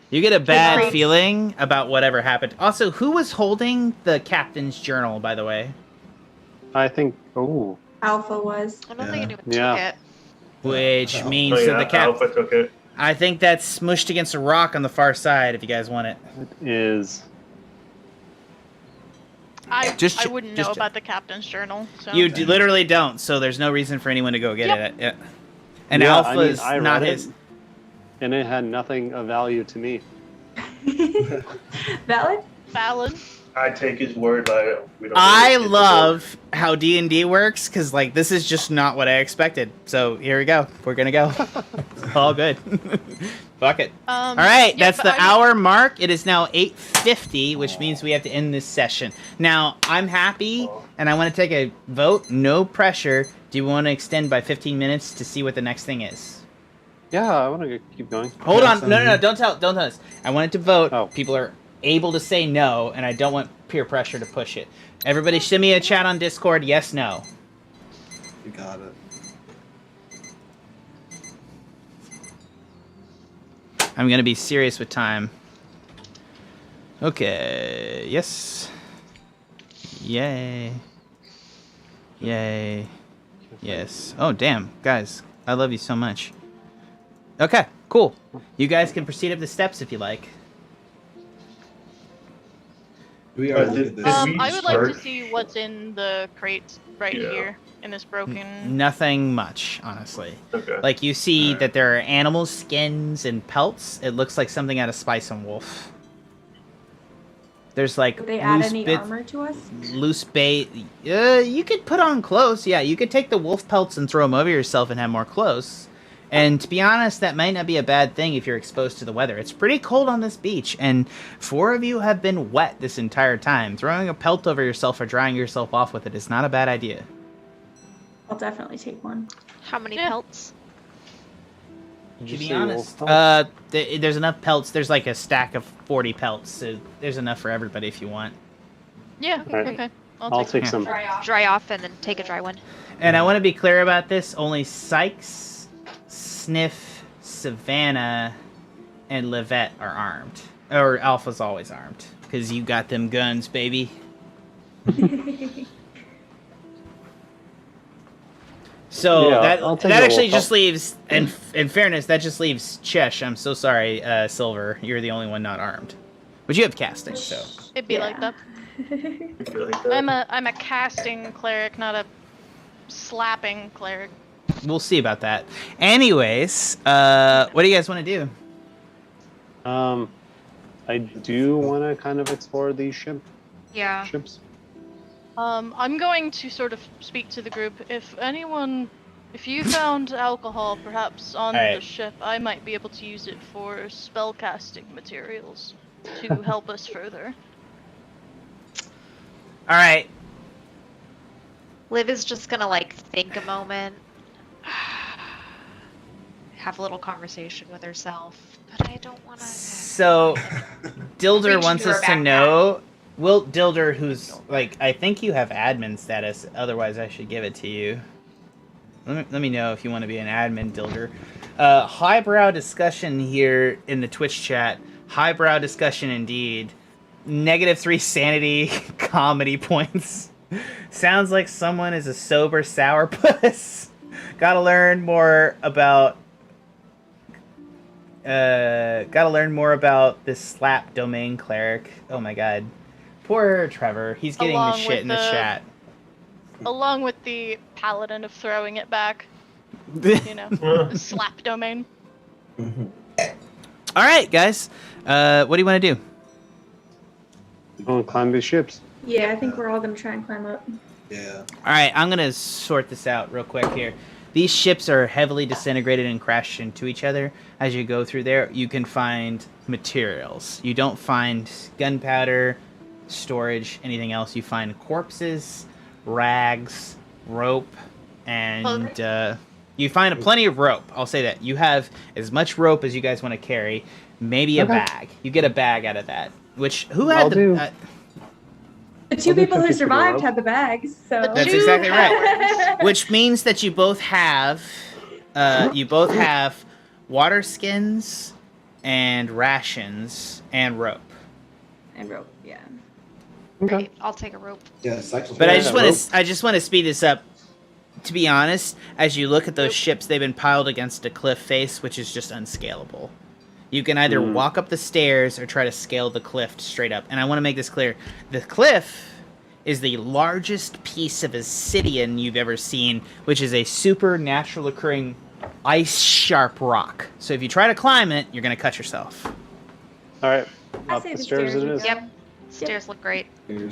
S1: You get a bad feeling about whatever happened. Also, who was holding the captain's journal, by the way?
S6: I think. Oh,
S5: Alpha was.
S7: I don't think anyone
S6: Yeah.
S7: took it.
S1: Which means
S4: Oh,
S1: that
S4: yeah,
S1: the cap.
S4: Alpha took it.
S1: I think that's smushed against a rock on the far side. If you guys want it.
S6: It is.
S3: I
S1: Just-
S3: wouldn't
S1: just-
S3: know about the captain's journal. So.
S1: You literally don't, so there's no reason for anyone to go get it. Yeah. And
S6: Yeah,
S1: Alpha
S6: I mean,
S1: is
S6: I
S1: not
S6: read
S1: his.
S6: it, and it had nothing of value to me.
S5: Valid?
S3: Valid.
S4: I take his word. We don't
S1: I
S4: really get the
S1: love how D&D works, because, like, this is just not what I expected. So, here we go. We're gonna go. All good. Fuck it. All right,
S3: yeah,
S1: that's
S3: but
S1: the
S3: I-
S1: hour mark. It is now 8:50, which means we have to end this session. Now, I'm happy, and I want to take a vote. No pressure. Do you want to extend by 15 minutes to see what the next thing is?
S6: Yeah, I want to keep going.
S1: Hold on. No. Don't tell us. I wanted to vote.
S6: Oh.
S1: People are able to say no, and I don't want peer pressure to push it. Everybody send me a chat on Discord. Yes, no.
S2: You got it.
S1: I'm going to be serious with time. Okay. Yes. Yay. Yay. Yes. Oh, damn. Guys, I love you so much. Okay, cool. You guys can proceed up the steps if you like.
S2: We are.
S4: Did we
S3: I would like to
S4: start?
S3: see what's in the crates right
S4: Yeah.
S3: here in this broken.
S1: Nothing much, honestly.
S4: Okay.
S1: Like, you see
S4: Alright.
S1: that there are animal skins and pelts. It looks like something out of Spice and Wolf. There's, like,
S5: Would they add
S1: loose
S5: any
S1: bits,
S5: armor to us?
S1: loose bait. You could put on clothes. Yeah, you could take the wolf pelts and throw them over yourself and have more clothes. And to be honest, that might not be a bad thing if you're exposed to the weather. It's pretty cold on this beach, and 4 of you have been wet this entire time. Throwing a pelt over yourself or drying yourself off with it is not a bad idea.
S5: I'll definitely take one.
S7: How many
S3: Yeah.
S7: pelts?
S6: Did
S1: To
S6: you
S1: be
S6: say
S1: honest,
S6: wolf pelts?
S1: there's enough pelts. There's like a stack of 40 pelts, so there's enough for everybody if you want.
S3: Yeah.
S6: Alright.
S3: Okay.
S6: I'll take
S1: Yeah.
S6: some.
S9: Dry off.
S7: Dry off and then take a dry one.
S1: And I want to be clear about this. Only Sikes, Sniff, Savannah, and Livette are armed. Or Alpha's always armed. Because you got them guns, baby. So
S6: Yeah,
S1: that
S6: I'll take
S1: that
S6: the
S1: actually
S6: wolf
S1: just
S6: pelt.
S1: leaves, and in fairness, that just leaves Chesh. I'm so sorry, Silver. You're the only one not armed. But you have casting, so.
S3: It'd be like that.
S4: I feel like that.
S3: I'm a casting cleric, not a slapping cleric.
S1: We'll see about that. Anyways, what do you guys want to do?
S6: I do want to kind of explore these
S7: Yeah.
S6: ships.
S3: I'm going to sort of speak to the group. If you found alcohol perhaps on the
S1: Alright.
S3: ship, I might be able to use it for spellcasting materials to help us further.
S1: All right.
S7: Liv is just gonna like think a moment, have a little conversation with herself, but I don't want to.
S1: So, Dilder
S9: Reach
S1: wants
S9: into
S1: us
S9: her
S1: to
S9: backpack.
S1: know. Will Dilder, who's like, I think you have admin status. Otherwise, I should give it to you. Let me know if you want to be an admin, Dilder. Highbrow discussion here in the Twitch chat. Highbrow discussion indeed. -3 sanity comedy points. Sounds like someone is a sober sourpuss. Gotta learn more about this slap domain cleric. Oh my god. Poor Trevor. He's getting the
S3: Along
S1: shit
S3: with
S1: in the chat.
S3: Along with the paladin of throwing it back, you know, the slap domain.
S1: All right, guys. What do you want to do?
S6: Oh, climb these ships.
S5: Yeah, I think we're all gonna try and climb up.
S2: Yeah.
S1: All right, I'm gonna sort this out real quick here. These ships are heavily disintegrated and crash into each other. As you go through there, you can find materials. You don't find gunpowder, storage, anything else. You find corpses, rags, rope, and you find plenty of rope. I'll say that. You have as much rope as you guys want to carry. Maybe a
S6: Okay.
S1: bag. You get a bag out of that. Which, who had
S6: I'll do.
S5: The two
S6: I'll do
S5: people who
S6: 50 for the
S5: survived
S6: rope.
S5: had the bags, so.
S3: The
S1: That's
S3: two
S1: exactly right.
S3: cowards.
S1: Which means that you both have water skins and rations and rope.
S5: And rope, yeah.
S6: Okay.
S7: Right, I'll take a rope.
S2: Yeah, Sikes was
S1: But I
S2: right.
S1: just
S6: Yeah,
S1: want to speed this up. to be honest, as you look at those ships, they've been piled against a cliff face, which is just unscalable. You can either walk up the stairs or try to scale the cliff straight up. And I want to make this clear. The cliff is the largest piece of obsidian you've ever seen, which is a supernatural occurring ice-sharp rock. So if you try to climb it, you're going to cut yourself.
S6: All right.
S5: I
S6: Up
S5: say
S6: the stairs it is.
S7: Yep. Stairs look great.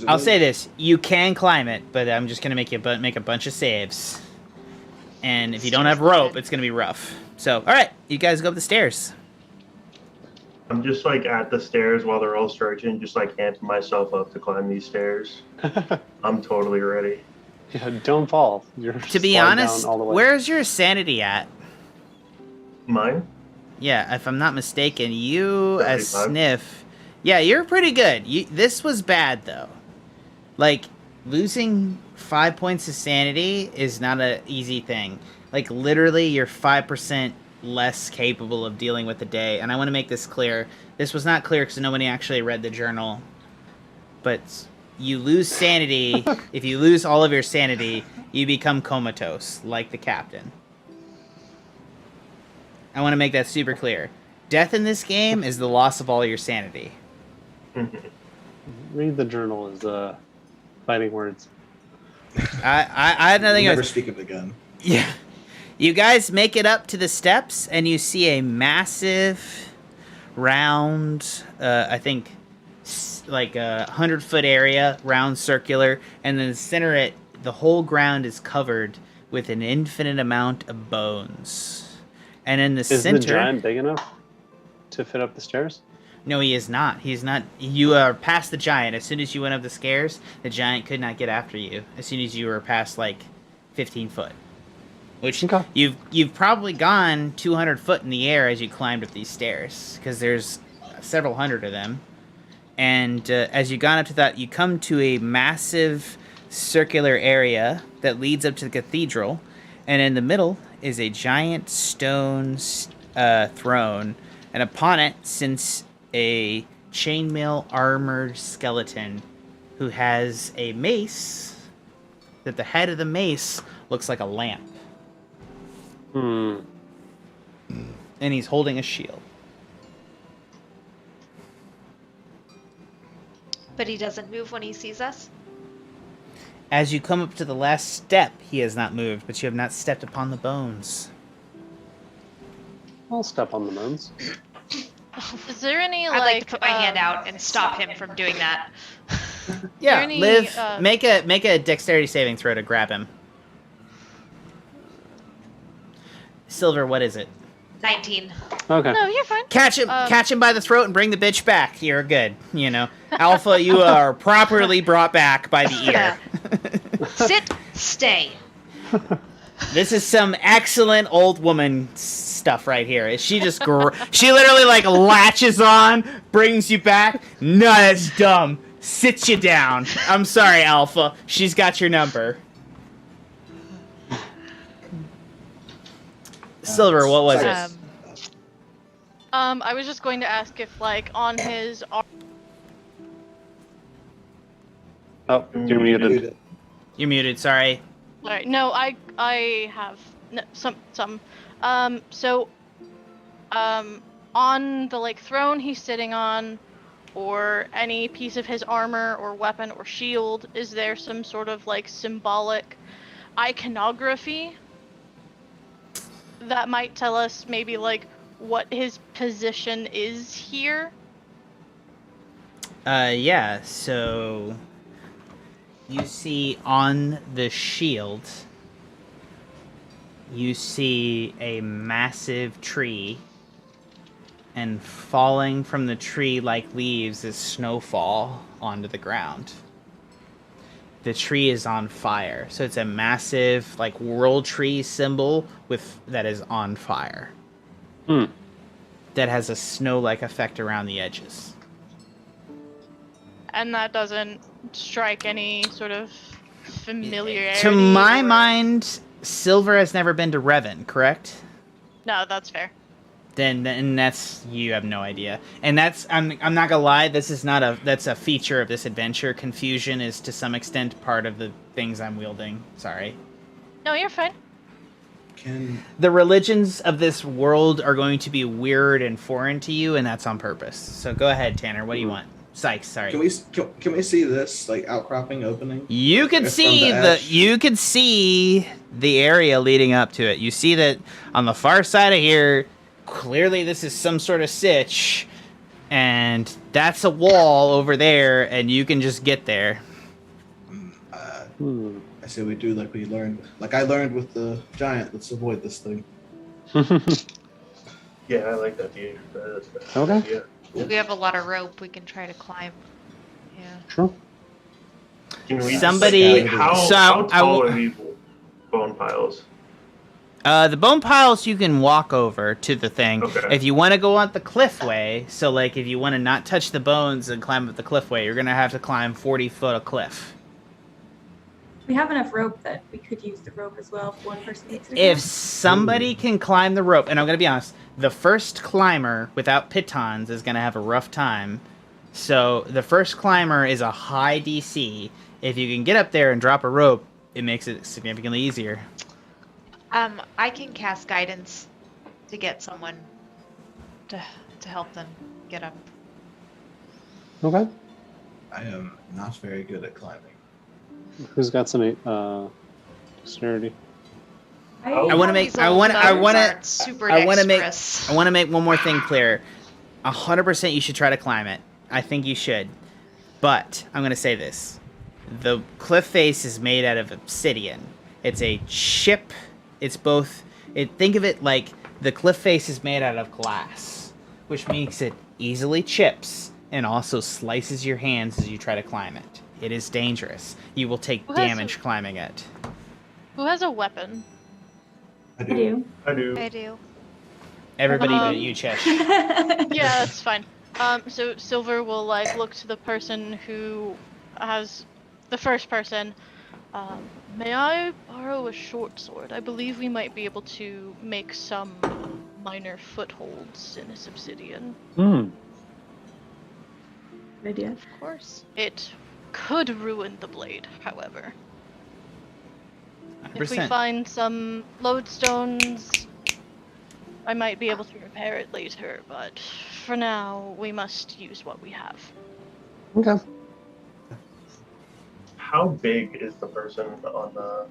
S1: I'll say this. You can climb it, but I'm just going to make you make a bunch of saves. And if you don't have rope, it's going to be rough. So, all right. You guys go up the stairs.
S4: I'm just like at the stairs while they're all searching, just like amping myself up to climb these stairs. I'm totally ready.
S6: Yeah, don't fall. You're
S1: To be
S6: sliding
S1: honest,
S6: down all the way.
S1: where's your sanity at?
S4: Mine?
S1: Yeah, if I'm not mistaken, you as
S4: 35.
S1: Sniff. Yeah, you're pretty good. This was bad though. Like losing 5 points of sanity is not an easy thing. Like literally, you're 5% less capable of dealing with the day. And I want to make this clear. This was not clear because nobody actually read the journal. But you lose sanity. If you lose all of your sanity, you become comatose, like the captain. I want to make that super clear. Death in this game is the loss of all your sanity.
S6: Read the journal as fighting words.
S1: I had nothing
S2: Never
S1: else.
S2: speak of it again.
S1: Yeah. You guys make it up to the steps, and you see a massive, round, I think, like a 100-foot area, round circular, and in the center it, the whole ground is covered with an infinite amount of bones. And in the
S6: Is
S1: center...
S6: the giant big enough to fit up the stairs?
S1: No, he is not. He's not. You are past the giant. As soon as you went up the stairs, the giant could not get after you. As soon as you were past, like, 15 foot. Which
S6: Okay.
S1: you've probably gone 200 foot in the air as you climbed up these stairs, because there's several hundred of them. And as you've gone up to that, you come to a massive circular area that leads up to the cathedral, and in the middle is a giant stone throne, and upon it sits a chainmail armored skeleton who has a mace that the head of the mace looks like a lamp.
S6: Hmm.
S1: And he's holding a shield.
S7: But he doesn't move when he sees us?
S1: As you come up to the last step, he has not moved, but you have not stepped upon the bones.
S6: I'll step on the bones.
S3: Is there any
S7: I'd like to put my hand out and stop him from doing that.
S1: Yeah,
S3: any,
S1: Liv, make a dexterity saving throw to grab him. Silver, what is it?
S7: 19.
S6: Okay.
S3: No, you're fine.
S1: Catch him by the throat and bring the bitch back. You're good. You know, Alpha, you are properly brought back by the ear.
S7: Sit, stay.
S1: This is some excellent old woman stuff right here. She just she literally like latches on, brings you back. No, that's dumb. Sits you down. I'm sorry, Alpha. She's got your number. Silver, what was it?
S3: I was just going to ask if, like, on his
S6: Oh, you're muted.
S1: You're muted. Sorry.
S3: Alright, no, I have some. So, on the, like, throne he's sitting on, or any piece of his armor or weapon or shield, is there some sort of, like, symbolic iconography that might tell us maybe, like, what his position is here?
S1: Yeah, so you see on the shield, you see a massive tree, and falling from the tree like leaves is snowfall onto the ground. The tree is on fire, so it's a massive, like, world tree symbol that is on fire.
S6: Hmm.
S1: That has a snow-like effect around the edges.
S3: And that doesn't strike any sort of familiarity?
S1: To my
S3: or-
S1: mind, Silver has never been to Revon, correct?
S3: No, that's fair.
S1: Then that's, you have no idea. And that's, I'm not gonna lie, that's a feature of this adventure. Confusion is to some extent part of the things I'm wielding. Sorry.
S3: No, you're fine.
S1: The religions of this world are going to be weird and foreign to you, and that's on purpose. So go ahead, Tanner. What do you want? Sikes, sorry.
S2: Can we see this like outcropping opening?
S1: You can see you can see the area leading up to it. You see that on the far side of here, clearly this is some sort of sitch, and that's a wall over there, and you can just get there.
S2: I say we do like we learned. Like I learned with the giant. Let's avoid this thing.
S4: Yeah, I like that idea. That's a good
S6: Okay.
S4: idea.
S7: We have a lot of rope. We can try to climb. Yeah.
S6: Sure.
S4: Can we
S1: Somebody-
S4: how tall are these bone piles?
S1: The bone piles you can walk over to the thing.
S4: Okay.
S1: If you want to go on the cliff way, so like if you want to not touch the bones and climb up the cliff way, you're gonna have to climb 40 foot of cliff.
S5: We have enough rope that we could use the rope as well if one person needs to.
S1: If somebody can climb the rope, and I'm gonna be honest, the first climber without pitons is gonna have a rough time. So the first climber is a high DC. If you can get up there and drop a rope, it makes it significantly easier.
S7: I can cast guidance to get someone to help them get up.
S6: Okay.
S2: I am not very good at climbing.
S6: Who's got some dexterity?
S1: I want to make. I want to make one more thing clear. 100% you should try to climb it. I think you should. But I'm going to say this. The cliff face is made out of obsidian. It's a chip. It's both... think of it like the cliff face is made out of glass, which makes it easily chips and also slices your hands as you try to climb it. It is dangerous. You will take damage climbing it.
S3: Who has a weapon?
S2: I do.
S7: I do.
S1: Everybody but you, Chesh.
S3: Yeah, that's fine. So Silver will like look to the person who has the first person. May I borrow a short sword? I believe we might be able to make some minor footholds in this obsidian.
S6: Hmm.
S5: Good idea.
S3: Of course. It could ruin the blade, however.
S1: 100%.
S3: If we find some lodestones, I might be able to repair it later, but for now, we must use what we have.
S6: Okay.
S4: How big is the person on the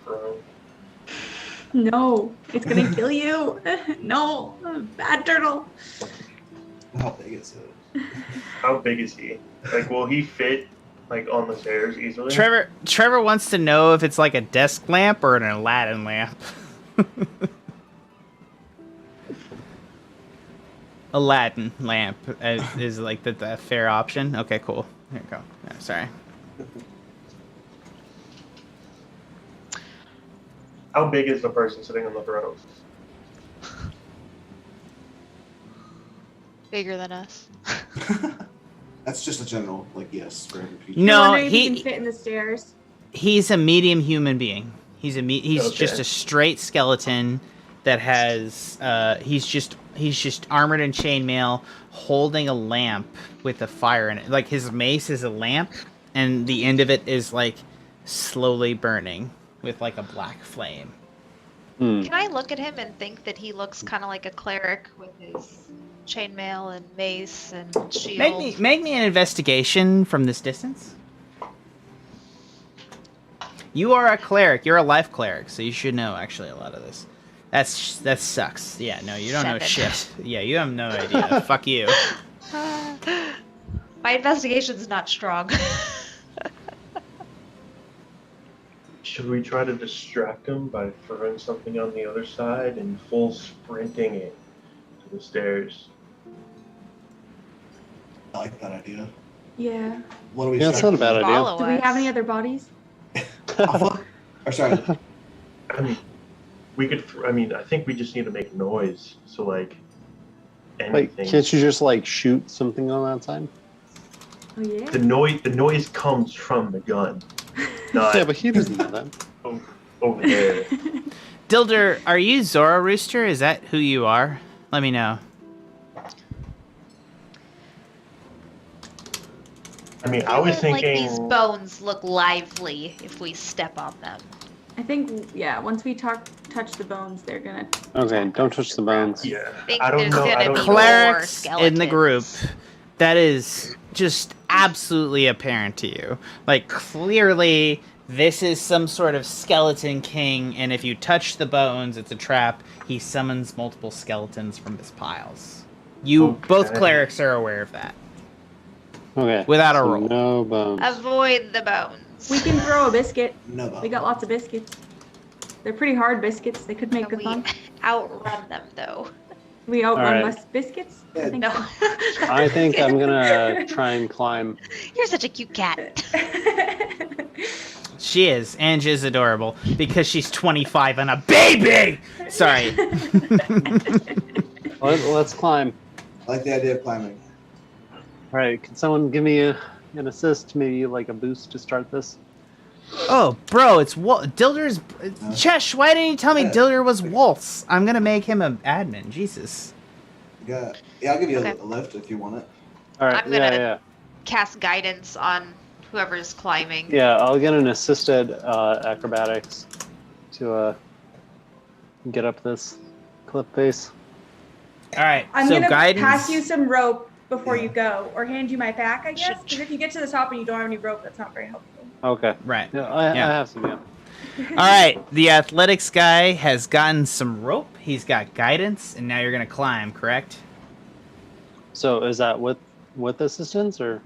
S4: throne?
S5: No, it's gonna kill you. No, bad turtle.
S2: How big is it?
S4: How big is he? Like, will he fit like on the stairs easily?
S1: Trevor wants to know if it's like a desk lamp or an Aladdin lamp. Aladdin lamp is like the fair option. Okay, cool. Here you go. Yeah, sorry.
S4: How big is the person sitting on the throne?
S7: Bigger than us.
S2: That's just a general, like, yes for every feature.
S1: No,
S5: If he can fit in the stairs.
S1: he's a medium human being. He's
S4: Okay.
S1: just a straight skeleton that has he's just armored in chainmail, holding a lamp with a fire in it. Like his mace is a lamp, and the end of it is like slowly burning with like a black flame.
S7: Can I look at him and think that he looks kind of like a cleric with his chainmail and mace and shield?
S1: Make me an investigation from this distance. You are a cleric. You're a life cleric, so you should know actually a lot of this. That sucks. Yeah, no, you don't know
S7: 7.
S1: shit. Yeah, you have no idea. Fuck you.
S7: My investigation's not strong.
S4: Should we try to distract him by throwing something on the other side and full sprinting it to the stairs?
S2: I like that idea.
S5: Yeah.
S2: What do we?
S6: Yeah, it's not a bad idea.
S7: Follow
S5: Do we
S7: us.
S5: have any other bodies?
S2: Or sorry.
S4: I mean, we could. I think we just need to make noise. So like,
S6: Like,
S4: anything.
S6: can't you just like shoot something on that side?
S5: Oh yeah.
S4: The noise comes from the gun, not
S6: Yeah, but he doesn't know that.
S4: over there.
S1: Dilder, are you Zora Rooster? Is that who you are? Let me know.
S4: I mean, I was
S7: Like
S4: thinking.
S7: these bones look lively if we step on them.
S5: I think, yeah, once we touch the bones, they're gonna.
S6: Okay, don't touch the bones.
S4: Yeah.
S7: think
S4: I don't
S7: there's
S4: know.
S7: gonna
S4: I don't
S7: be
S4: know.
S1: Clerics
S7: more
S1: in the group,
S7: skeletons.
S1: that is just absolutely apparent to you. Like, clearly, this is some sort of skeleton king, and if you touch the bones, it's a trap. He summons multiple skeletons from his piles. You, both
S4: Okay.
S1: clerics are aware of that.
S6: Okay.
S1: Without a
S6: so
S1: roll.
S6: No bones.
S7: Avoid the bones.
S5: We can throw a biscuit.
S2: No.
S5: We got lots of biscuits. They're pretty hard biscuits. They could make
S7: Can
S5: good
S7: we
S5: fun.
S7: outrun them though?
S5: We outrun
S6: Alright.
S5: less biscuits? I think
S7: No.
S6: I think I'm gonna try and climb.
S7: You're such a cute cat.
S1: She is. Ange is adorable because she's 25 and a baby! Sorry.
S6: Let's climb.
S2: I like the idea of climbing.
S6: All right, can someone give me an assist, maybe like a boost to start this?
S1: Oh, bro, it's Dilder's... Chesh, why didn't you tell me
S2: Yeah.
S1: Dilder was Waltz? I'm gonna make him an admin. Jesus.
S2: Yeah, I'll give you
S7: Okay.
S2: a lift if you want it.
S6: All right,
S7: I'm gonna-
S6: yeah.
S7: Cast guidance on whoever's climbing.
S6: Yeah, I'll get an assisted acrobatics to get up this cliff face.
S1: Alright,
S5: I'm
S1: so
S5: gonna
S1: guidance...
S5: pass you some rope before
S2: Yeah.
S5: you go, or hand you my pack, I guess.
S7: Should-
S5: Because if you get to the top and you don't have any rope, that's not very helpful.
S6: Okay.
S1: Right.
S6: Yeah, I
S1: Yeah.
S6: have some. Yeah.
S1: Alright, the athletics guy has gotten some rope, he's got guidance, and now you're gonna climb, correct?
S6: So is that with assistance or?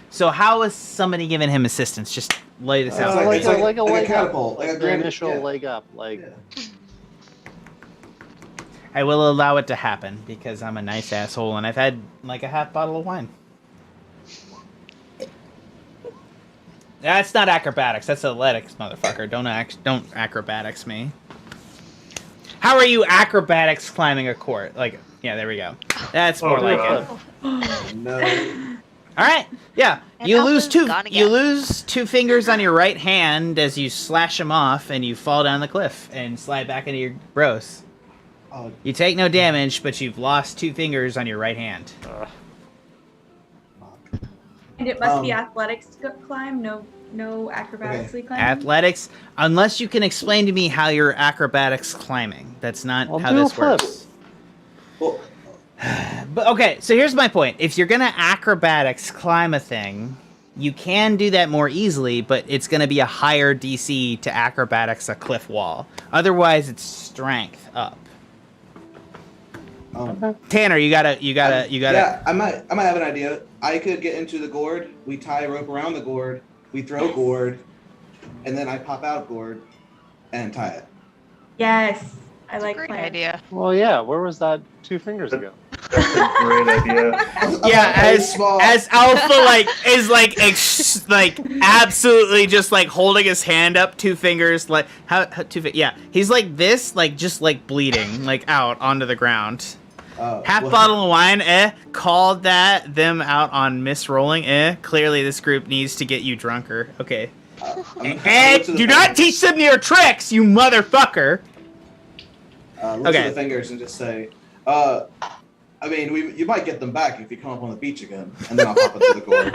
S1: So how is somebody giving him assistance? Just lay this out.
S6: like a leg up.
S2: catapult, like a
S6: The
S2: grand
S6: initial
S2: yeah.
S6: leg up, like.
S2: Yeah.
S1: I will allow it to happen, because I'm a nice asshole, and I've had, like, a half bottle of wine. That's not acrobatics, that's athletics, motherfucker. Don't acrobatics me. How are you acrobatics climbing a court? Like, yeah, there we go. That's more like it.
S2: No.
S1: All right, yeah.
S7: And
S1: You
S7: Alpha's
S1: lose two.
S7: gone again.
S1: You lose 2 fingers on your right hand as you slash them off, and you fall down the cliff and slide back into your bros.
S2: Oh,
S1: You take no damage, but you've lost 2 fingers on your right hand.
S5: And it must be
S2: Um,
S5: athletics to go climb, no acrobatically climbing.
S1: Athletics, unless you can explain to me how you're acrobatics climbing. That's not
S6: I'll
S1: how
S6: do a
S1: this
S6: flip.
S1: works.
S2: well,
S1: But okay, so here's my point. If you're gonna acrobatics climb a thing, you can do that more easily, but it's gonna be a higher DC to acrobatics a cliff wall. Otherwise, it's strength up. Tanner, you gotta.
S2: Yeah, I might have an idea. I could get into the gourd. We tie a rope around the gourd. We throw gourd, and then I pop out gourd, and tie it.
S5: Yes, I like
S7: Great
S5: plan.
S7: idea.
S6: Well, yeah. Where was that 2 fingers ago?
S4: That's a great idea.
S1: Yeah,
S2: Very small.
S1: as Alpha is absolutely just like holding his hand up, 2 fingers, like how 2 yeah, he's like this, like just like bleeding, like out onto the ground. Half
S2: Well,
S1: bottle of wine, called them out on misrolling, clearly this group needs to get you drunker. Okay. Do not teach them your tricks, you motherfucker.
S2: Look
S1: Okay.
S2: at the fingers and just say, I mean, you might get them back if you come up on the beach again, and then I'll pop into the gourd.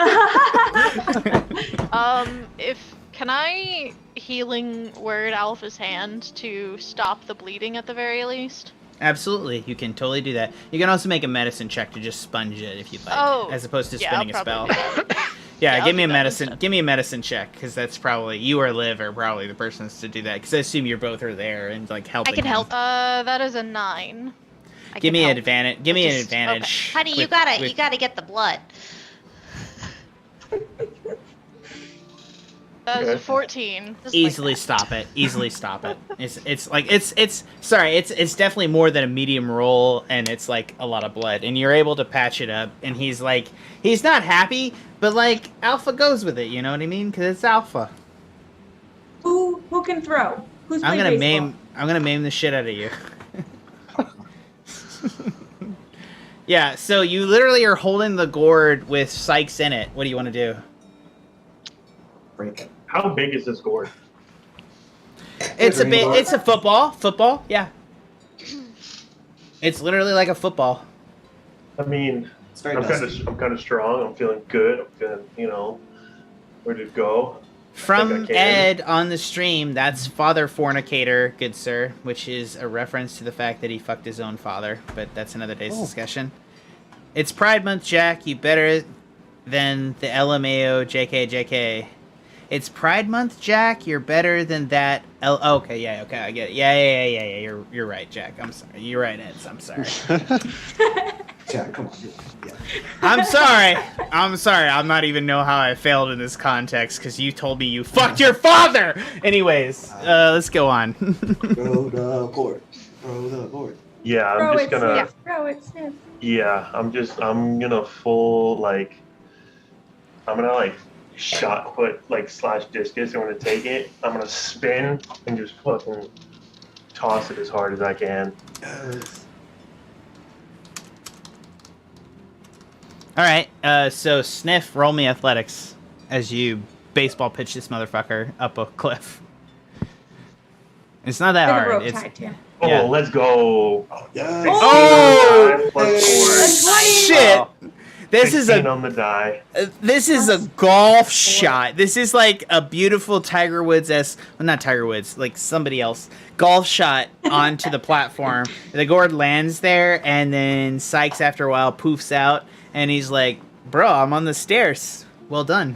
S3: Can I healing word Alpha's hand to stop the bleeding at the very least?
S1: Absolutely, you can totally do that. You can also make a medicine check to just sponge it if you'd like,
S3: Oh,
S1: as opposed to
S3: yeah,
S1: spinning a
S3: I'll
S1: spell.
S3: probably do
S1: Yeah,
S3: I'll
S1: give me
S3: do
S1: a
S3: that
S1: medicine.
S3: instead.
S1: Give me a medicine check, because that's probably you or Liv are probably the persons to do that. Because I assume you both are there and like helping.
S7: I can
S1: him.
S7: help.
S3: That is a 9.
S7: I
S1: Give
S7: can
S1: me an
S7: help.
S1: advantage. Give me an
S7: Just-
S1: advantage.
S7: Honey, you
S1: with-
S7: gotta
S1: with-
S7: get the blood.
S3: That is a
S4: Okay.
S3: 14.
S7: Just like
S1: Easily
S7: that.
S1: stop it. Easily stop it. It's definitely more than a medium roll, and it's like a lot of blood, and you're able to patch it up. And he's not happy, but like Alpha goes with it. You know what I mean? Because it's Alpha.
S5: Who can throw? Who's
S1: I'm
S5: playing
S1: gonna
S5: baseball?
S1: I'm gonna maim the shit out of you. Yeah, so you literally are holding the gourd with Sikes in it. What do you want to do?
S2: Break it.
S4: How big is this gourd?
S1: It's a
S2: Green
S1: bit.
S2: gourd?
S1: It's a football. Yeah. It's literally like a football.
S4: I mean,
S2: It's very
S4: I'm
S2: dusty.
S4: kind of strong. I'm feeling good. I'm feeling, ready to go.
S1: From Ed on the stream, that's Father Fornicator, good sir, which is a reference to the fact that he fucked his own father, but that's another day's discussion. It's Pride Month, Jack. You better than the LMAO JK. It's Pride Month, Jack. You're better than that. Okay, I get it. Yeah. You're right, Jack. I'm sorry. You're right, Ed. I'm sorry.
S2: Jack, come on. Yeah.
S1: I'm sorry. I'm not even know how I failed in this context because you told me you fucked your father. Anyways, let's go on.
S2: Throw the board.
S4: Yeah, I'm just gonna.
S5: Throw it, Sniff.
S4: Yeah, I'm gonna shot put slash discus. I'm gonna take it. I'm gonna spin and just fucking toss it as hard as I can.
S1: All right. So Sniff, roll me athletics as you baseball pitch this motherfucker up a cliff. It's not that hard. It's
S4: Oh,
S1: yeah.
S4: Let's go.
S2: Oh, yes.
S1: Oh,
S4: plus 4.
S1: shit. This is
S4: on the die.
S1: This is a golf shot. This is like a beautiful Tiger Woods not Tiger Woods, like somebody else golf shot onto the platform. The gourd lands there, and then Sikes after a while poofs out, and he's like, "Bro, I'm on the stairs. Well done."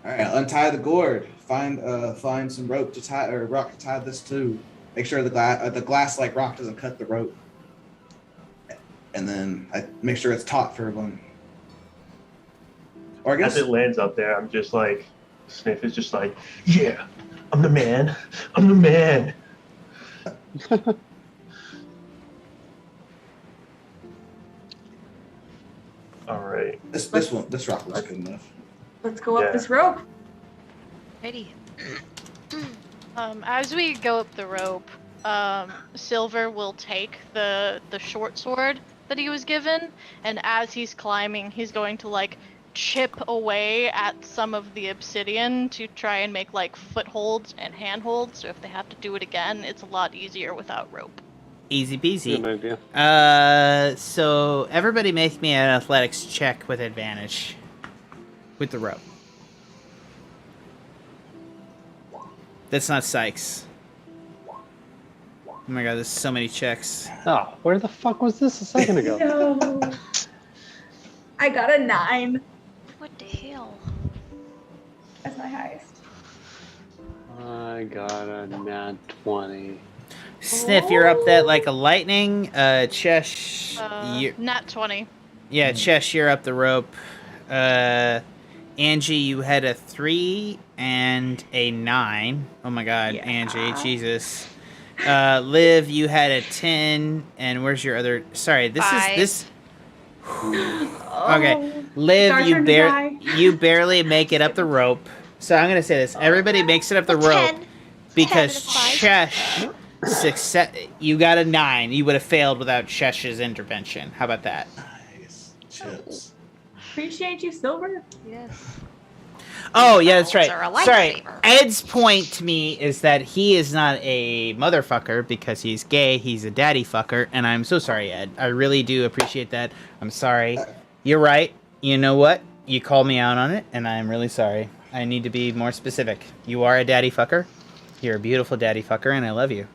S2: All right, untie the gourd. Find some rope to tie or rock to tie this to. Make sure the glass like rock doesn't cut the rope, and then I make sure it's taut for everyone. Or I guess
S4: as it lands up there, I'm just like, Sniff is just like, yeah, I'm the man. I'm the man. All right.
S2: This rock looks good enough.
S5: Let's go up this rope.
S7: Ready.
S3: As we go up the rope, Silver will take the short sword that he was given, and as he's climbing, he's going to chip away at some of the obsidian to try and make footholds and handholds, so if they have to do it again, it's a lot easier without rope.
S1: Easy peasy.
S6: Good idea.
S1: So everybody make me an athletics check with advantage with the rope. That's not Sikes. Oh my god, there's so many checks.
S6: Oh, where the fuck was this a second ago?
S5: No. I got a 9.
S7: What the hell?
S5: That's my highest.
S6: I got a nat 20.
S1: Sniff, you're up that like a lightning. Chesh,
S3: Nat 20.
S1: Yeah, Chesh, you're up the rope. Angie, you had a 3 and a 9. Oh my god, yeah. Angie, Jesus. Liv, you had a 10, and where's your other? Sorry, this
S7: 5.
S1: is this. Okay, Liv, you barely make it up the rope. So I'm gonna say this: everybody makes it up the rope
S7: 10.
S1: because Chesh success. You got a 9. You would have failed without Chesh's intervention. How about that?
S2: Nice. Chips.
S5: Appreciate you, Silver.
S7: Yes.
S1: Oh, yeah, that's right.
S7: Are a
S1: Sorry.
S7: lightsaber.
S1: Ed's point to me is that he is not a motherfucker because he's gay. He's a daddy fucker. And I'm so sorry, Ed. I really do appreciate that. I'm sorry. You're right. You know what? You called me out on it, and I'm really sorry. I need to be more specific. You are a daddy fucker. You're a beautiful daddy fucker, and I love you.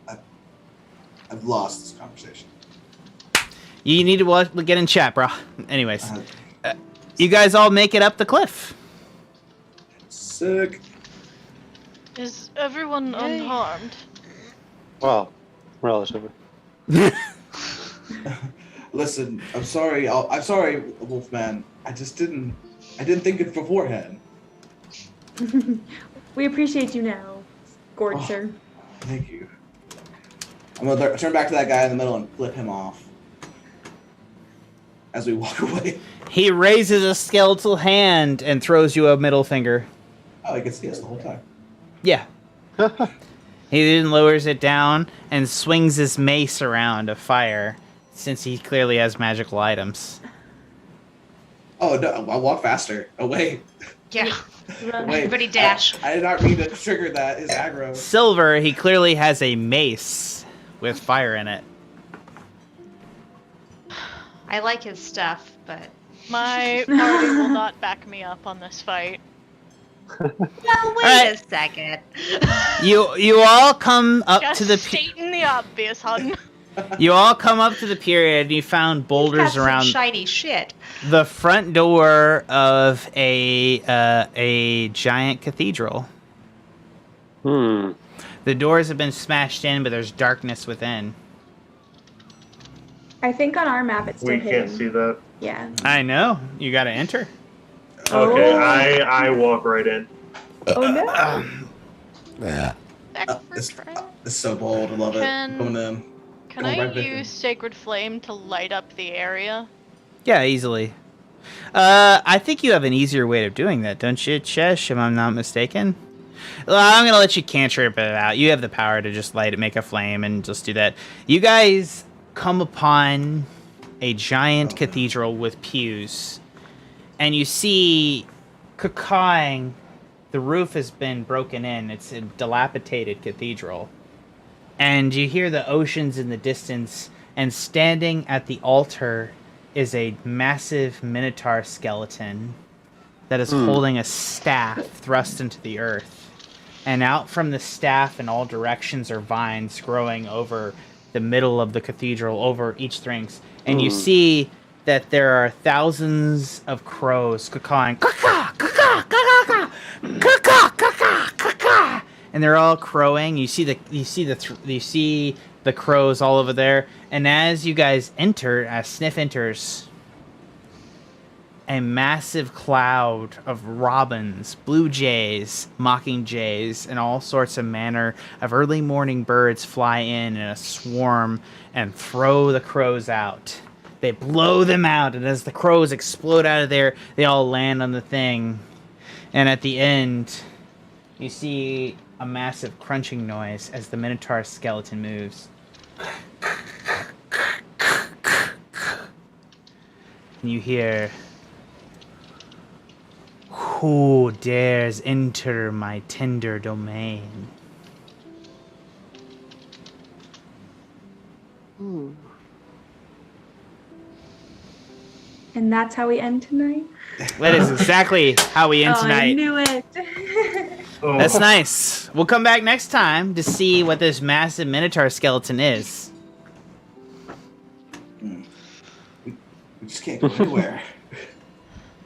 S2: I've lost this conversation.
S1: You need to get in chat, bro. Anyways. You guys all make it up the cliff.
S2: Sick.
S3: Is everyone unharmed?
S6: Well, relatively.
S2: Listen, I'm sorry. I'm sorry, Wolfman. I didn't think it beforehand.
S5: We appreciate you now, Gord, sir.
S2: Thank you. I'm gonna turn back to that guy in the middle and flip him off as we walk away.
S1: He raises a skeletal hand and throws you a middle finger.
S2: Oh, he can see us the whole time.
S1: Yeah. He then lowers it down and swings his mace around a fire, since he clearly has magical items.
S2: Oh, no, I'll walk faster. Away.
S7: Yeah.
S2: Wait,
S7: Everybody dash.
S2: I did not mean to trigger that. His aggro.
S1: Silver, he clearly has a mace with fire in it.
S7: I like his stuff, but
S3: My party will not back me up on this fight.
S7: Well, wait
S1: right.
S7: a second.
S1: You all come up
S3: Just
S1: to the
S3: stating the obvious, hun.
S1: you all come up to the period and you found boulders
S7: Some
S1: around
S7: shiny shit.
S1: the front door of a giant cathedral.
S6: Hmm.
S1: The doors have been smashed in, but there's darkness within.
S5: I think on our map it's still
S4: We
S5: hidden.
S4: can't see that.
S5: Yeah.
S1: I know. You got to enter.
S4: Okay,
S5: Oh.
S4: I walk right in.
S5: Oh no.
S2: It's so bold. I love it. Going in.
S3: Can
S2: Going
S3: I
S2: right back in.
S3: use Sacred Flame to light up the area?
S1: Yeah, easily. I think you have an easier way of doing that, don't you, Chesh, if I'm not mistaken? Well, I'm going to let you cantrip it out. You have the power to just light it, make a flame, and just do that. You guys come upon a giant cathedral with pews, and you see cacawing. The roof has been broken in. It's a dilapidated cathedral. And you hear the oceans in the distance, and standing at the altar is a massive minotaur skeleton that is holding a staff thrust into the earth. And out from the staff in all directions are vines growing over the middle of the cathedral, over each strings. And you see that there are thousands of crows cawing, caw, caw, caw, caw, caw, caw, and they're all crowing. You see the crows all over there. And as you guys enter, as Sniff enters, a massive cloud of robins, blue jays, mocking jays, and all sorts of manner of early morning birds fly in a swarm and throw the crows out. They blow them out, and as the crows explode out of there, they all land on the thing. And at the end, you see a massive crunching noise as the minotaur skeleton moves. And you hear, "Who dares enter my tender domain?"
S5: And that's how we end tonight?
S1: That is exactly how we end
S5: I
S1: tonight.
S5: knew it.
S4: Oh.
S1: That's nice. We'll come back next time to see what this massive minotaur skeleton is.
S2: We just can't go anywhere.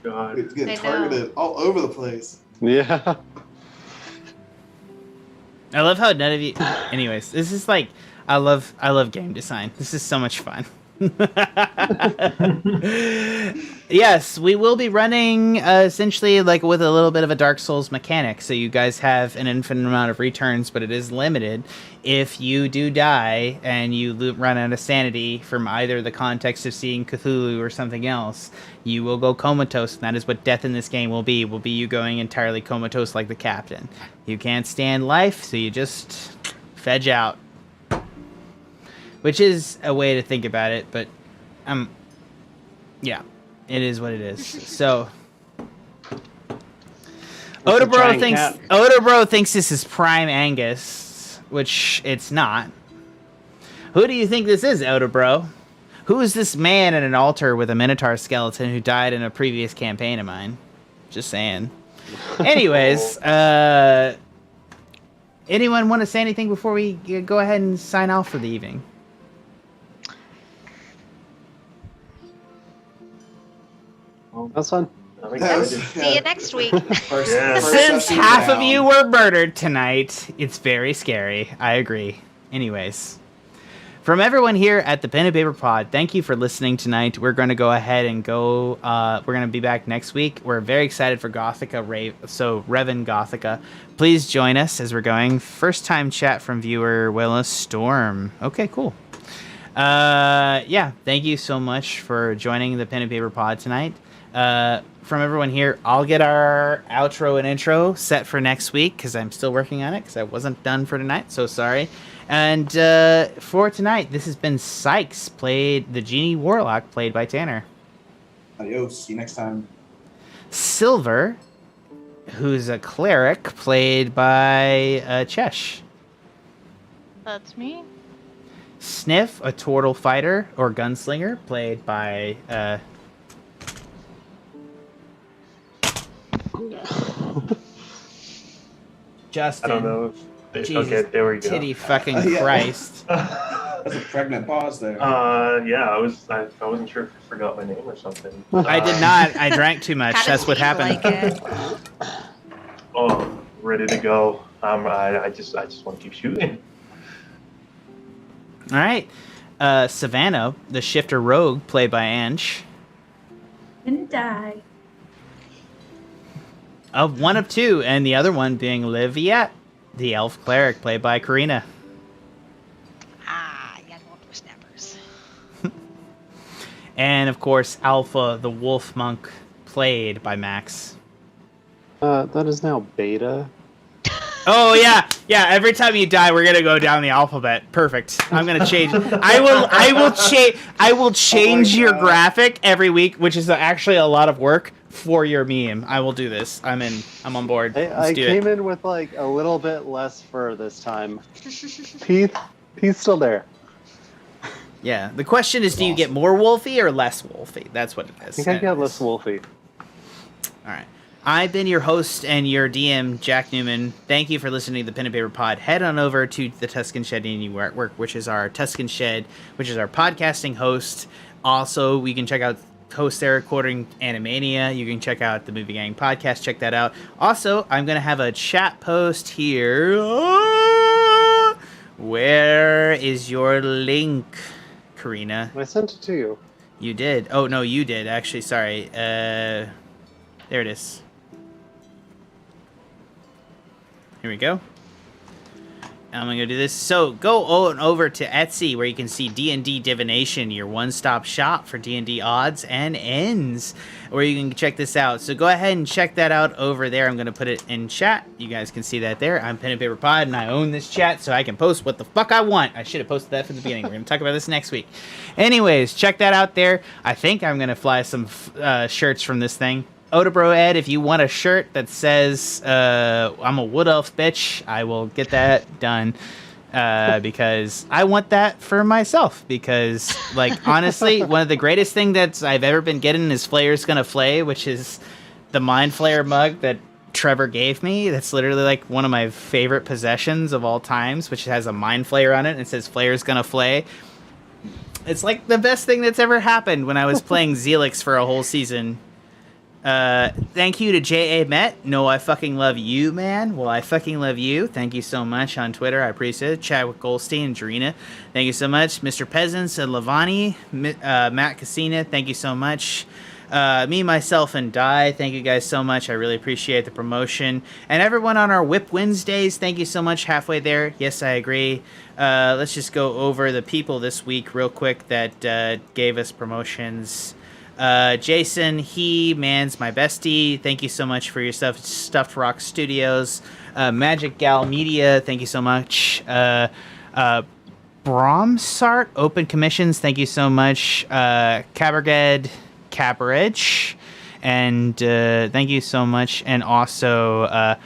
S4: God.
S2: It's getting
S7: I know.
S2: targeted all over the place.
S6: Yeah.
S1: I love how none of you. Anyways, this is like I love game design. This is so much fun. Yes, we will be running essentially like with a little bit of a Dark Souls mechanic, so you guys have an infinite amount of returns, but it is limited. If you do die and you run out of sanity from either the context of seeing Cthulhu or something else, you will go comatose, and that is what death in this game will be you going entirely comatose like the captain. You can't stand life, so you just fedge out. Which is a way to think about it, but yeah, it is what it is. So Odobro thinks this is Prime Angus, which it's not. Who do you think this is, Odobro? Who is this man at an altar with a minotaur skeleton who died in a previous campaign of mine? Just saying. Anyways, anyone want to say anything before we go ahead and sign off for the evening?
S6: That's fun.
S4: I'm excited.
S7: See you next week.
S1: Since half of you were murdered tonight, it's very scary. I agree. Anyways, from everyone here at the Pen and Paper Pod, thank you for listening tonight. We're going to go ahead and go. We're going to be back next week. We're very excited for Gothica, Revon Gothica. Please join us as we're going. First time chat from viewer Willa Storm. Okay, cool. Yeah, thank you so much for joining the Pen and Paper Pod tonight. From everyone here, I'll get our outro and intro set for next week because I'm still working on it because I wasn't done for tonight, so sorry. And for tonight, this has been Sikes, the Genie Warlock, played by Tanner.
S2: Adios. See you next time.
S1: Silver, who's a Cleric, played by Chesh.
S3: That's me.
S1: Sniff, a Tortle fighter or gunslinger, played by Justin.
S4: I don't know if
S1: Jesus,
S4: okay, there we go.
S1: titty fucking
S2: Yeah.
S1: Christ.
S2: That's a pregnant pause there.
S4: Yeah, I wasn't sure if you forgot my name or something.
S1: I did not. I drank too much.
S7: How
S1: That's
S7: does
S1: what
S7: he
S1: happened.
S7: like it?
S4: Oh, ready to go. I just want to keep shooting.
S1: All right. Savannah, the shifter rogue, played by Ange.
S5: Didn't die.
S1: One of two, and the other one being Livia, the elf cleric, played by Karina.
S7: Young whippersnappers.
S1: And, of course, Alpha, the wolf monk, played by Max.
S6: That is now Beta.
S1: Oh yeah. Every time you die, we're gonna go down the alphabet. Perfect. I'm gonna change. I will change your graphic every week, which is actually a lot of work for your meme. I will do this. I'm on board.
S6: I came in with like a little bit less fur this time. He's still there.
S1: Yeah. The question is, do you get more wolfy or less wolfy? That's what it is.
S6: I think I get less wolfy.
S1: All right. I've been your host and your DM, Jack Newman. Thank you for listening to the Pen and Paper Pod. Head on over to the Tuscan Shed D&D Network, which is our Tuscan Shed, which is our podcasting host. Also, we can check out hosts there recording Animania. You can check out the Movie Gang podcast. Check that out. Also, I'm going to have a chat post here. Where is your link, Karina?
S6: I sent it to you.
S1: You did. Oh, no, you did. Actually, sorry. There it is. Here we go. I'm going to do this. So go on over to Etsy where you can see D&D Divination, your one-stop shop for D&D odds and ends, where you can check this out. So go ahead and check that out over there. I'm going to put it in chat. You guys can see that there. I'm Pen and Paper Pod, and I own this chat, so I can post what the fuck I want. I should have posted that from the beginning. We're going to talk about this next week. Anyways, check that out there. I think I'm going to fly some shirts from this thing. Odebro Ed, if you want a shirt that says I'm a wood elf bitch, I will get that done because I want that for myself. Because, like, honestly, one of the greatest thing that I've ever been getting is Flayer's Gonna Flay, which is the Mind Flayer mug that Trevor gave me. That's literally like one of my favorite possessions of all times, which has a Mind Flayer on it and it says Flayer's Gonna Flay. It's like the best thing that's ever happened when I was playing Zelix for a whole season. Thank you to J.A. Met. No, I fucking love you, man. Well, I fucking love you. Thank you so much on Twitter. I appreciate it. Chadwick Goldstein and Jarina. Thank you so much. Mr. Peasants and Lavani. Matt Cassina. Thank you so much. Me, myself, and Di. Thank you guys so much. I really appreciate the promotion. And everyone on our Whip Wednesdays, thank you so much. Halfway there. Yes, I agree. Let's just go over the people this week real quick that gave us promotions. Jason, he man's my bestie. Thank you so much for your stuff. Stuffed Rock Studios, Magic Gal Media. Thank you so much. Bromsart Open Commissions. Thank you so much. Caberged Cabarage. And thank you so much. And also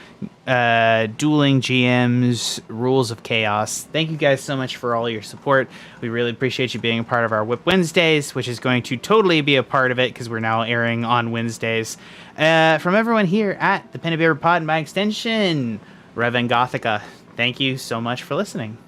S1: Dueling GMs, Rules of Chaos. Thank you guys so much for all your support. We really appreciate you being a part of our Whip Wednesdays, which is going to totally be a part of it because we're now airing on Wednesdays. From everyone here at the Pen and Paper Pod, and by extension, Revon Gothica, thank you so much for listening.